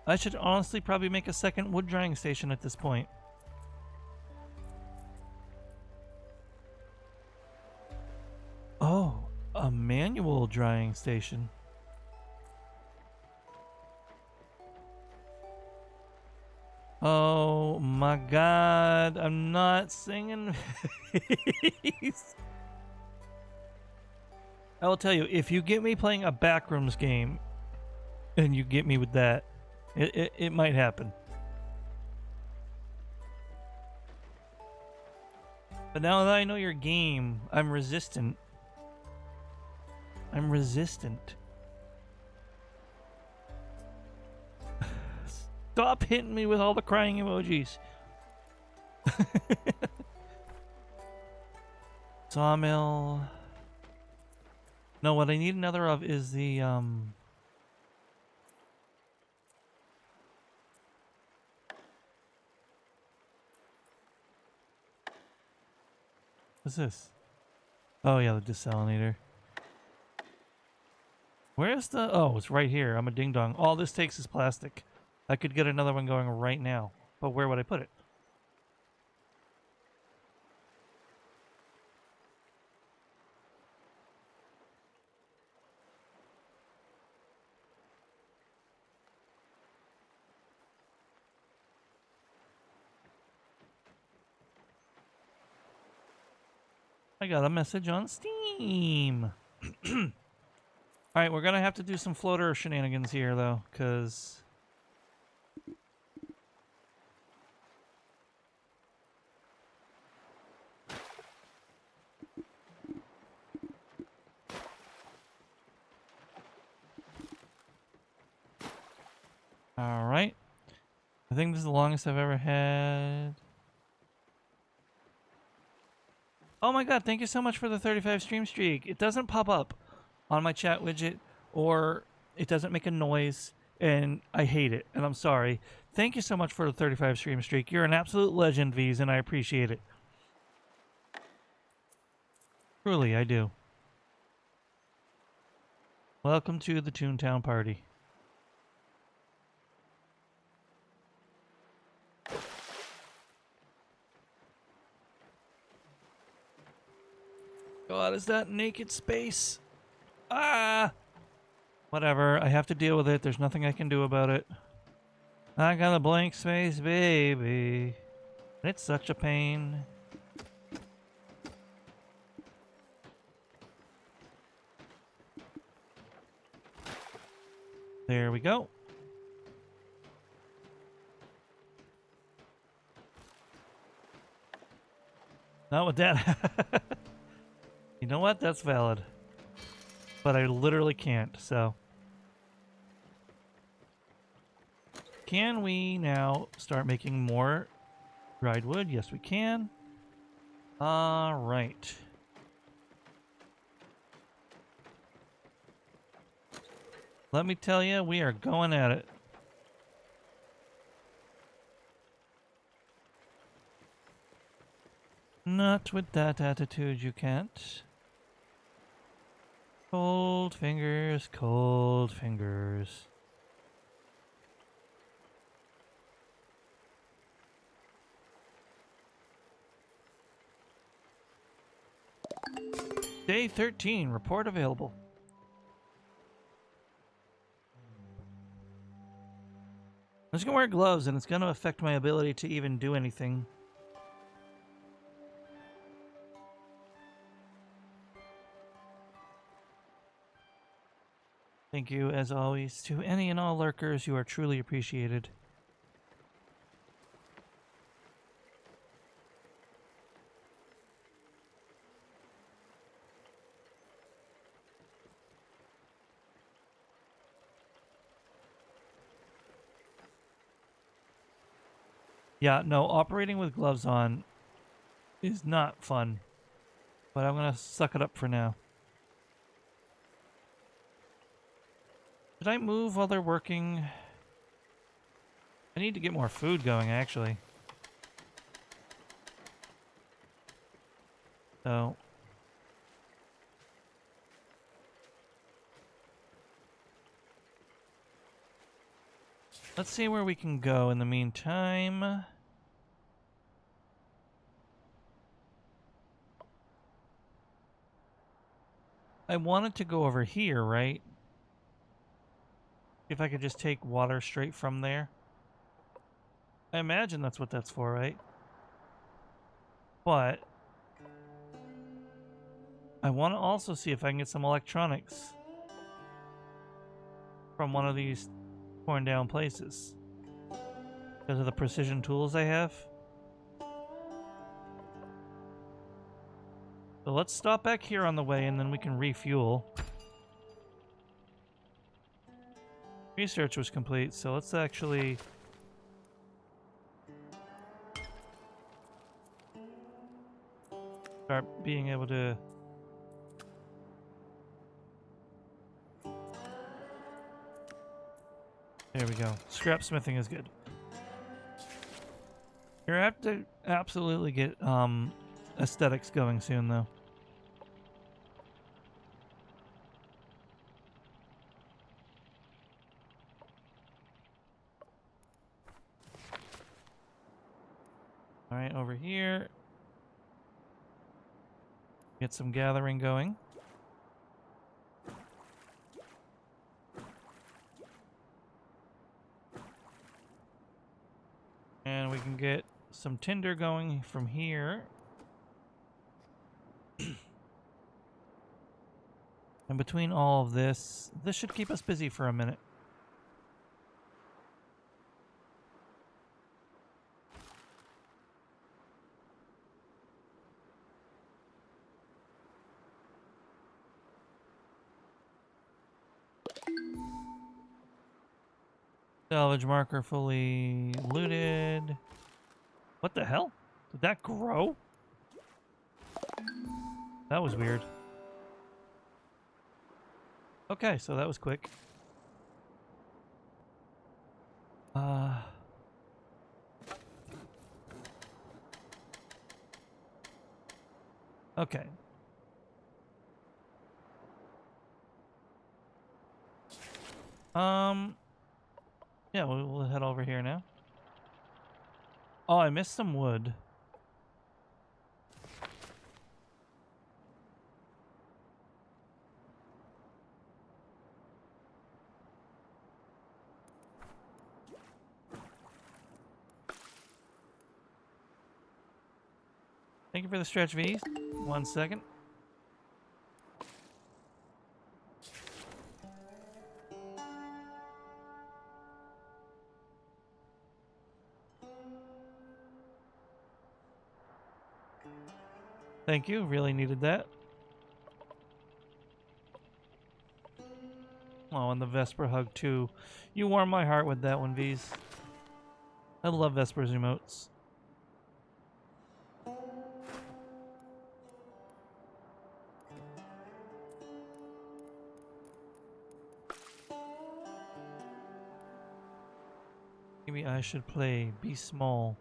I should honestly probably make a second wood drying station at this point. Oh, a manual drying station. Oh my god, I'm not singing. I will tell you, if you get me playing a backrooms game and you get me with that, it might happen. But now that I know your game, I'm resistant. I'm resistant. Stop hitting me with all the crying emojis. Sawmill. No, what I need another of is the What's this? Oh yeah, the desalinator. Where's the... Oh, it's right here. I'm a ding-dong. All this takes is plastic. I could get another one going right now. But where would I put it? I got a message on Steam. Alright, we're gonna have to do some floater shenanigans here, though, because... Alright. I think this is the longest I've ever had. Oh my god, thank you so much for the 35 stream streak. It doesn't pop up on my chat widget, or it doesn't make a noise, and I hate it, and I'm sorry. Thank you so much for the 35 stream streak. You're an absolute legend, V's, and I appreciate it. Truly, I do. Welcome to the Toontown party. God, is that naked space? Ah! Whatever, I have to deal with it. There's nothing I can do about it. I got a blank space, baby. It's such a pain. There we go. Not with that. You know what? That's valid. But I literally can't, so. Can we now start making more dried wood? Yes, we can. Alright. Let me tell you, we are going at it. Not with that attitude, you can't. Cold fingers, cold fingers. Day 13, report available. I'm just gonna wear gloves and it's gonna affect my ability to even do anything. Thank you, as always, to any and all lurkers. You are truly appreciated. Yeah, no, operating with gloves on is not fun. But I'm gonna suck it up for now. Did I move while they're working? I need to get more food going, actually. So... let's see where we can go in the meantime. I wanted to go over here, right? If I could just take water straight from there. I imagine that's what that's for, right? But I want to also see if I can get some electronics from one of these torn down places. Because of the precision tools I have. So let's stop back here on the way and then we can refuel. Research was complete, so let's actually... start being able to... there we go. Scrap smithing is good. You have to absolutely get aesthetics going soon, though. All right, over here. Get some gathering going. And we can get some tinder going from here. And between all of this, this should keep us busy for a minute. Salvage marker fully looted. What the hell? Did that grow? That was weird. Okay, so that was quick. Okay. Yeah, we'll head over here now. Oh, I missed some wood. Thank you for the stretch, V's. 1 second. Thank you, really needed that. Oh, and the Vesper hug too. You warm my heart with that one, V's. I love Vesper's emotes. Maybe I should play Be Small.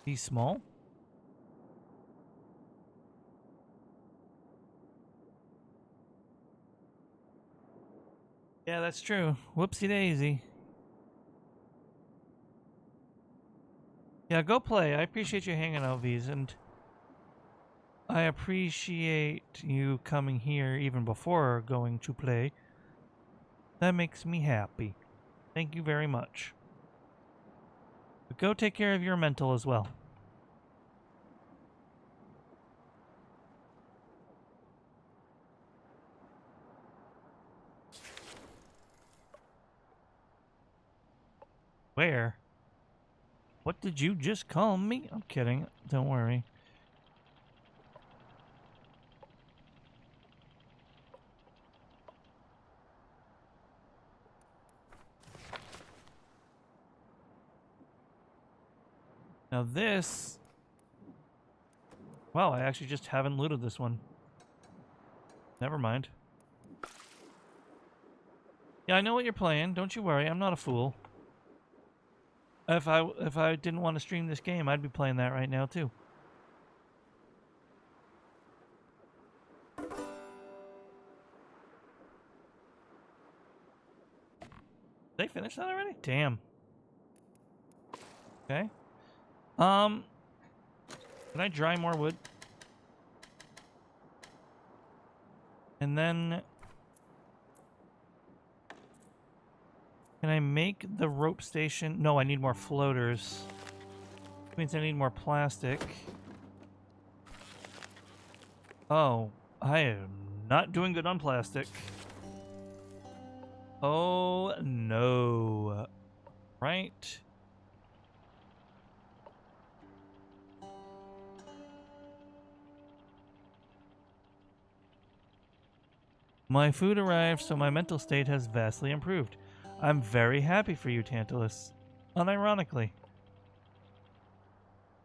Be Small? Yeah, that's true. Whoopsie daisy. Yeah, go play. I appreciate you hanging out, V's, and I appreciate you coming here even before going to play. That makes me happy. Thank you very much. But go take care of your mental as well. Where? What did you just call me? I'm kidding. Don't worry. Now this... Wow, I actually just haven't looted this one. Never mind. Yeah, I know what you're playing. Don't you worry. I'm not a fool. If I didn't want to stream this game, I'd be playing that right now too. They finished that already? Damn. Okay. Can I dry more wood? And then can I make the rope station? No, I need more floaters. Which means I need more plastic. Oh, I am not doing good on plastic. Oh no. Right. My food arrived, so my mental state has vastly improved. I'm very happy for you, Tantalus. Unironically.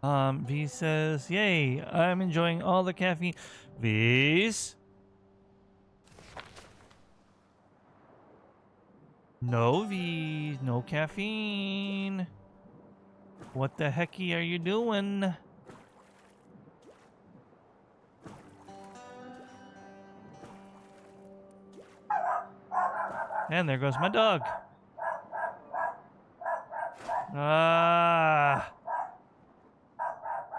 V says, yay, I'm enjoying all the caffeine. V's? No V's, no caffeine. What the hecky are you doing? And there goes my dog. Ah.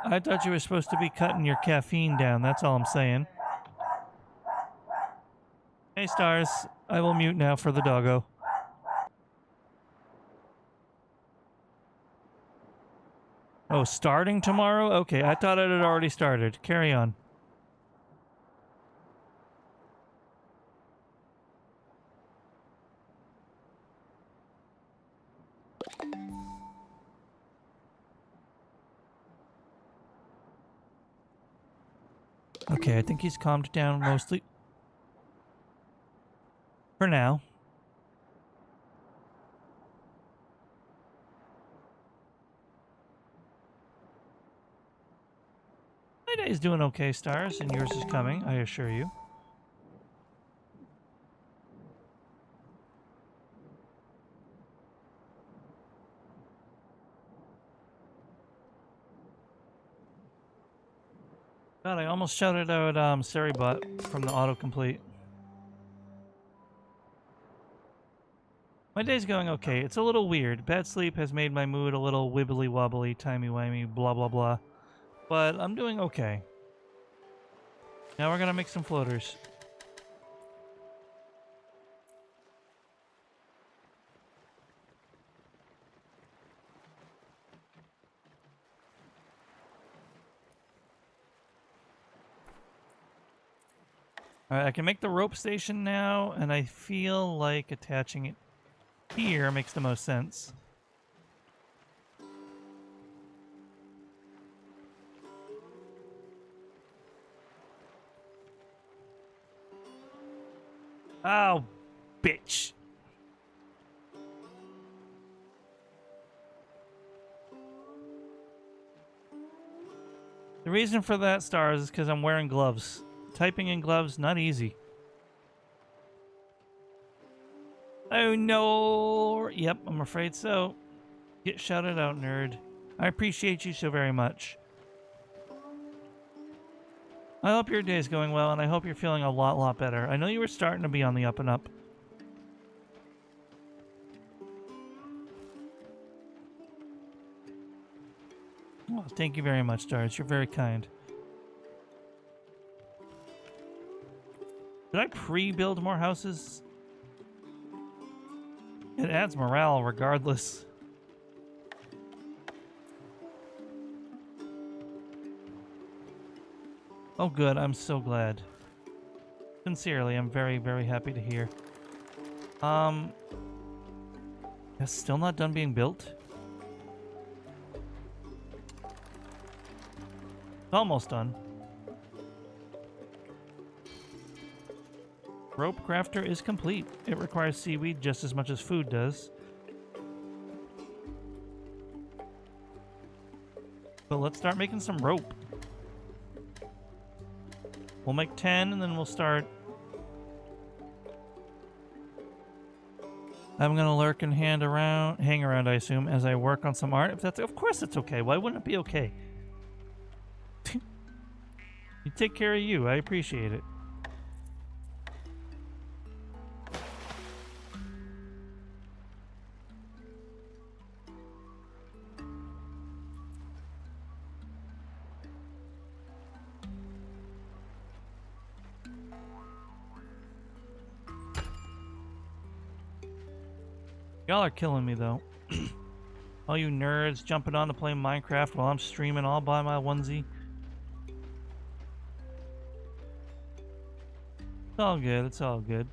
I thought you were supposed to be cutting your caffeine down. That's all I'm saying. Hey, Stars. I will mute now for the doggo. Oh, starting tomorrow? Okay, I thought it had already started. Carry on. Okay, I think he's calmed down mostly. For now. My day's doing okay, Stars, and yours is coming, I assure you. God, I almost shouted out Seribot from the autocomplete. My day's going okay. It's a little weird. Bad sleep has made my mood a little wibbly wobbly, timey wimey, blah blah blah. But I'm doing okay. Now we're gonna make some floaters. Alright, I can make the rope station now, and I feel like attaching it here makes the most sense. Oh, bitch. The reason for that, Stars, is because I'm wearing gloves. Typing in gloves, not easy. Oh no! Yep, I'm afraid so. Get shouted out, nerd. I appreciate you so very much. I hope your day's going well, and I hope you're feeling a lot better. I know you were starting to be on the up and up. Oh, thank you very much, Stars. You're very kind. Did I pre-build more houses? It adds morale regardless. Oh good, I'm so glad. Sincerely, I'm very, very happy to hear. It's still not done being built? It's almost done. Rope crafter is complete. It requires seaweed just as much as food does. But let's start making some rope. We'll make 10 and then we'll start. I'm gonna lurk and hang around, I assume, as I work on some art. If that's, of course it's okay. Why wouldn't it be okay? You take care of you. I appreciate it. Y'all are killing me, though. All you nerds jumping on to play Minecraft while I'm streaming all by my onesie. It's all good. It's all good.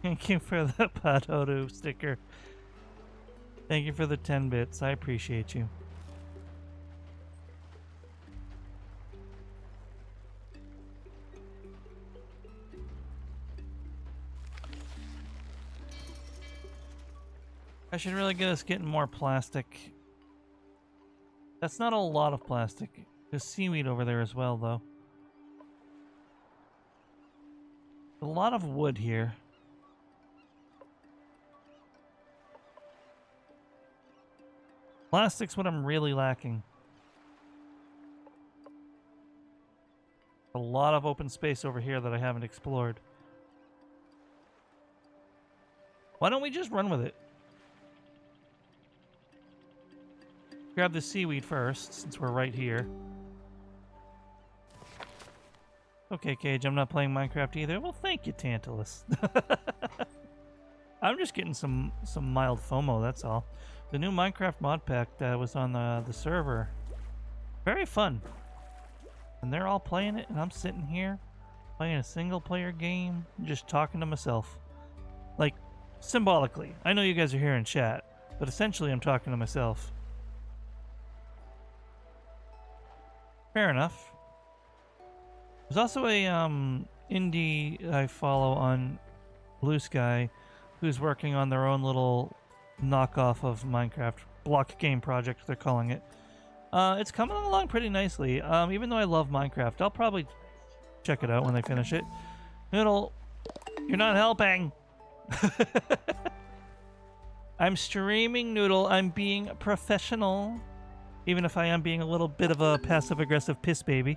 Thank you for the Padodo sticker. Thank you for the 10 bits. I appreciate you. I should really get us getting more plastic That's not a lot of plastic. There's seaweed over there as well, though. A lot of wood here. Plastic's what I'm really lacking. A lot of open space over here that I haven't explored. Why don't we just run with it? Grab the seaweed first, since we're right here. Okay, Cage, I'm not playing Minecraft either. Well, thank you, Tantalus. I'm just getting some mild FOMO, that's all. The new Minecraft mod pack that was on the server. Very fun. And they're all playing it, and I'm sitting here playing a single-player game, just talking to myself. Like, symbolically. I know you guys are here in chat, but essentially I'm talking to myself. Fair enough. There's also a indie I follow on Blue Sky who's working on their own little knockoff of Minecraft. Block game project, they're calling it. It's coming along pretty nicely. Even though I love Minecraft, I'll probably check it out when they finish it. Noodle, you're not helping. I'm streaming, Noodle. I'm being professional. Even if I am being a little bit of a passive-aggressive piss baby.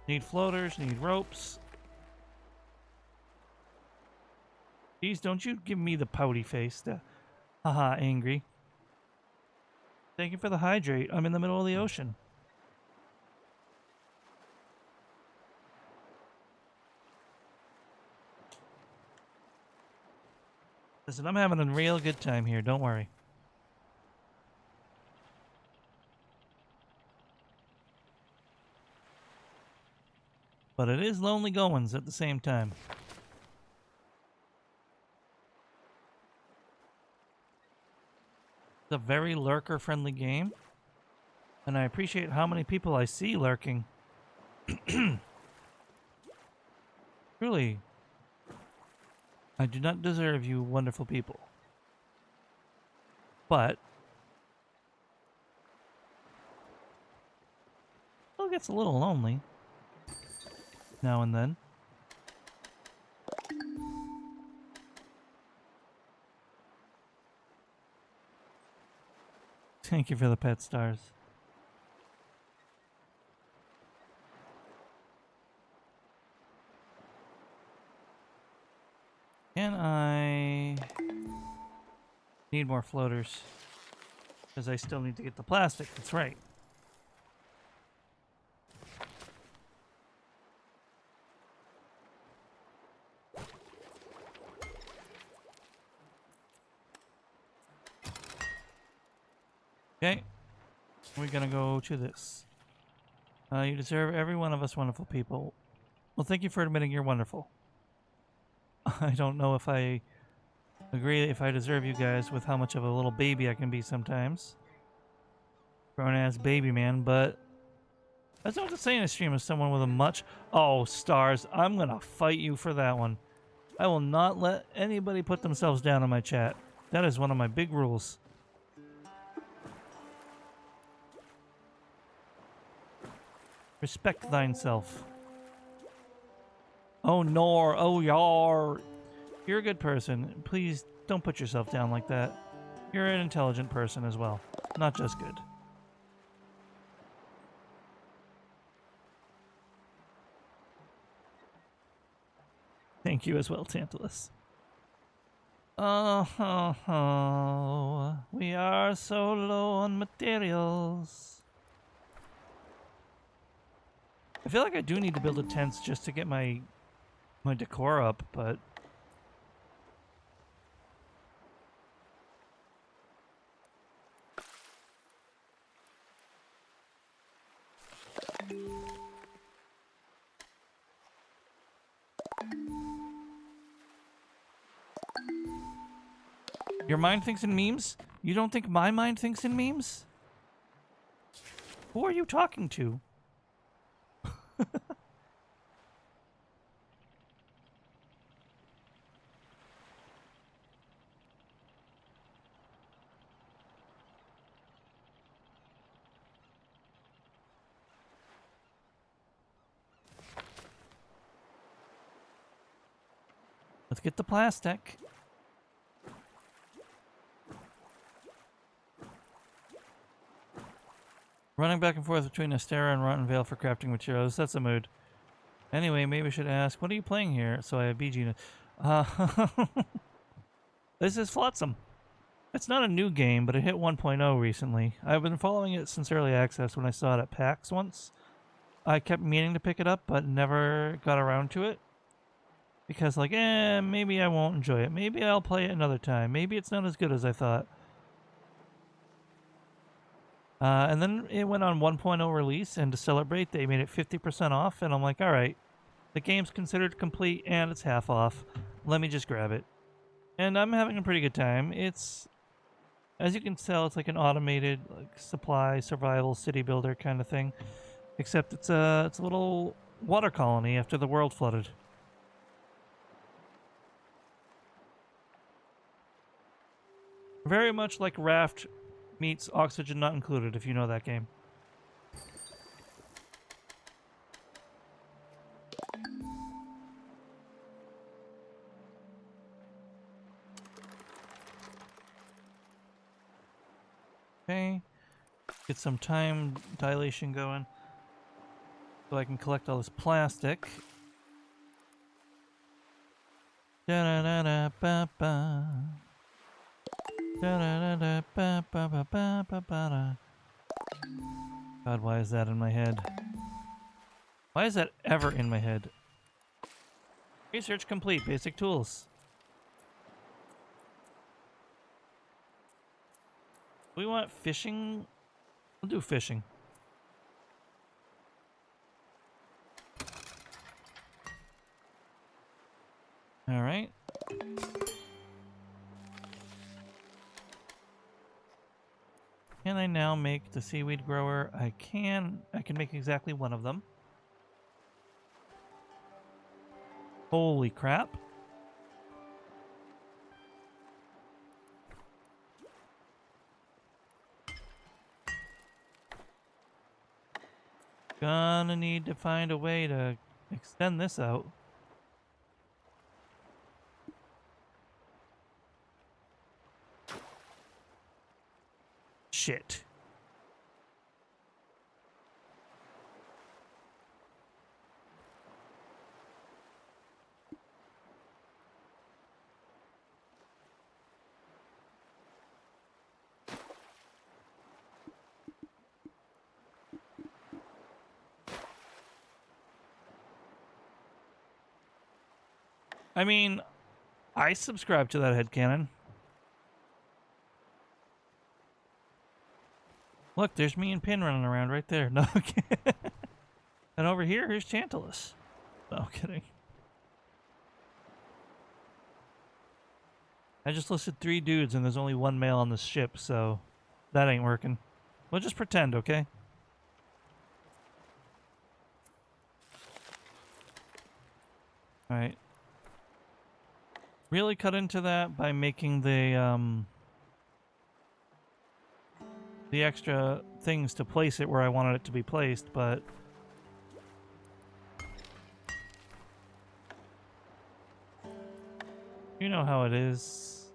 Need floaters, need ropes. Please, don't you give me the pouty face. Haha, angry. Thank you for the hydrate. I'm in the middle of the ocean. Listen, I'm having a real good time here. Don't worry. But it is lonely goings at the same time. It's a very lurker-friendly game. And I appreciate how many people I see lurking. Truly, I do not deserve you wonderful people. But it gets a little lonely now and then. Thank you for the pet stars. Can I need more floaters? Because I still need to get the plastic, that's right. Okay, we're gonna go to this. You deserve every one of us wonderful people. Well, thank you for admitting you're wonderful. I don't know if I agree if I deserve you guys with how much of a little baby I can be sometimes. Grown-ass baby man, but that's not to say in a stream as someone with a much... Oh, stars, I'm gonna fight you for that one. I will not let anybody put themselves down in my chat. That is one of my big rules. Respect thine self. Oh, nor. Oh, yar. You're a good person. Please don't put yourself down like that. You're an intelligent person as well. Not just good. Thank you as well, Tantalus. Oh, we are so low on materials. I feel like I do need to build a tent just to get my decor up, but your mind thinks in memes? You don't think my mind thinks in memes? Who are you talking to? Let's get the plastic. Running back and forth between Astera and Rotten Vale for crafting materials. That's a mood. Anyway, maybe I should ask, what are you playing here? So I have BG. This is Flotsam. It's not a new game, but it hit 1.0 recently. I've been following it since early access when I saw it at PAX once. I kept meaning to pick it up, but never got around to it. Because, like, maybe I won't enjoy it. Maybe I'll play it another time. Maybe it's not as good as I thought. And then it went on 1.0 release, and to celebrate, they made it 50% off, and I'm like, alright, the game's considered complete, and it's half off. Let me just grab it. And I'm having a pretty good time. It's, as you can tell, it's like an automated like supply, survival, city builder kind of thing. Except it's a little water colony after the world flooded. Very much like Raft meets Oxygen Not Included, if you know that game. Okay. Get some time dilation going. So I can collect all this plastic. Da-da-da-da-ba-ba. Da-da-da-da-ba-ba-ba-ba-ba-da. God, why is that in my head? Why is that ever in my head? Research complete. Basic tools. We want fishing? We'll do fishing. Alright. Can I now make the seaweed grower? I can. I can make exactly one of them. Holy crap. Gonna need to find a way to extend this out. Shit. I mean, I subscribe to that headcanon. Look, there's me and Pin running around right there. No, okay. And over here, here's Tantalus. No, kidding. I just listed 3 dudes and there's only 1 male on this ship, so that ain't working. We'll just pretend, okay? Alright. Really cut into that by making the extra things to place it where I wanted it to be placed, but you know how it is.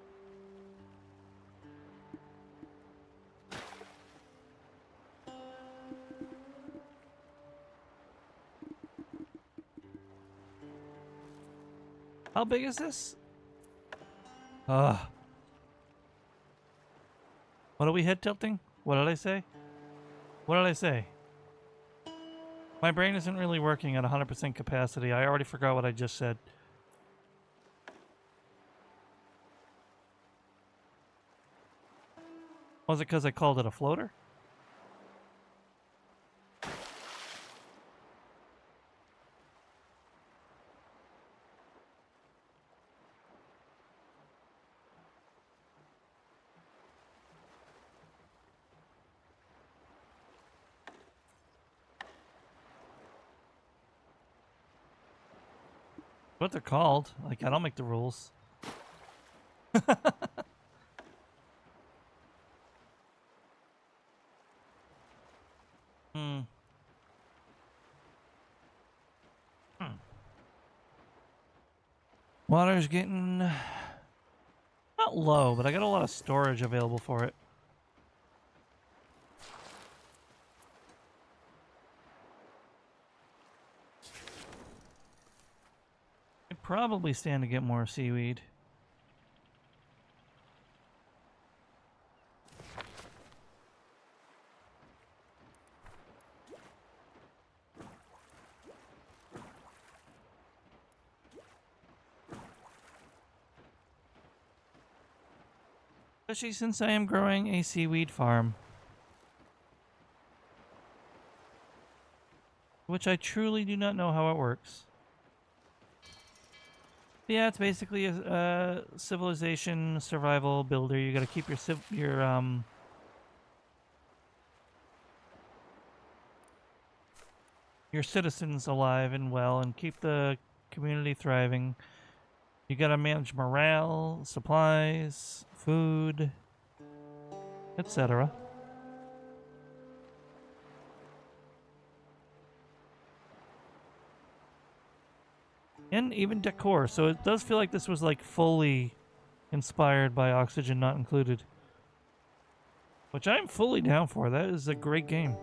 How big is this? Ugh. What are we head tilting? What did I say? What did I say? My brain isn't really working at 100% capacity. I already forgot what I just said. Was it because I called it a floater? What they're called. Like, I don't make the rules. Hmm. Water's getting not low, but I got a lot of storage available for it. I probably stand to get more seaweed. Especially since I am growing a seaweed farm. Which I truly do not know how it works. Yeah, it's basically a civilization survival builder. You gotta keep your citizens alive and well and keep the community thriving. You gotta manage morale, supplies, food, etc. And even decor. So it does feel like this was like fully inspired by Oxygen Not Included. Which I'm fully down for. That is a great game.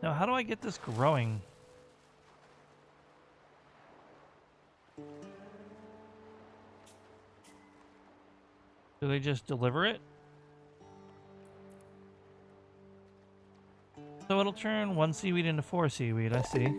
Now, how do I get this growing? Do they just deliver it? So it'll turn 1 seaweed into 4 seaweed, I see.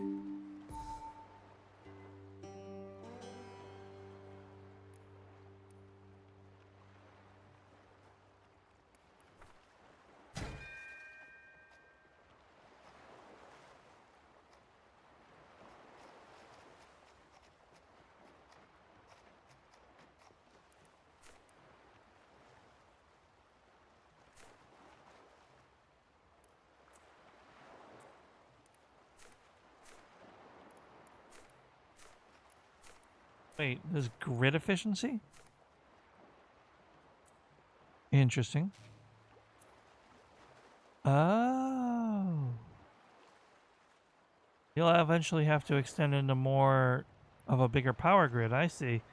Wait, there's grid efficiency? Interesting. Oh. You'll eventually have to extend into more of a bigger power grid, I see.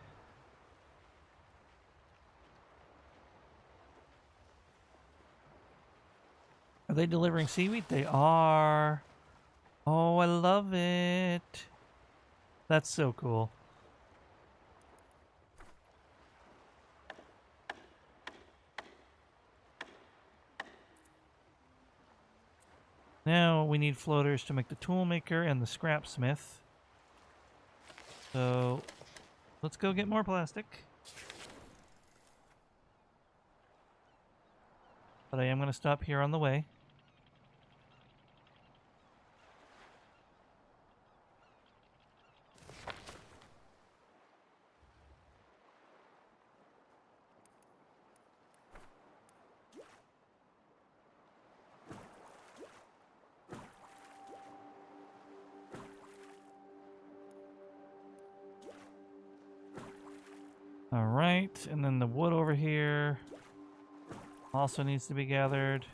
Are they delivering seaweed? They are. Oh, I love it. That's so cool. Now we need floaters to make the tool maker and the scrap smith. So let's go get more plastic. But I am going to stop here on the way. All right, and then the wood over here also needs to be gathered.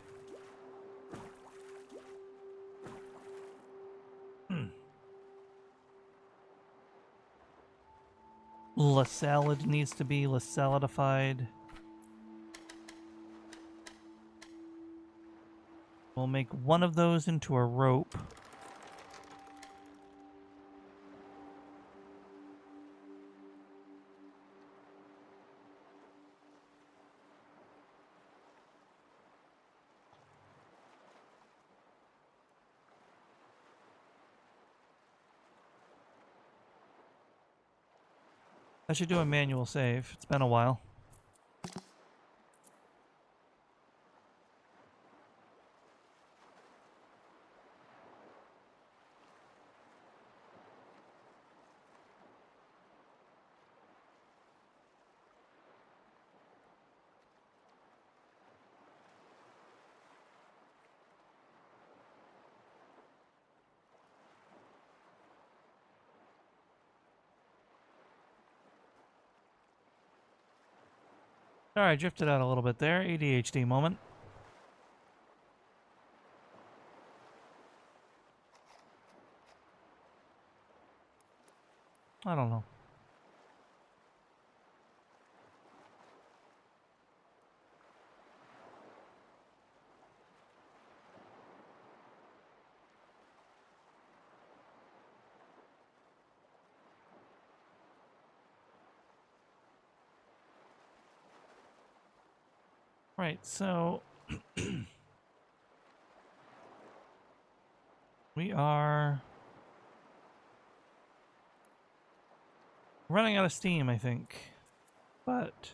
La salad needs to be la saladified. We'll make one of those into a rope. I should do a manual save. It's been a while. Sorry, I drifted out a little bit there. ADHD moment. I don't know. Right, so we are running out of steam, I think. But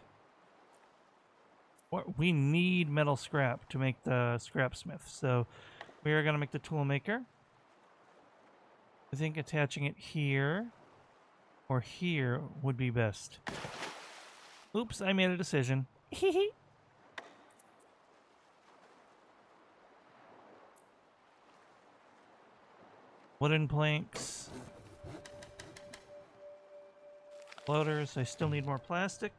we need metal scrap to make the scrap smith. So we are going to make the tool maker. I think attaching it here or here would be best. Oops, I made a decision. Wooden planks. Floaters. I still need more plastic.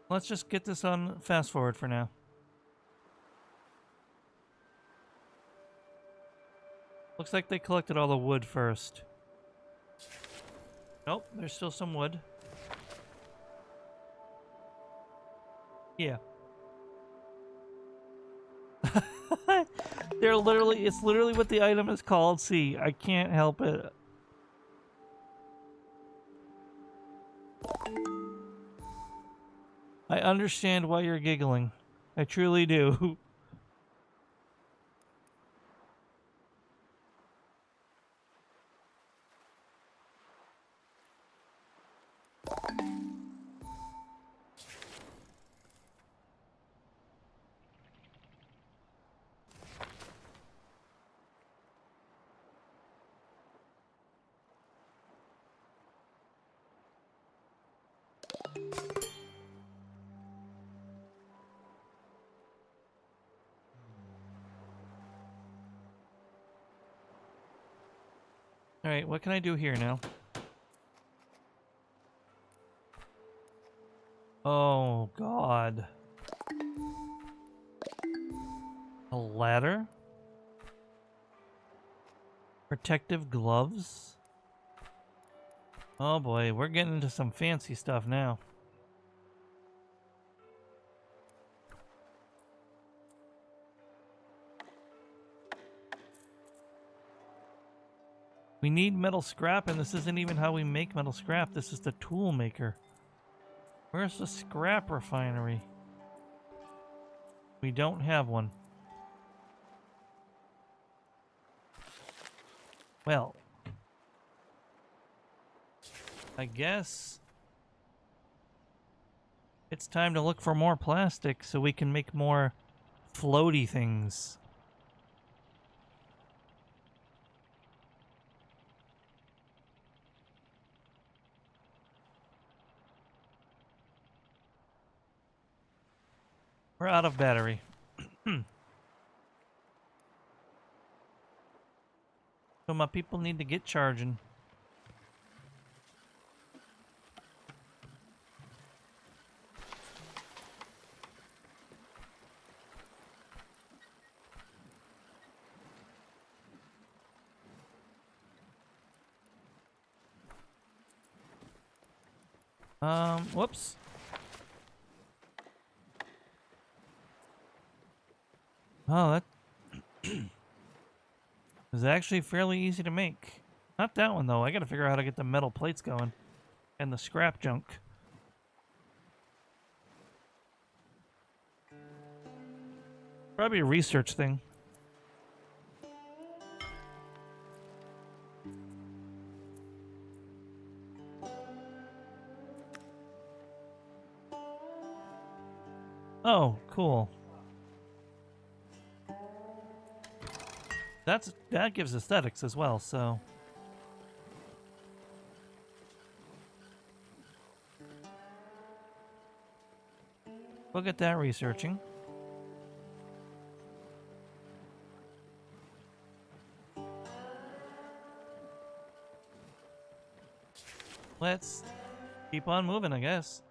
Let's just get this on fast forward for now. Looks like they collected all the wood first. Nope, there's still some wood. Yeah. It's literally what the item is called. See, I can't help it. I understand why you're giggling. I truly do. Alright, what can I do here now? Oh, God. A ladder? Protective gloves? Oh boy, we're getting into some fancy stuff now. We need metal scrap, and this isn't even how we make metal scrap. This is the tool maker. Where's the scrap refinery? We don't have one. Well, I guess it's time to look for more plastic so we can make more floaty things. We're out of battery. So my people need to get charging. Whoops. Oh, that is actually fairly easy to make. Not that one, though. I gotta figure out how to get the metal plates going. And the scrap junk. Probably a research thing. Oh, cool. That gives aesthetics as well, so. We'll get that researching. Let's keep on moving, I guess.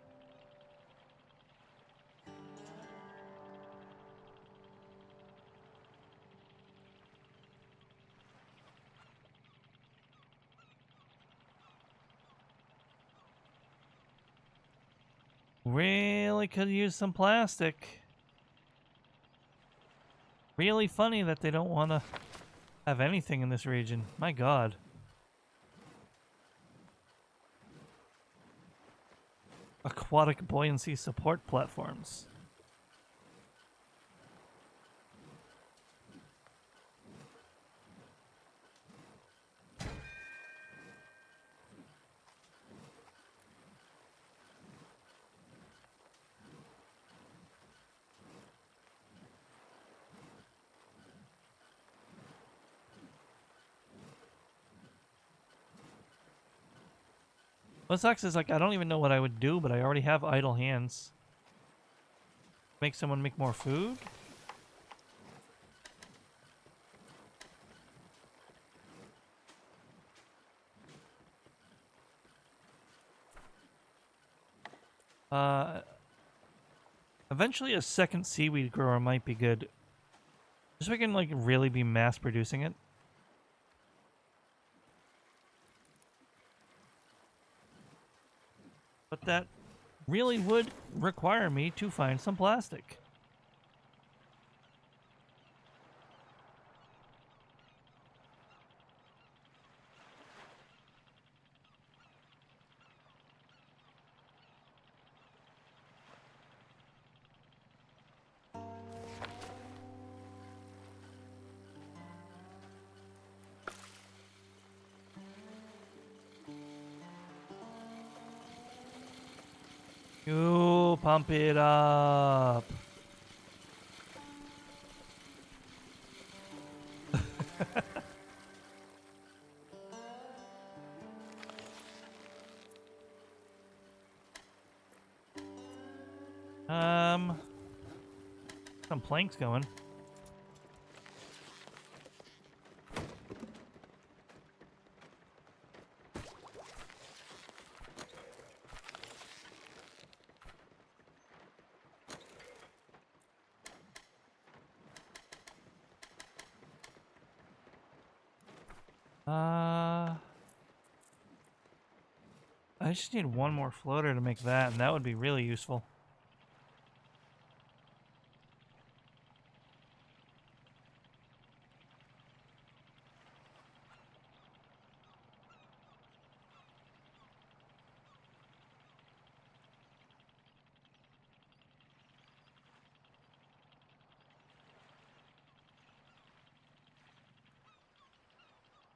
Really could use some plastic. Really funny that they don't want to have anything in this region. My God. Aquatic buoyancy support platforms. What sucks is like I don't even know what I would do, but I already have idle hands. Make someone make more food? Eventually a second seaweed grower might be good. Just so we can like really be mass producing it. But that really would require me to find some plastic. You pump it up. Some planks going. I just need one more floater to make that, and that would be really useful.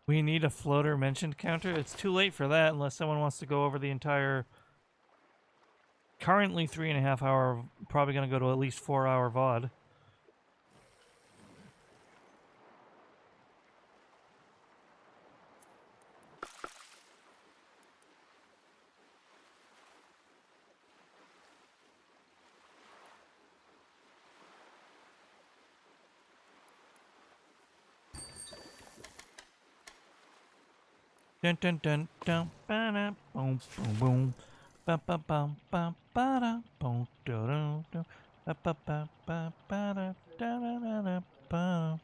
We need a floater mentioned counter. It's too late for that unless someone wants to go over the entire currently 3.5 hour, probably going to go to at least 4 hour VOD. Dun dun dun dun ba da boom boom boom ba ba bum ba ba da boom do do do ba ba ba ba ba da da da da da ba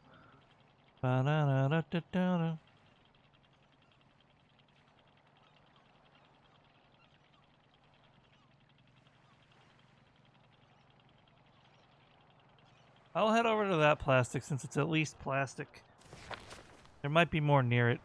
ba da da da da da. I'll head over to that plastic since it's at least plastic. There might be more near it.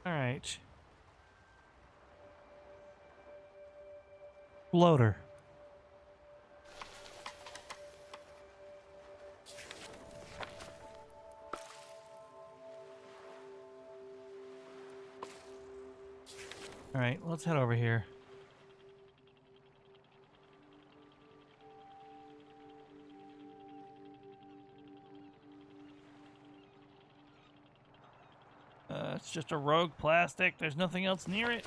All right. Floater. All right, let's head over here. It's just a rogue plastic. There's nothing else near it.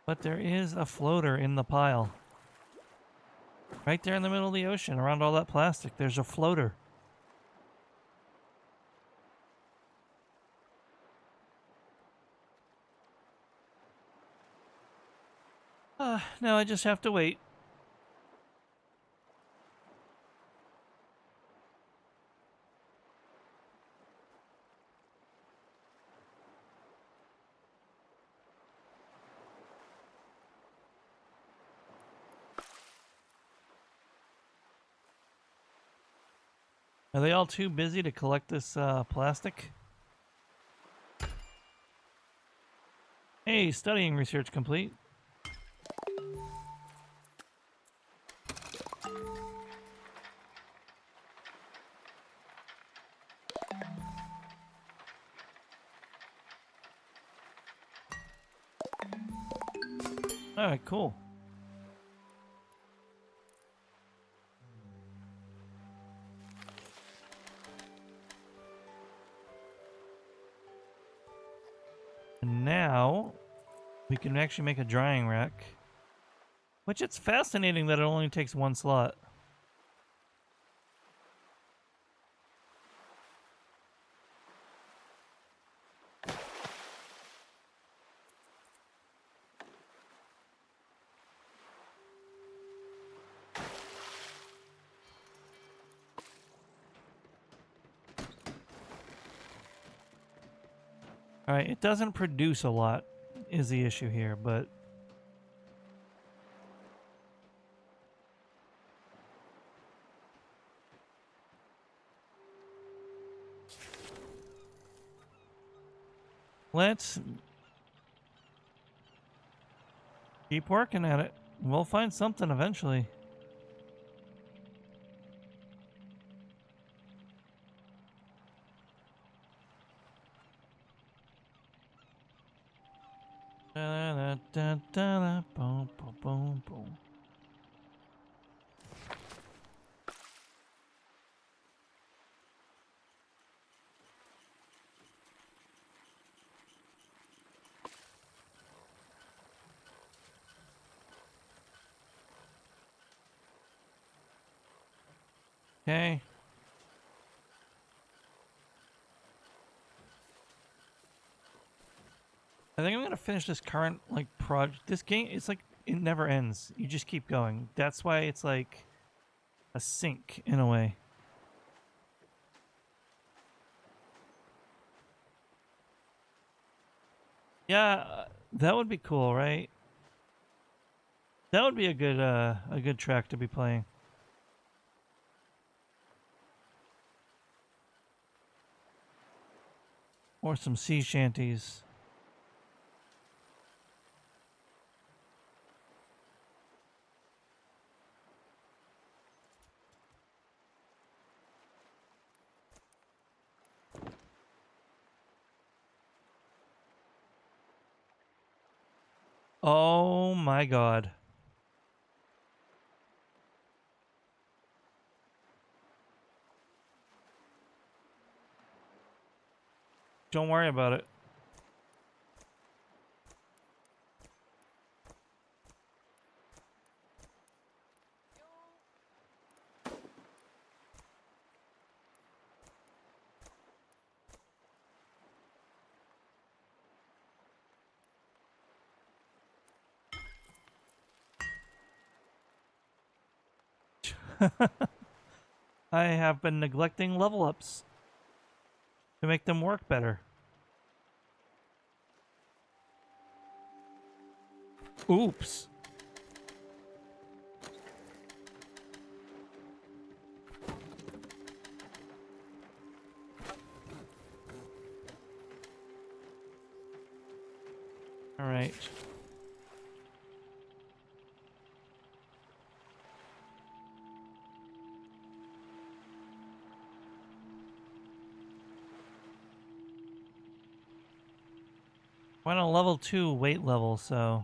But there is a floater in the pile. Right there in the middle of the ocean, around all that plastic, there's a floater. Now I just have to wait. Are they all too busy to collect this plastic? Hey, studying research complete. Alright, cool. And now we can actually make a drying rack. Which it's fascinating that it only takes one slot. Alright, it doesn't produce a lot is the issue here, but let's keep working at it. We'll find something eventually. Da-da-da-da-da, boom, boom, boom, boom. Okay. I think I'm gonna finish this current like project. This game, it's like it never ends. You just keep going. That's why it's like a sink in a way. Yeah, that would be cool, right? That would be a good track to be playing. Or some sea shanties. Oh my god. Don't worry about it. I have been neglecting level ups to make them work better. Oops. All right. We're on a level 2 weight level, so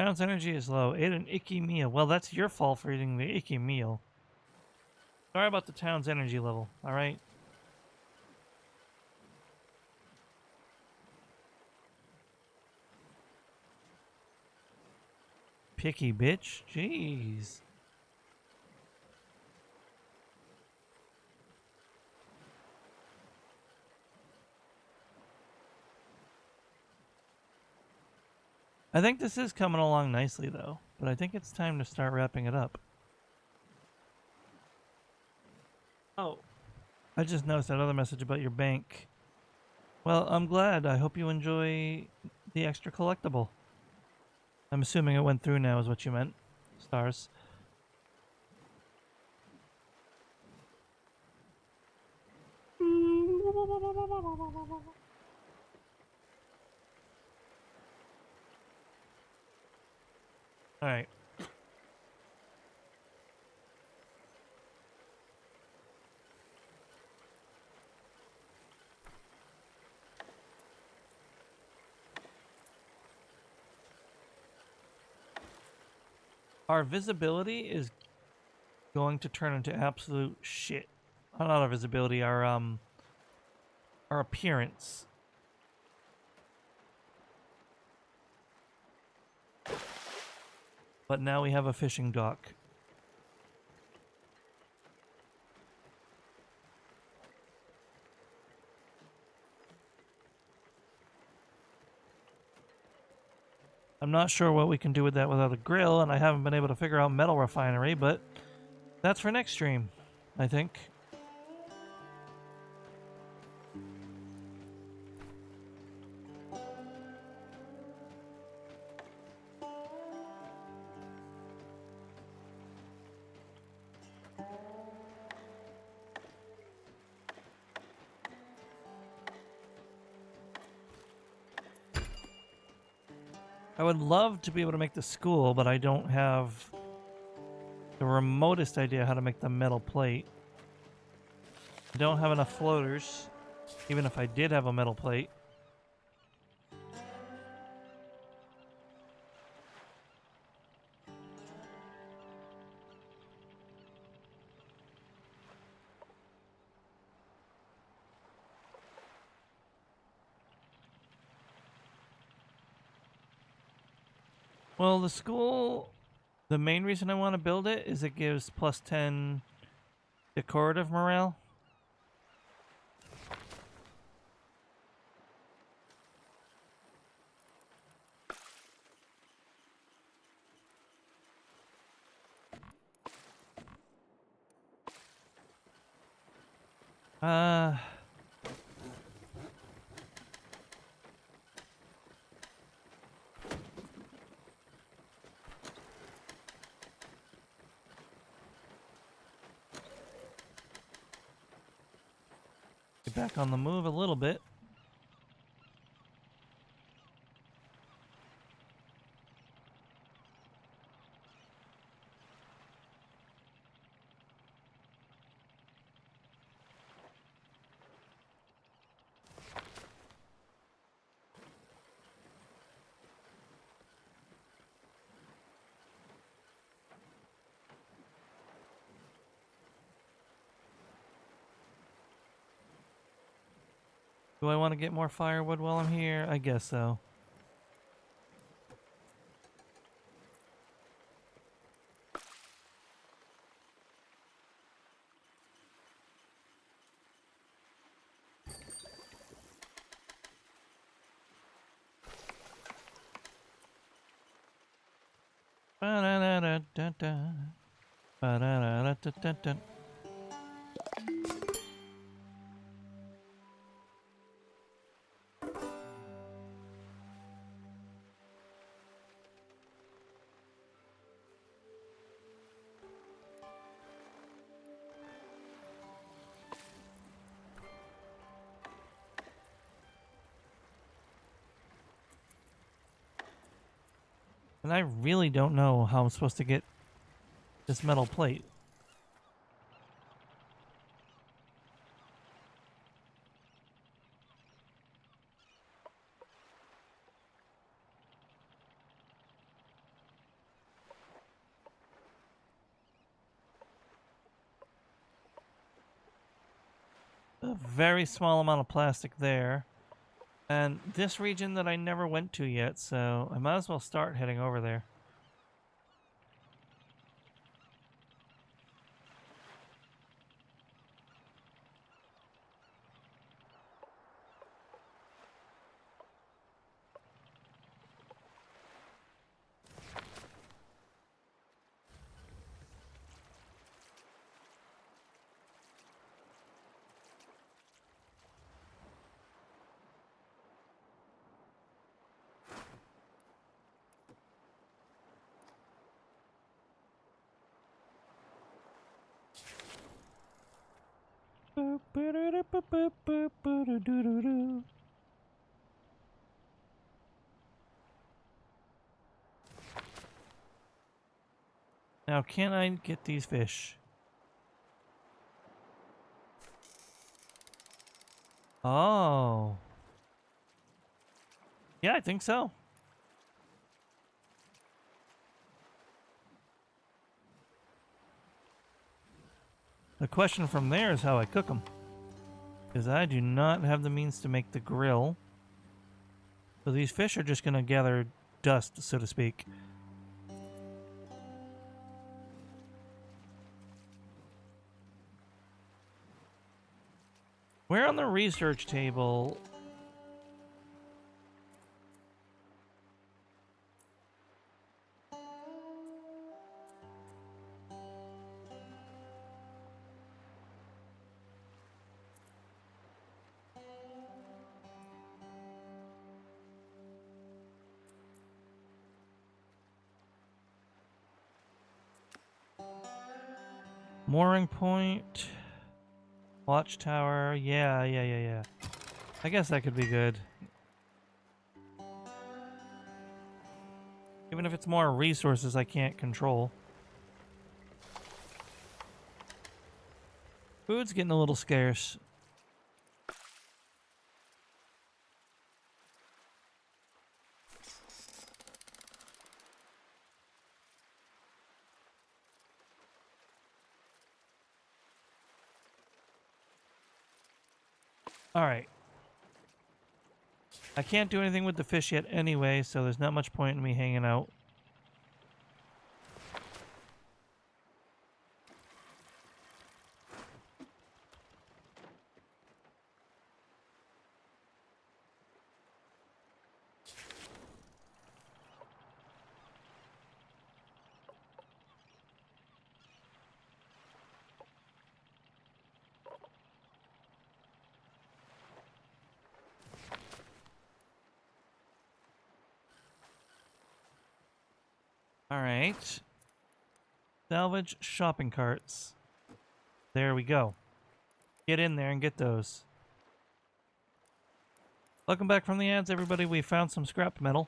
Town's energy is low. Ate an icky meal. Well, that's your fault for eating the icky meal. Sorry about the town's energy level, alright? Picky bitch. Jeez. I think this is coming along nicely, though. But I think it's time to start wrapping it up. Oh. I just noticed that other message about your bank. Well, I'm glad. I hope you enjoy the extra collectible. I'm assuming it went through now is what you meant. Stars. Alright. Our visibility is going to turn into absolute shit. Not our visibility, our appearance. But now we have a fishing dock. I'm not sure what we can do with that without a grill, and I haven't been able to figure out metal refinery, but that's for next stream, I think. I would love to be able to make the school, but I don't have the remotest idea how to make the metal plate. I don't have enough floaters, even if I did have a metal plate. Well, the school, the main reason I want to build it is it gives plus 10 decorative morale. Uh, get back on the move a little bit. Do I want to get more firewood while I'm here? I guess so. Ba-da-da-da-da-da. Ba-da-da-da-da-da. And I really don't know how I'm supposed to get this metal plate. a very small amount of plastic there. And this region that I never went to yet, so I might as well start heading over there. Now, can I get these fish? Oh. Yeah, I think so. The question from there is how I cook them. Because I do not have the means to make the grill. So these fish are just going to gather dust, so to speak. Where on the research table... Mooring point... Watchtower... Yeah. I guess that could be good. Even if it's more resources I can't control. Food's getting a little scarce. Alright. I can't do anything with the fish yet anyway, so there's not much point in me hanging out. Alright. Salvage shopping carts. There we go. Get in there and get those. Welcome back from the ads, everybody. We found some scrap metal.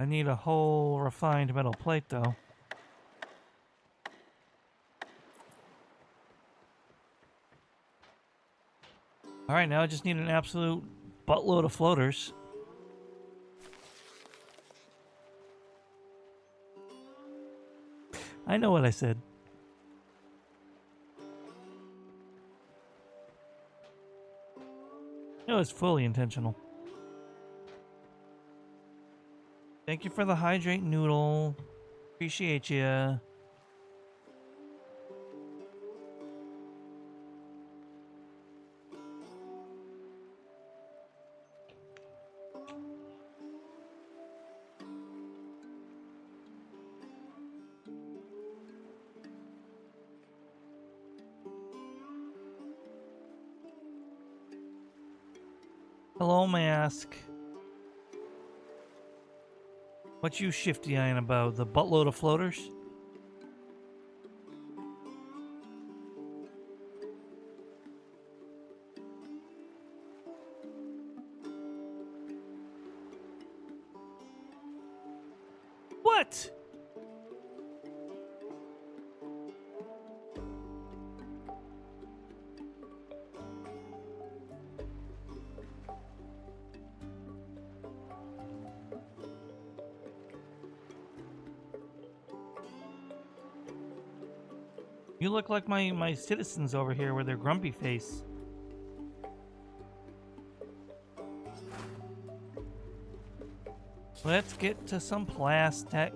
I need a whole refined metal plate, though. Alright, now I just need an absolute buttload of floaters. I know what I said. It was fully intentional. Thank you for the hydrate noodle. Appreciate ya. Hello, Mask. What you shifty-eyeing about? The buttload of floaters? What? You look like my citizens over here with their grumpy face. Let's get to some plastic.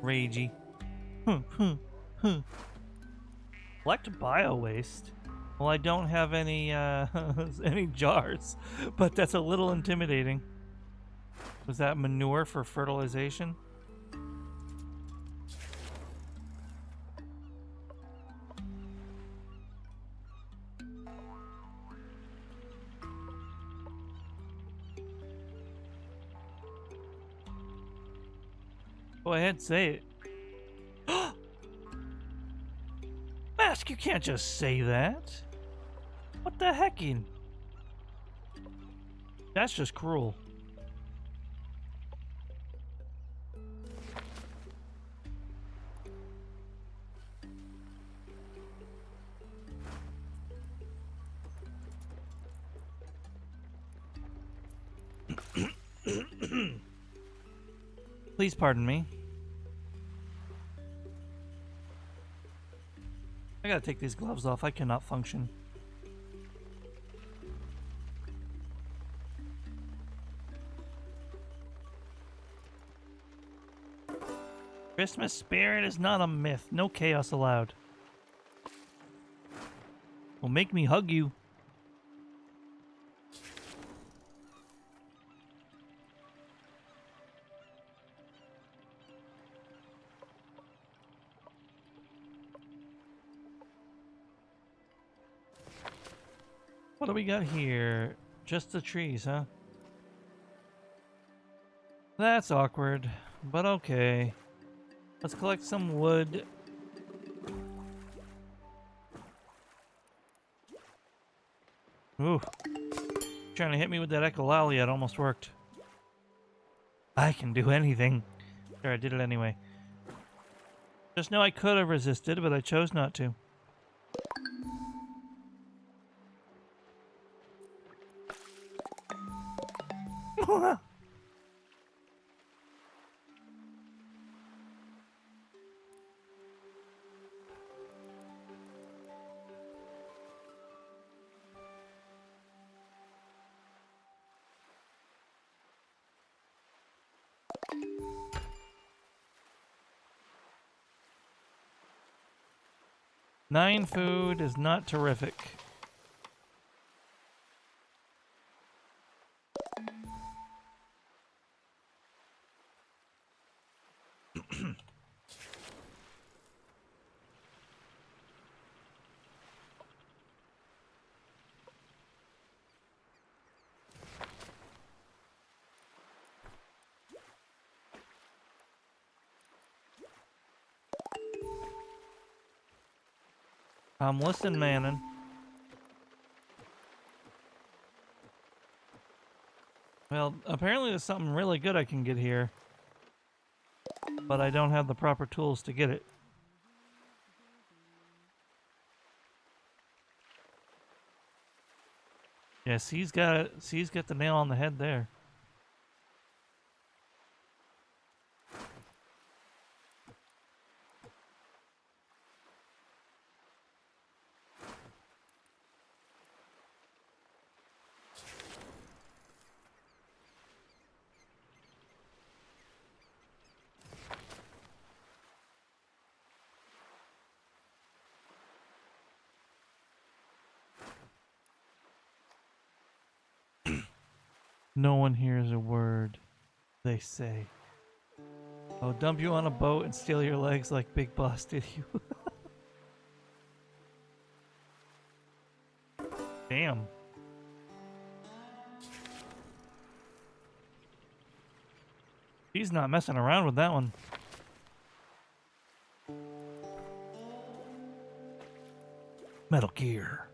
Ragey. Collect bio waste. Well, I don't have any any jars, but that's a little intimidating. Was that manure for fertilization? Go ahead, say it. Mask, you can't just say that. What the heckin'? That's just cruel. Please pardon me. I gotta take these gloves off. I cannot function. Christmas spirit is not a myth. No chaos allowed. Well, make me hug you. What do we got here? Just the trees, huh? That's awkward, but okay. Let's collect some wood. Ooh. Trying to hit me with that echolali, it almost worked. I can do anything. Sure, I did it anyway. Just know I could have resisted, but I chose not to. Nine food is not terrific. Listen, Mannon. Well, apparently there's something really good I can get here. But I don't have the proper tools to get it. Yes, he's got the nail on the head there. No one hears a word they say. I'll dump you on a boat and steal your legs like Big Boss did you. Damn. He's not messing around with that one. Metal Gear.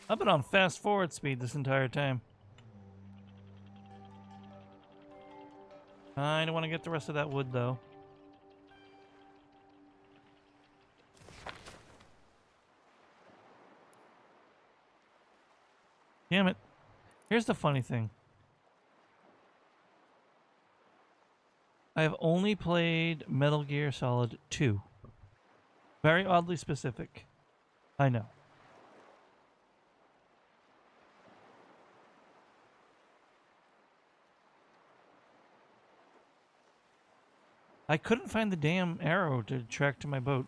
I've been on fast forward speed this entire time. I don't want to get the rest of that wood, though. Damn it. Here's the funny thing. I have only played Metal Gear Solid 2. Very oddly specific. I know. I couldn't find the damn arrow to track to my boat.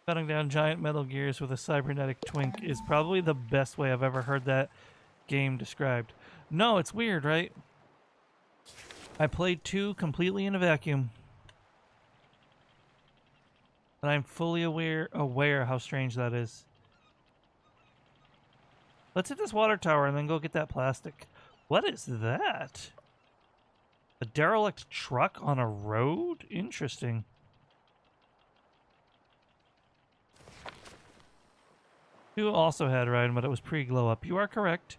Cutting down giant Metal Gears with a cybernetic twink is probably the best way I've ever heard that game described. No, it's weird, right? I played 2 completely in a vacuum. And I'm fully aware how strange that is. Let's hit this water tower and then go get that plastic. What is that? A derelict truck on a road? Interesting. You also had Ryan, but it was pre-glow up. You are correct.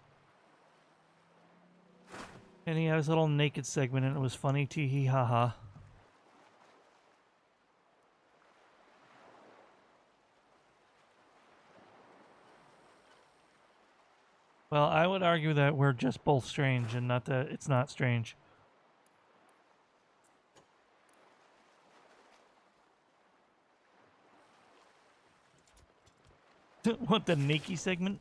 And he had his little naked segment and it was funny, tee hee ha ha. Well, I would argue that we're just both strange and not that it's not strange. What, the naked segment?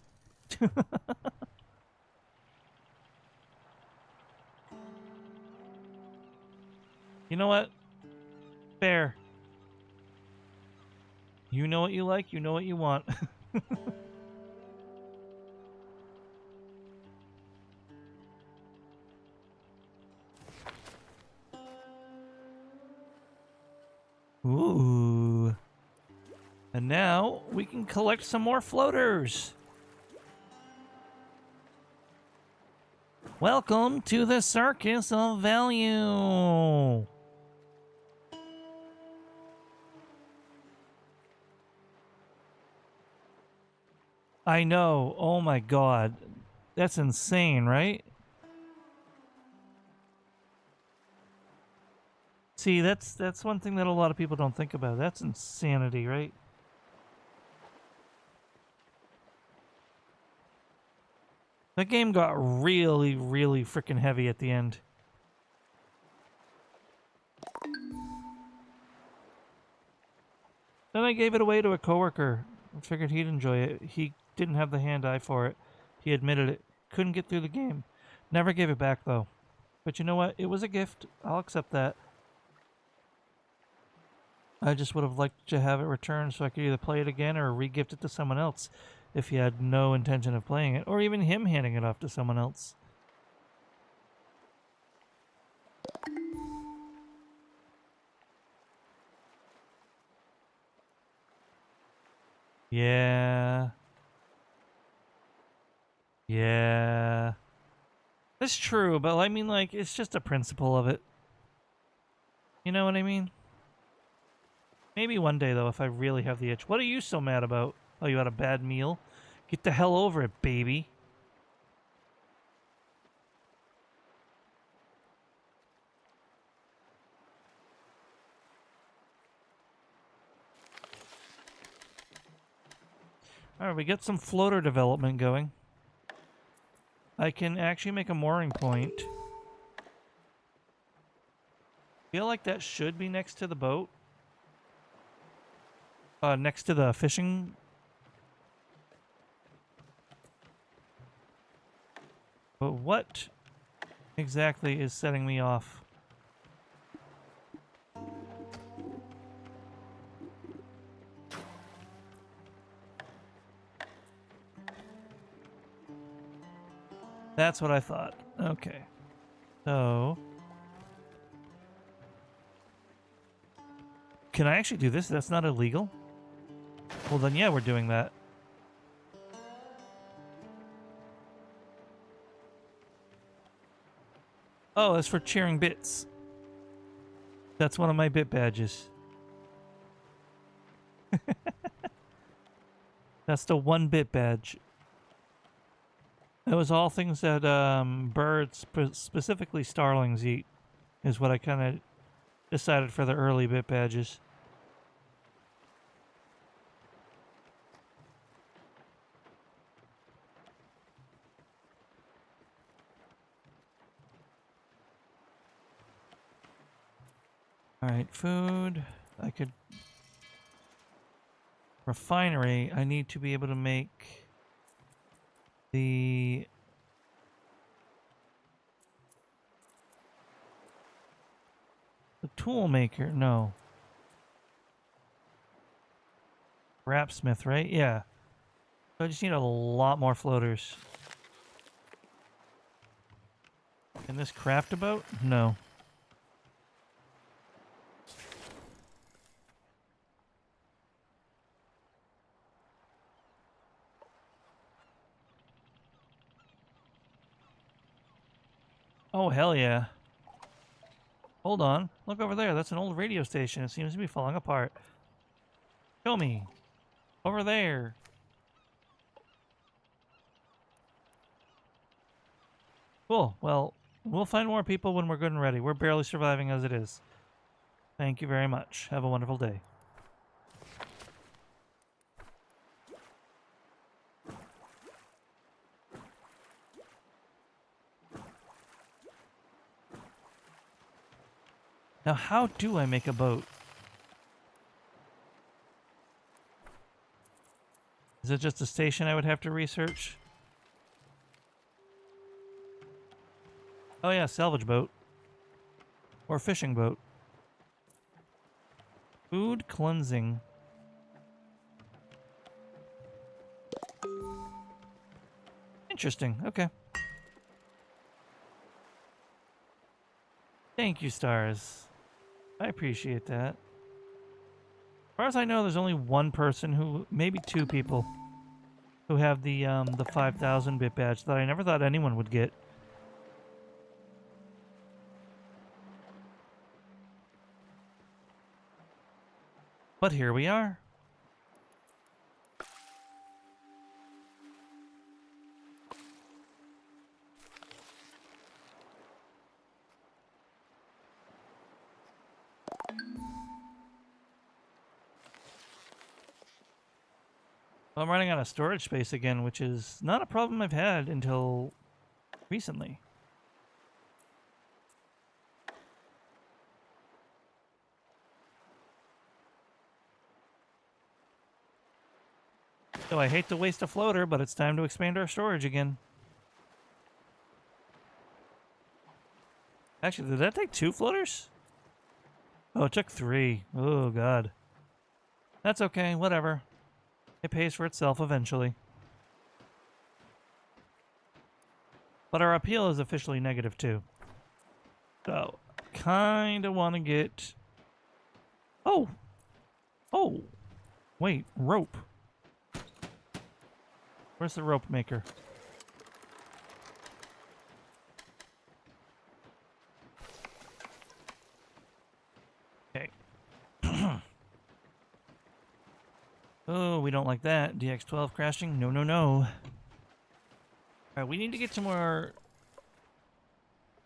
You know what? Fair. You know what you like, you know what you want. Ooh. And now we can collect some more floaters. Welcome to the circus of value. I know. Oh my god. That's insane, right? See, that's one thing that a lot of people don't think about. That's insanity, right? That game got really, really freaking heavy at the end. Then I gave it away to a coworker. I figured he'd enjoy it. He didn't have the hand-eye for it. He admitted it. Couldn't get through the game. Never gave it back, though. But you know what? It was a gift. I'll accept that. I just would have liked to have it returned so I could either play it again or re-gift it to someone else if he had no intention of playing it, or even him handing it off to someone else. Yeah. Yeah. That's true, but I mean, like, it's just a principle of it. You know what I mean? Maybe one day, though, if I really have the itch. What are you so mad about? Oh, you had a bad meal? Get the hell over it, baby. Alright, we got some floater development going. I can actually make a mooring point. Feel like that should be next to the boat. Next to the fishing. But what exactly is setting me off? That's what I thought. Okay. So... Can I actually do this? That's not illegal? Well then, yeah, we're doing that. Oh, that's for cheering bits. That's one of my bit badges. That's the 1-bit badge. It was all things that birds, specifically starlings, eat, is what I kind of decided for the early bit badges. Alright, food. I could... Refinery, I need to be able to make the... The tool maker, no. Wrapsmith, right? Yeah. So I just need a lot more floaters. Can this craft a boat? No. Oh, hell yeah. Hold on. Look over there. That's an old radio station. It seems to be falling apart. Show me. Over there. Cool. Well, we'll find more people when we're good and ready. We're barely surviving as it is. Thank you very much. Have a wonderful day. Now, how do I make a boat? Is it just a station I would have to research? Oh yeah, salvage boat. Or fishing boat. Food cleansing. Interesting, okay. Thank you, stars. I appreciate that. As far as I know, there's only one person who, maybe two people, who have the 5,000 bit badge that I never thought anyone would get. But here we are. I'm running out of storage space again, which is not a problem I've had until recently. So I hate to waste a floater, but it's time to expand our storage again. Actually, did that take 2 floaters? Oh, it took 3. Oh, God. That's okay, whatever. It pays for itself eventually. But our appeal is officially -2. So, kinda want to get... Oh! Oh! Wait, rope. Where's the rope maker? Okay. Oh, we don't like that. DX12 crashing? No, no, no. Alright, we need to get some more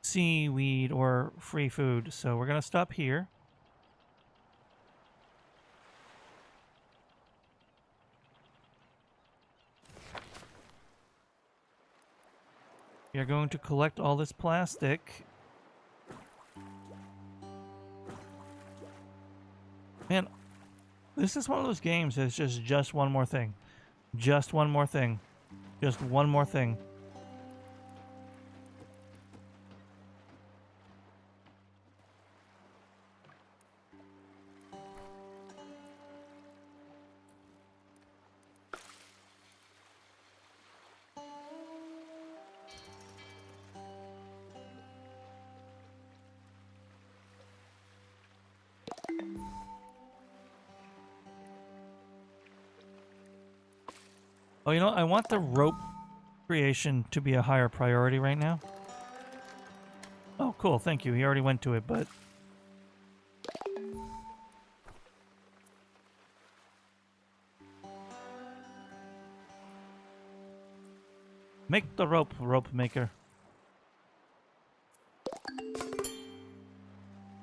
seaweed or free food, so we're gonna stop here. We are going to collect all this plastic. Man, this is one of those games that's just one more thing. Just one more thing. Just one more thing. Oh, you know, I want the rope creation to be a higher priority right now. Oh, cool. Thank you. He already went to it, but... Make the rope, rope maker.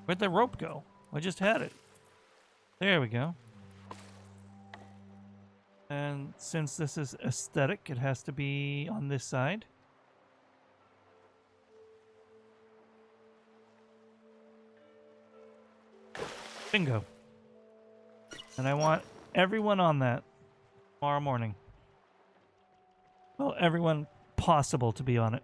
Where'd the rope go? I just had it. There we go. And since this is aesthetic, it has to be on this side. Bingo. And I want everyone on that tomorrow morning. Well, everyone possible to be on it.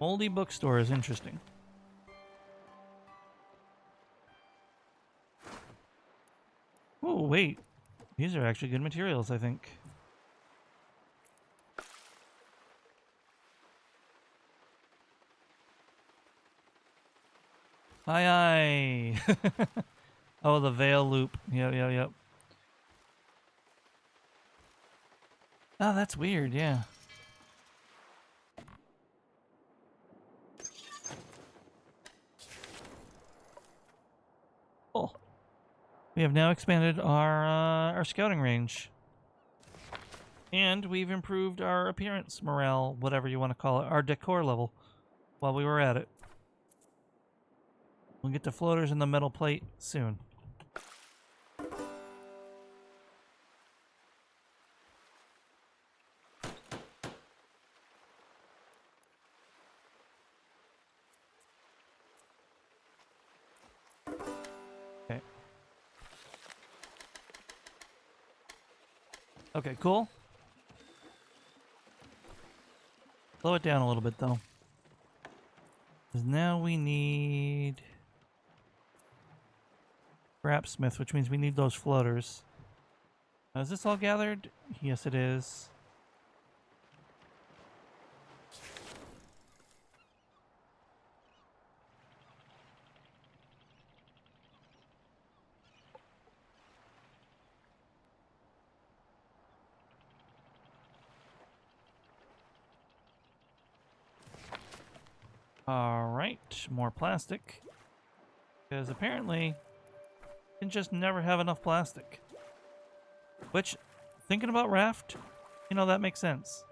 Moldy bookstore is interesting. Oh, wait. These are actually good materials, I think. Aye, aye. Oh, the veil loop. Yep. Oh, that's weird, yeah. Cool. We have now expanded our scouting range. And we've improved our appearance, morale, whatever you want to call it, our decor level while we were at it. We'll get the floaters and the metal plate soon. Okay. Okay, cool. Slow it down a little bit, though. Because now we need Scrapsmith, which means we need those floaters. Now, is this all gathered? Yes, it is. Alright, more plastic. Because apparently, you can just never have enough plastic. Which, thinking about raft, you know, that makes sense.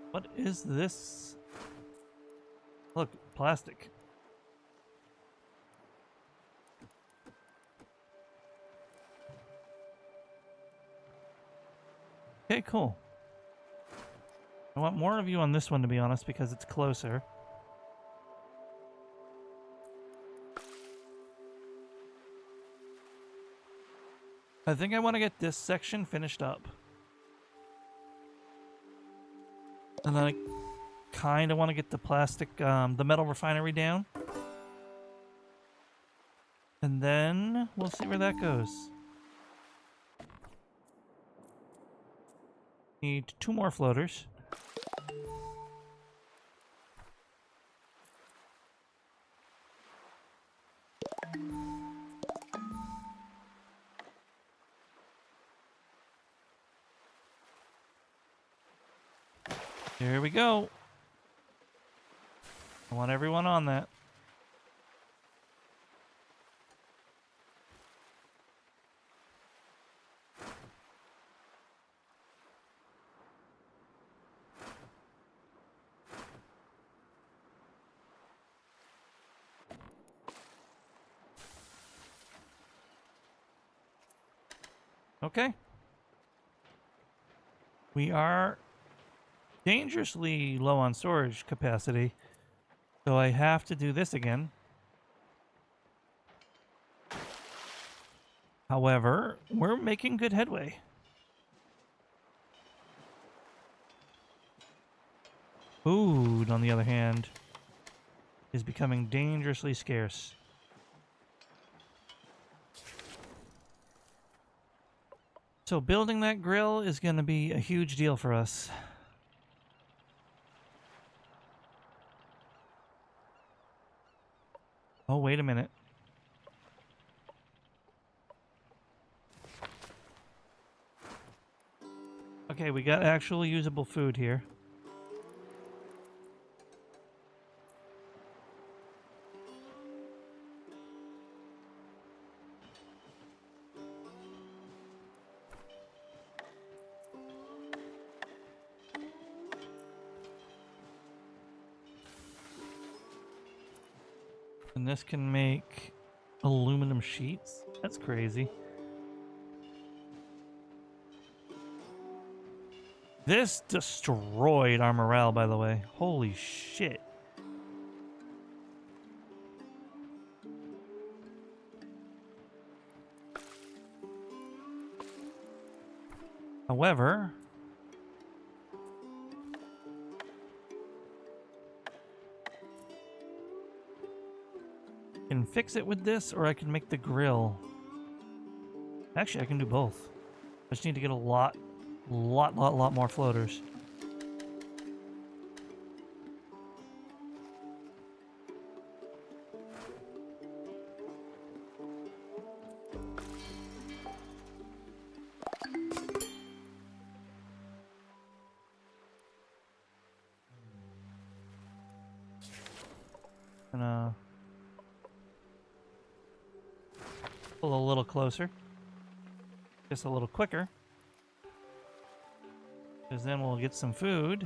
What is this? Look, plastic. Okay, cool. I want more of you on this one, to be honest, because it's closer. I think I want to get this section finished up. And then I kind of want to get the plastic, the metal refinery down. And then we'll see where that goes. Need 2 more floaters. Here we go. I want everyone on that. Okay. We are dangerously low on storage capacity, so I have to do this again. However, we're making good headway. Food, on the other hand, is becoming dangerously scarce. So building that grill is going to be a huge deal for us. Oh, wait a minute. Okay, we got actual usable food here. And this can make aluminum sheets. That's crazy. This destroyed our morale, by the way. Holy shit. However, I can fix it with this, or I can make the grill. Actually, I can do both. I just need to get a lot more floaters. Gonna pull a little closer. Just a little quicker. Because then we'll get some food.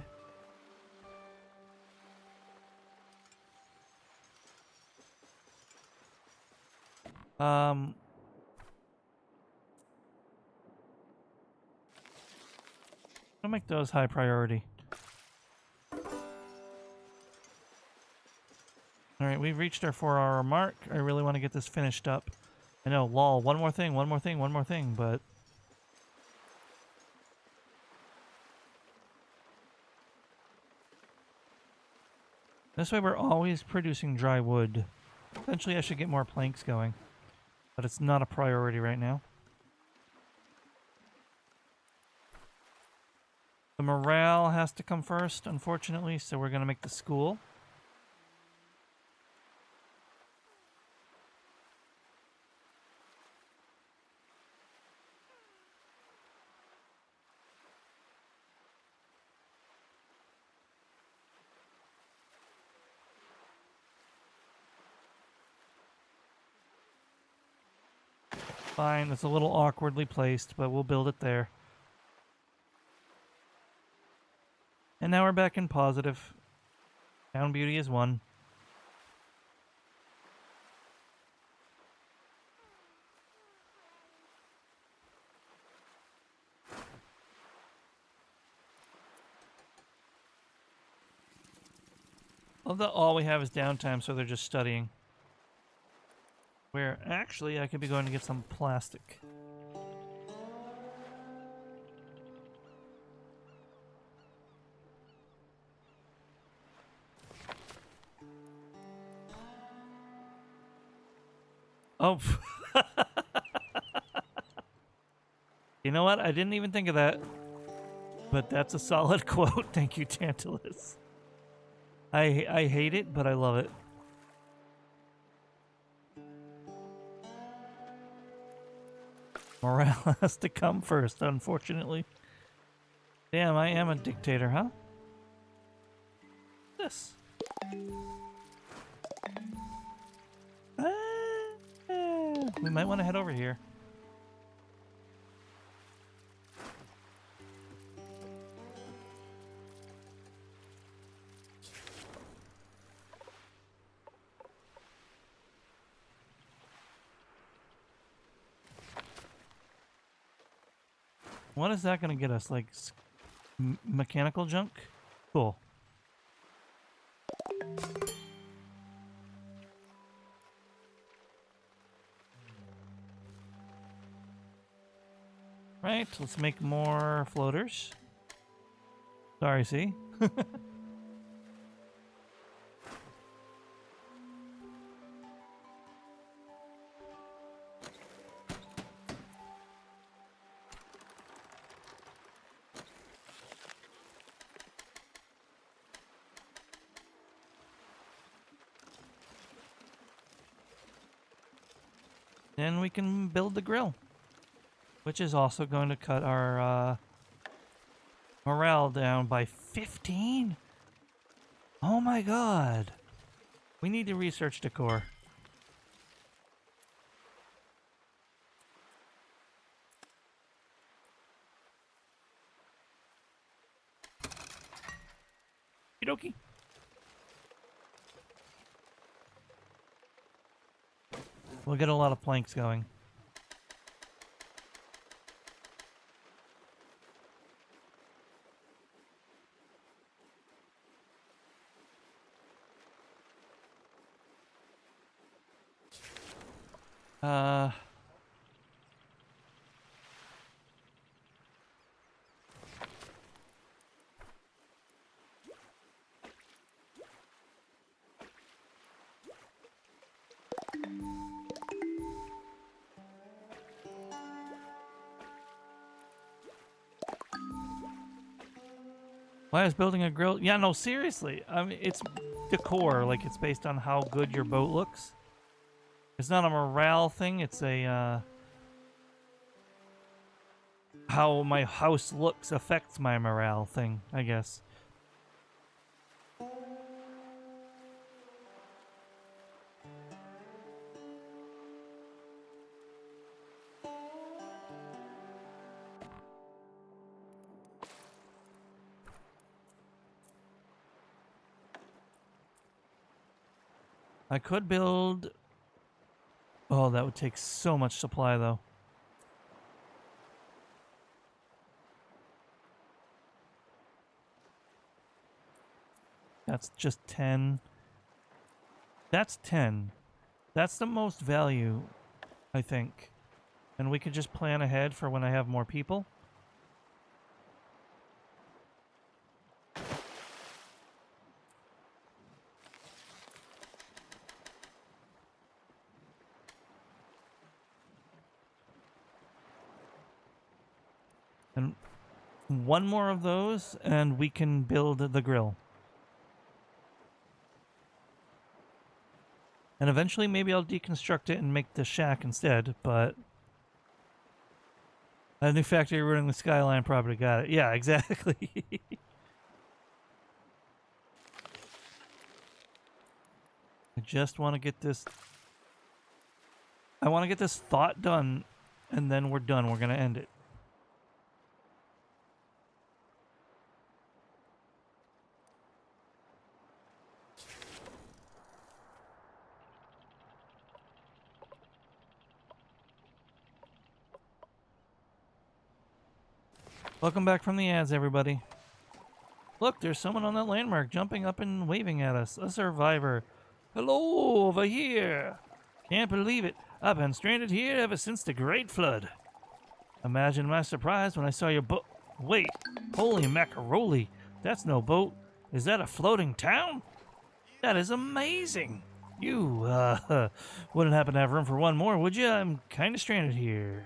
I'll make those high priority. Alright, we've reached our 4-hour mark. I really want to get this finished up. I know, lol, one more thing, but... This way we're always producing dry wood. Eventually I should get more planks going. But it's not a priority right now. The morale has to come first, unfortunately, so we're going to make the school. Fine, it's a little awkwardly placed, but we'll build it there. And now we're back in positive. Town beauty is 1. Although all we have is downtime, so they're just studying. Where actually I could be going to get some plastic. Oh. You know what? I didn't even think of that. But that's a solid quote. Thank you, Tantalus. I hate it, but I love it. Morale has to come first, unfortunately. Damn, I am a dictator, huh? This. We might want to head over here. What is that going to get us? Like mechanical junk? Cool. Right, let's make more floaters. Sorry, see? Then we can build the grill, which is also going to cut our morale down by 15. Oh my god. We need to research decor. Okie dokie. We'll get a lot of planks going. Uh... Why is building a grill? Yeah, no, seriously. I mean, it's decor. Like, it's based on how good your boat looks. It's not a morale thing. It's a, how my house looks affects my morale thing, I guess. I could build... Oh, that would take so much supply, though. That's just 10. That's 10. That's the most value, I think. And we could just plan ahead for when I have more people. And one more of those, and we can build the grill. And eventually, maybe I'll deconstruct it and make the shack instead, but... A new factory ruining the skyline property, got it. Yeah, exactly. I just want to get this... I want to get this thought done, and then we're done. We're going to end it. Welcome back from the ads, everybody. Look, there's someone on that landmark jumping up and waving at us. A survivor. Hello, over here. Can't believe it. I've been stranded here ever since the Great Flood. Imagine my surprise when I saw your boat. Wait, holy macaroni. That's no boat. Is that a floating town? That is amazing. You, wouldn't happen to have room for one more, would you? I'm kind of stranded here.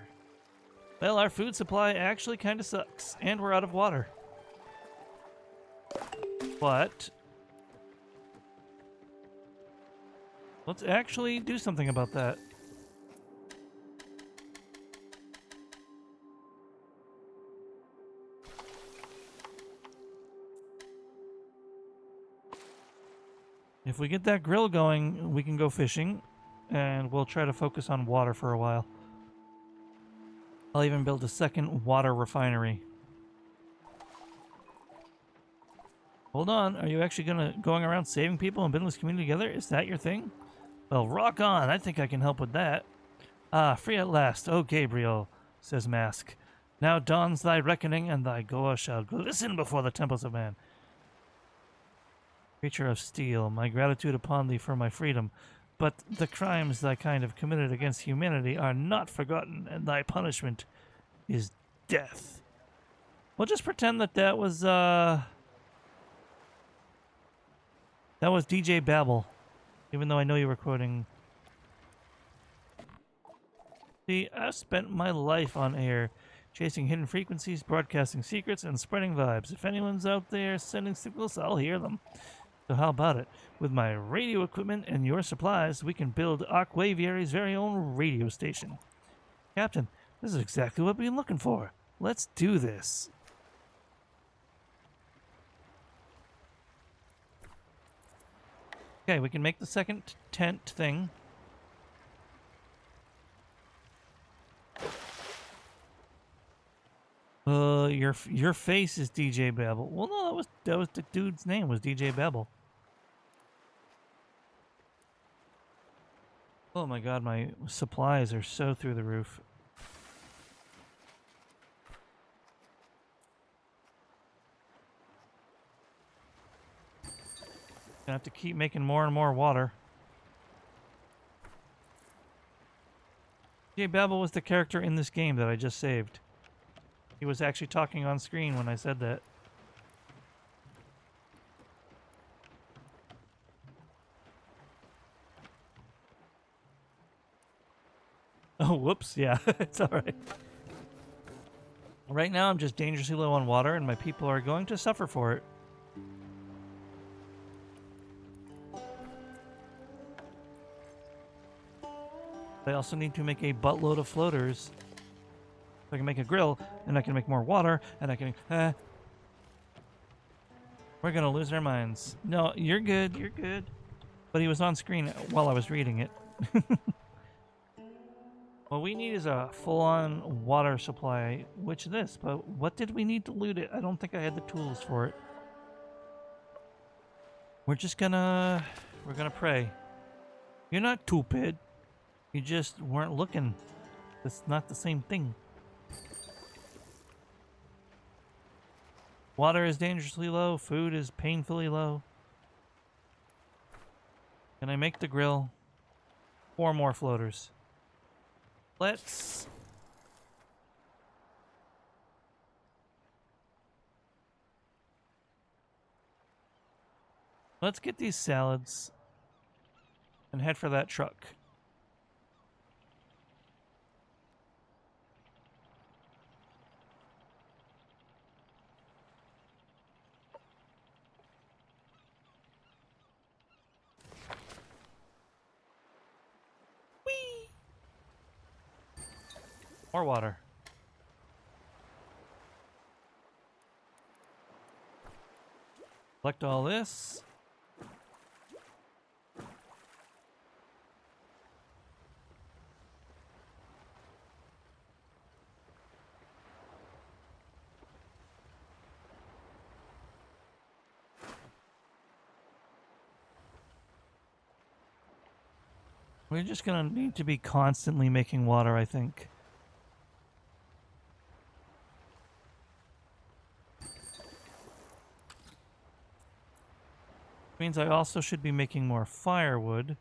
Well, our food supply actually kind of sucks, and we're out of water. But let's actually do something about that. If we get that grill going, we can go fishing, and we'll try to focus on water for a while. I'll even build a second water refinery. Hold on, are you actually going around saving people and building this community together? Is that your thing? Well, rock on, I think I can help with that. Ah, free at last, oh Gabriel, says Mask. Now dawns thy reckoning, and thy gore shall glisten before the temples of man. Creature of steel, my gratitude upon thee for my freedom. But the crimes thy kind have committed against humanity are not forgotten, and thy punishment is death. We'll just pretend that that was DJ Babel, even though I know you were quoting. See, I've spent my life on air, chasing hidden frequencies, broadcasting secrets, and spreading vibes. If anyone's out there sending signals, I'll hear them. So how about it? With my radio equipment and your supplies, we can build Aquaviary's very own radio station. Captain, this is exactly what we've been looking for. Let's do this. Okay, we can make the second tent thing. Your face is DJ Babel. Well, no, that was the dude's name was DJ Babel. Oh my god, my supplies are so through the roof. Gonna have to keep making more and more water. Jay Babel was the character in this game that I just saved. He was actually talking on screen when I said that. Oh, whoops. Yeah, it's alright. Right now, I'm just dangerously low on water, and my people are going to suffer for it. I also need to make a buttload of floaters. So I can make a grill, and I can make more water, and I can... We're gonna lose our minds. No, you're good, you're good. But he was on screen while I was reading it. What we need is a full-on water supply, which this, but what did we need to loot it? I don't think I had the tools for it. We're gonna pray. You're not stupid. You just weren't looking. It's not the same thing. Water is dangerously low. Food is painfully low. Can I make the grill? 4 more floaters. Let's get these salads and head for that truck. Whee! More water. Collect all this. We're just gonna need to be constantly making water, I think. Means I also should be making more firewood.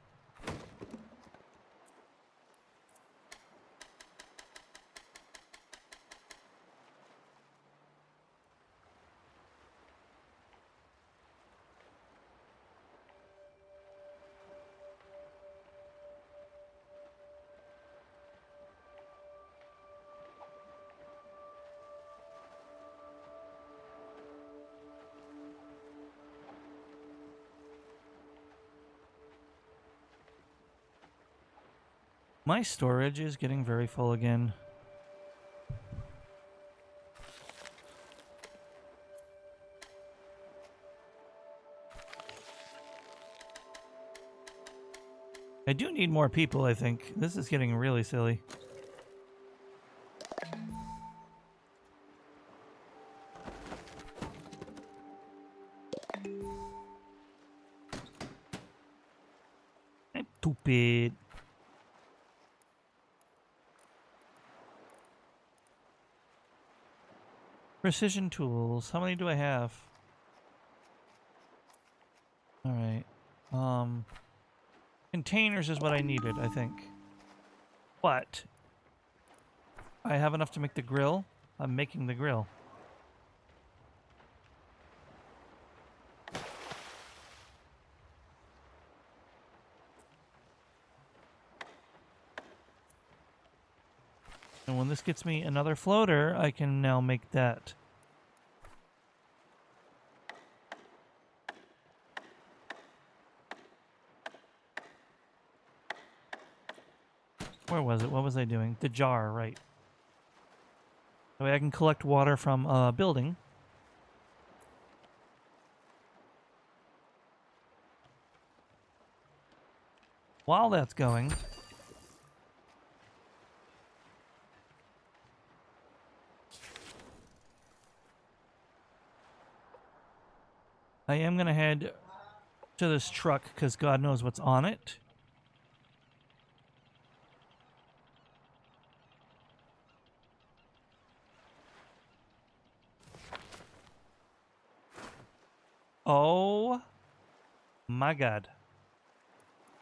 My storage is getting very full again. I do need more people, I think. This is getting really silly. Stupid. Precision tools. How many do I have? Alright. Containers is what I needed, I think. But I have enough to make the grill. I'm making the grill. And when this gets me another floater, I can now make that. Where was it? What was I doing? The jar, right. That way I can collect water from a building. While that's going, I am going to head to this truck because God knows what's on it. Oh my god.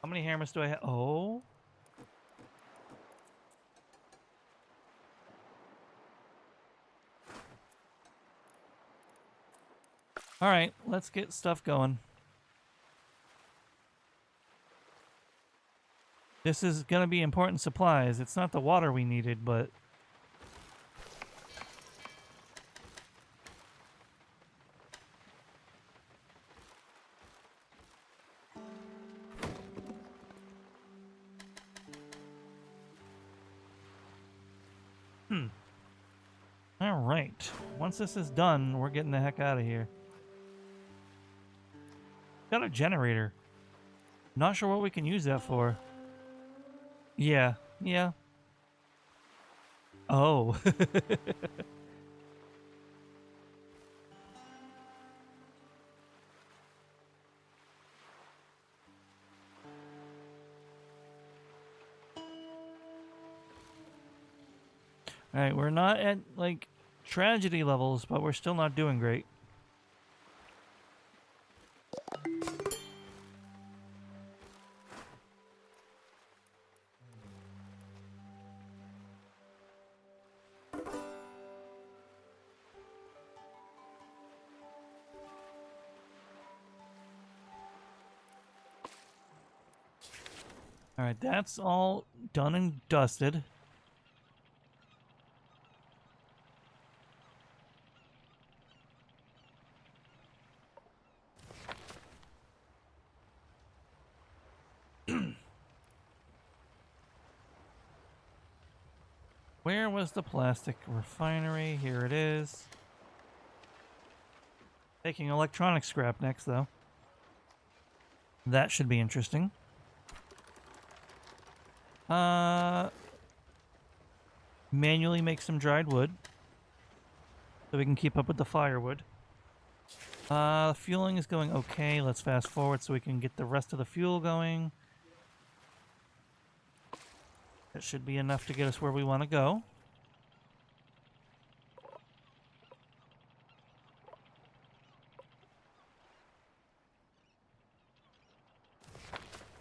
How many hammers do I have? Oh. Alright, let's get stuff going. This is gonna be important supplies. It's not the water we needed, but... Alright. Once this is done, we're getting the heck out of here. Got a generator. Not sure what we can use that for. Yeah. Oh. Alright, we're not at, like, tragedy levels, but we're still not doing great. Alright, that's all done and dusted. Where was the plastic refinery? Here it is. Taking electronic scrap next, though. That should be interesting. Manually make some dried wood so we can keep up with the firewood. Fueling is going okay. Let's fast forward so we can get the rest of the fuel going. That should be enough to get us where we want to go.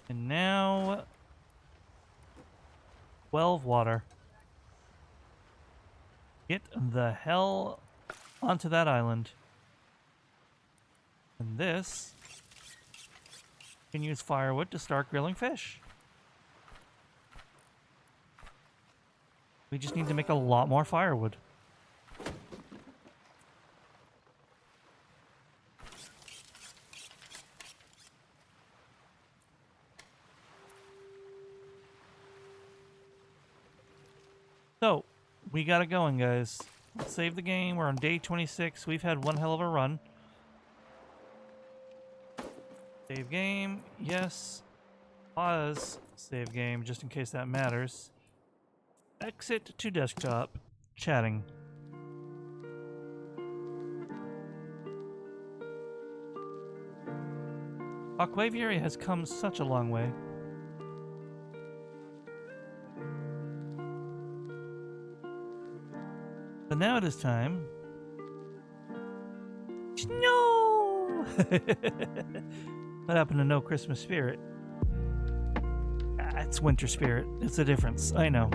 And now 12 water. Get the hell onto that island. And this can use firewood to start grilling fish. We just need to make a lot more firewood. So, we got it going, guys. Let's save the game. We're on day 26. We've had one hell of a run. Save game. Yes. Pause. Save game, just in case that matters. Exit to desktop. Chatting. Aquaviary has come such a long way. But now it is time. No! What happened to no Christmas spirit? Ah, it's winter spirit. It's a difference. I know.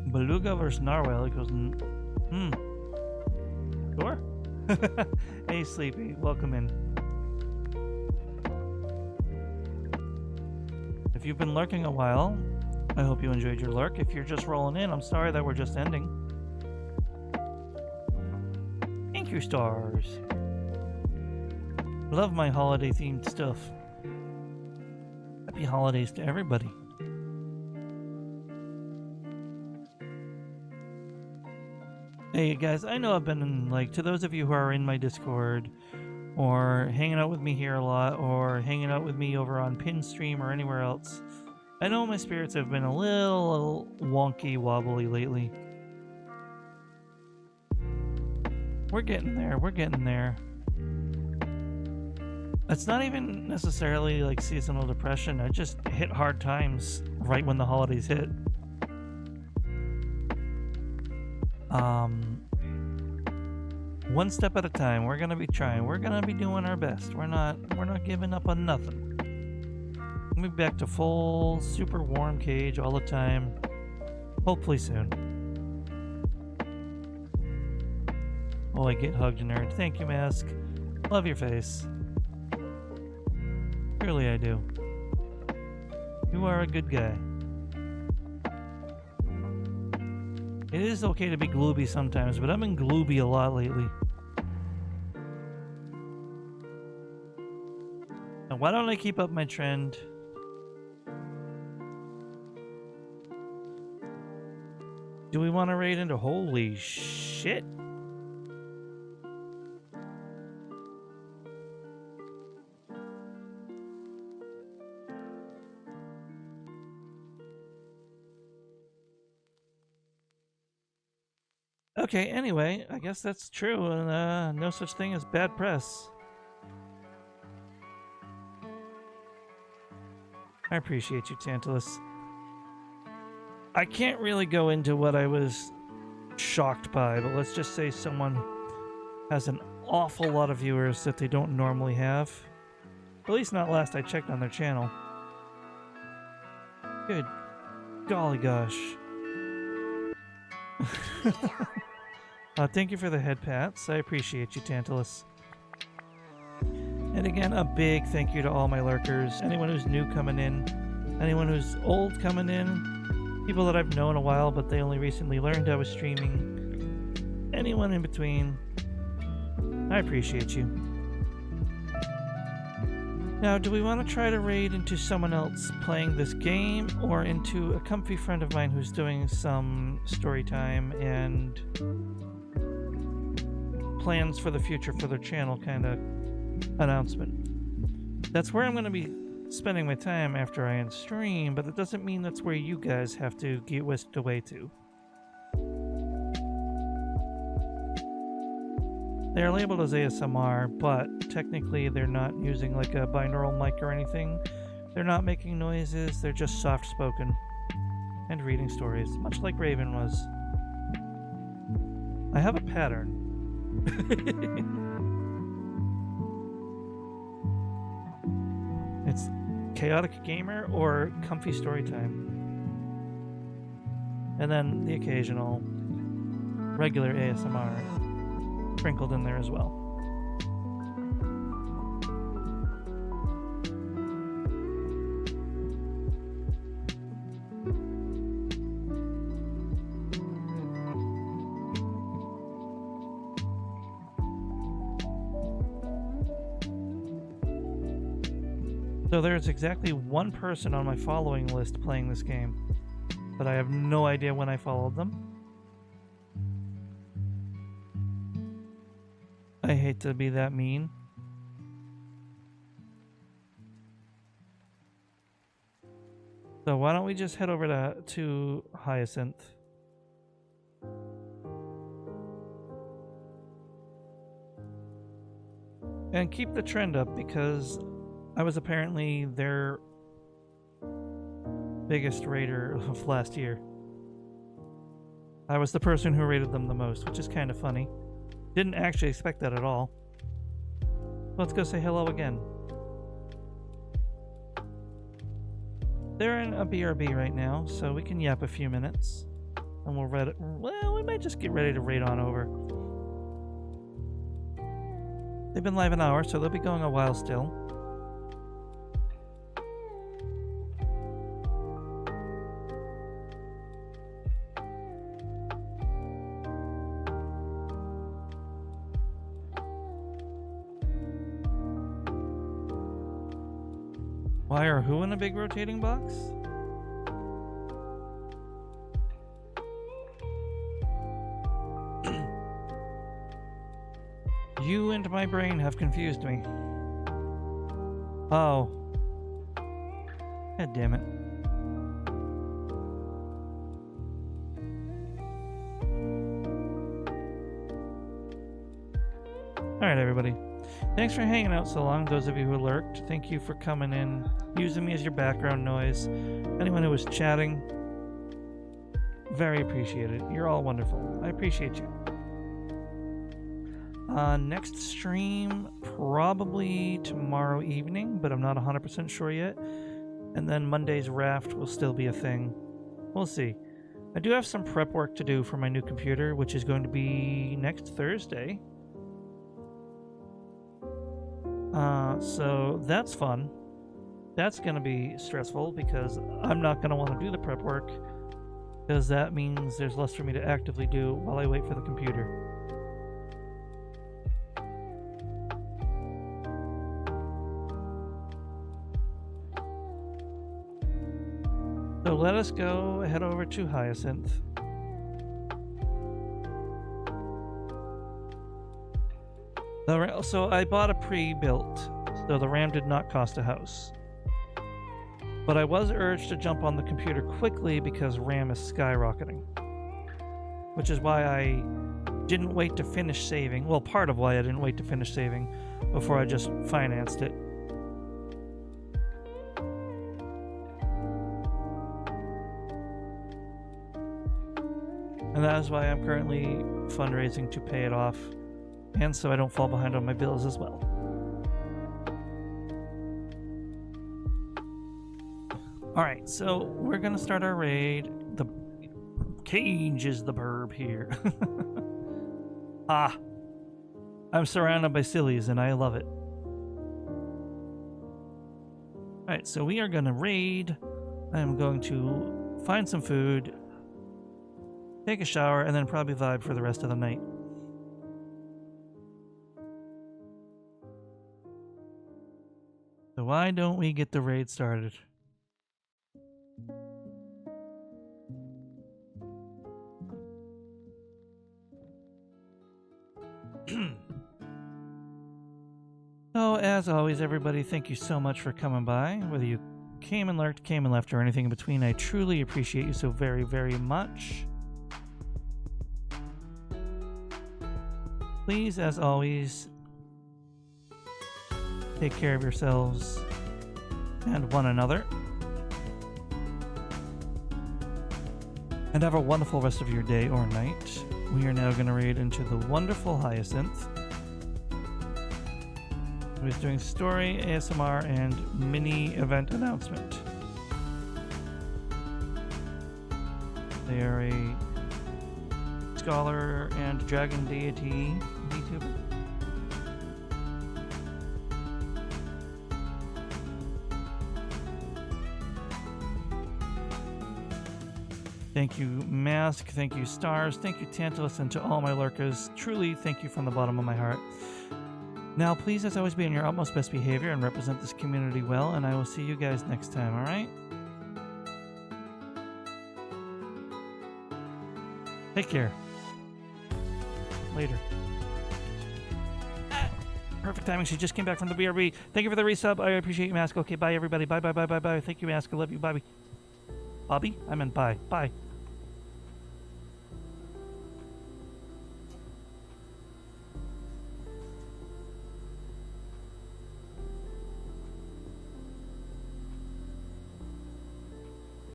Beluga versus Narwhal equals... Sure? Hey, Sleepy. Welcome in. If you've been lurking a while, I hope you enjoyed your lurk. If you're just rolling in, I'm sorry that we're just ending. Thank you, stars. Love my holiday-themed stuff. Happy holidays to everybody. Hey guys, I know I've been in, like, to those of you who are in my Discord, or hanging out with me here a lot, or hanging out with me over on Pinstream or anywhere else, I know my spirits have been a little wonky, wobbly lately. We're getting there. We're getting there. It's not even necessarily like seasonal depression. I just hit hard times right when the holidays hit. One step at a time. We're gonna be trying. We're gonna be doing our best. We're not giving up on nothing. We'll be back to full, super warm cage all the time. Hopefully soon. Oh, I get hugged, nerd. Thank you, Mask. Love your face. Surely I do. You are a good guy. It is okay to be glooby sometimes, but I've been glooby a lot lately. Now, why don't I keep up my trend? Do we want to raid into... Holy shit! Okay, anyway, I guess that's true, and no such thing as bad press. I appreciate you, Tantalus. I can't really go into what I was shocked by, but let's just say someone has an awful lot of viewers that they don't normally have. At least not last I checked on their channel. Good golly gosh. Thank you for the head pats. I appreciate you, Tantalus. And again, a big thank you to all my lurkers. Anyone who's new coming in, anyone who's old coming in, people that I've known a while but they only recently learned I was streaming, anyone in between. I appreciate you. Now, do we want to try to raid into someone else playing this game or into a comfy friend of mine who's doing some story time and plans for the future for their channel kind of announcement? That's where I'm going to be spending my time after I end stream, but it doesn't mean that's where you guys have to get whisked away to. They're labeled as ASMR, but technically they're not using like a binaural mic or anything. They're not making noises, they're just soft-spoken and reading stories, much like Raven was. I have a pattern. It's chaotic gamer or comfy story time. And then the occasional regular ASMR sprinkled in there as well. So there's exactly one person on my following list playing this game, but I have no idea when I followed them. I hate to be that mean. So why don't we just head over to Hyacinth. And keep the trend up because I was apparently their biggest raider of last year. I was the person who rated them the most, which is kind of funny. Didn't actually expect that at all. Let's go say hello again. They're in a BRB right now, so we can yap a few minutes. And we'll read it. Well, we might just get ready to raid on over. They've been live an hour, so they'll be going a while still. Why are who in a big rotating box? You and my brain have confused me. Oh. God damn it. Alright, everybody. Thanks for hanging out so long, those of you who lurked. Thank you for coming in, using me as your background noise. Anyone who was chatting, very appreciated. You're all wonderful. I appreciate you. Next stream, probably tomorrow evening, but I'm not 100% sure yet. And then Monday's raft will still be a thing. We'll see. I do have some prep work to do for my new computer, which is going to be next Thursday. So that's fun. That's going to be stressful because I'm not going to want to do the prep work, because that means there's less for me to actively do while I wait for the computer. So let us go head over to Hyacinth. So I bought a pre-built, so the RAM did not cost a house. But I was urged to jump on the computer quickly because RAM is skyrocketing. Which is why I didn't wait to finish saving. Well, part of why I didn't wait to finish saving before I just financed it. And that is why I'm currently fundraising to pay it off, and so I don't fall behind on my bills as well. Alright, so we're gonna start our raid. The cage is the burb here. Ah! I'm surrounded by sillies and I love it. Alright, so we are gonna raid. I'm going to find some food, take a shower, and then probably vibe for the rest of the night. So why don't we get the raid started? So, as always, everybody, thank you so much for coming by. Whether you came and lurked, came and left, or anything in between, I truly appreciate you so very, very much. Please, as always, take care of yourselves and one another. And have a wonderful rest of your day or night. We are now going to raid into the wonderful Hyacinth, who is doing story, ASMR, and mini event announcement. They are a scholar and dragon deity VTuber. Thank you, Mask. Thank you, Stars. Thank you, Tantalus, and to all my lurkers. Truly, thank you from the bottom of my heart. Now, please, as always, be on your utmost best behavior and represent this community well, and I will see you guys next time, alright? Take care. Later. Perfect timing. She just came back from the BRB. Thank you for the resub. I appreciate you, Mask. Okay, bye, everybody. Bye, bye, bye, bye, bye. Thank you, Mask. I love you. Bye. Bobby? I meant bye. Bye.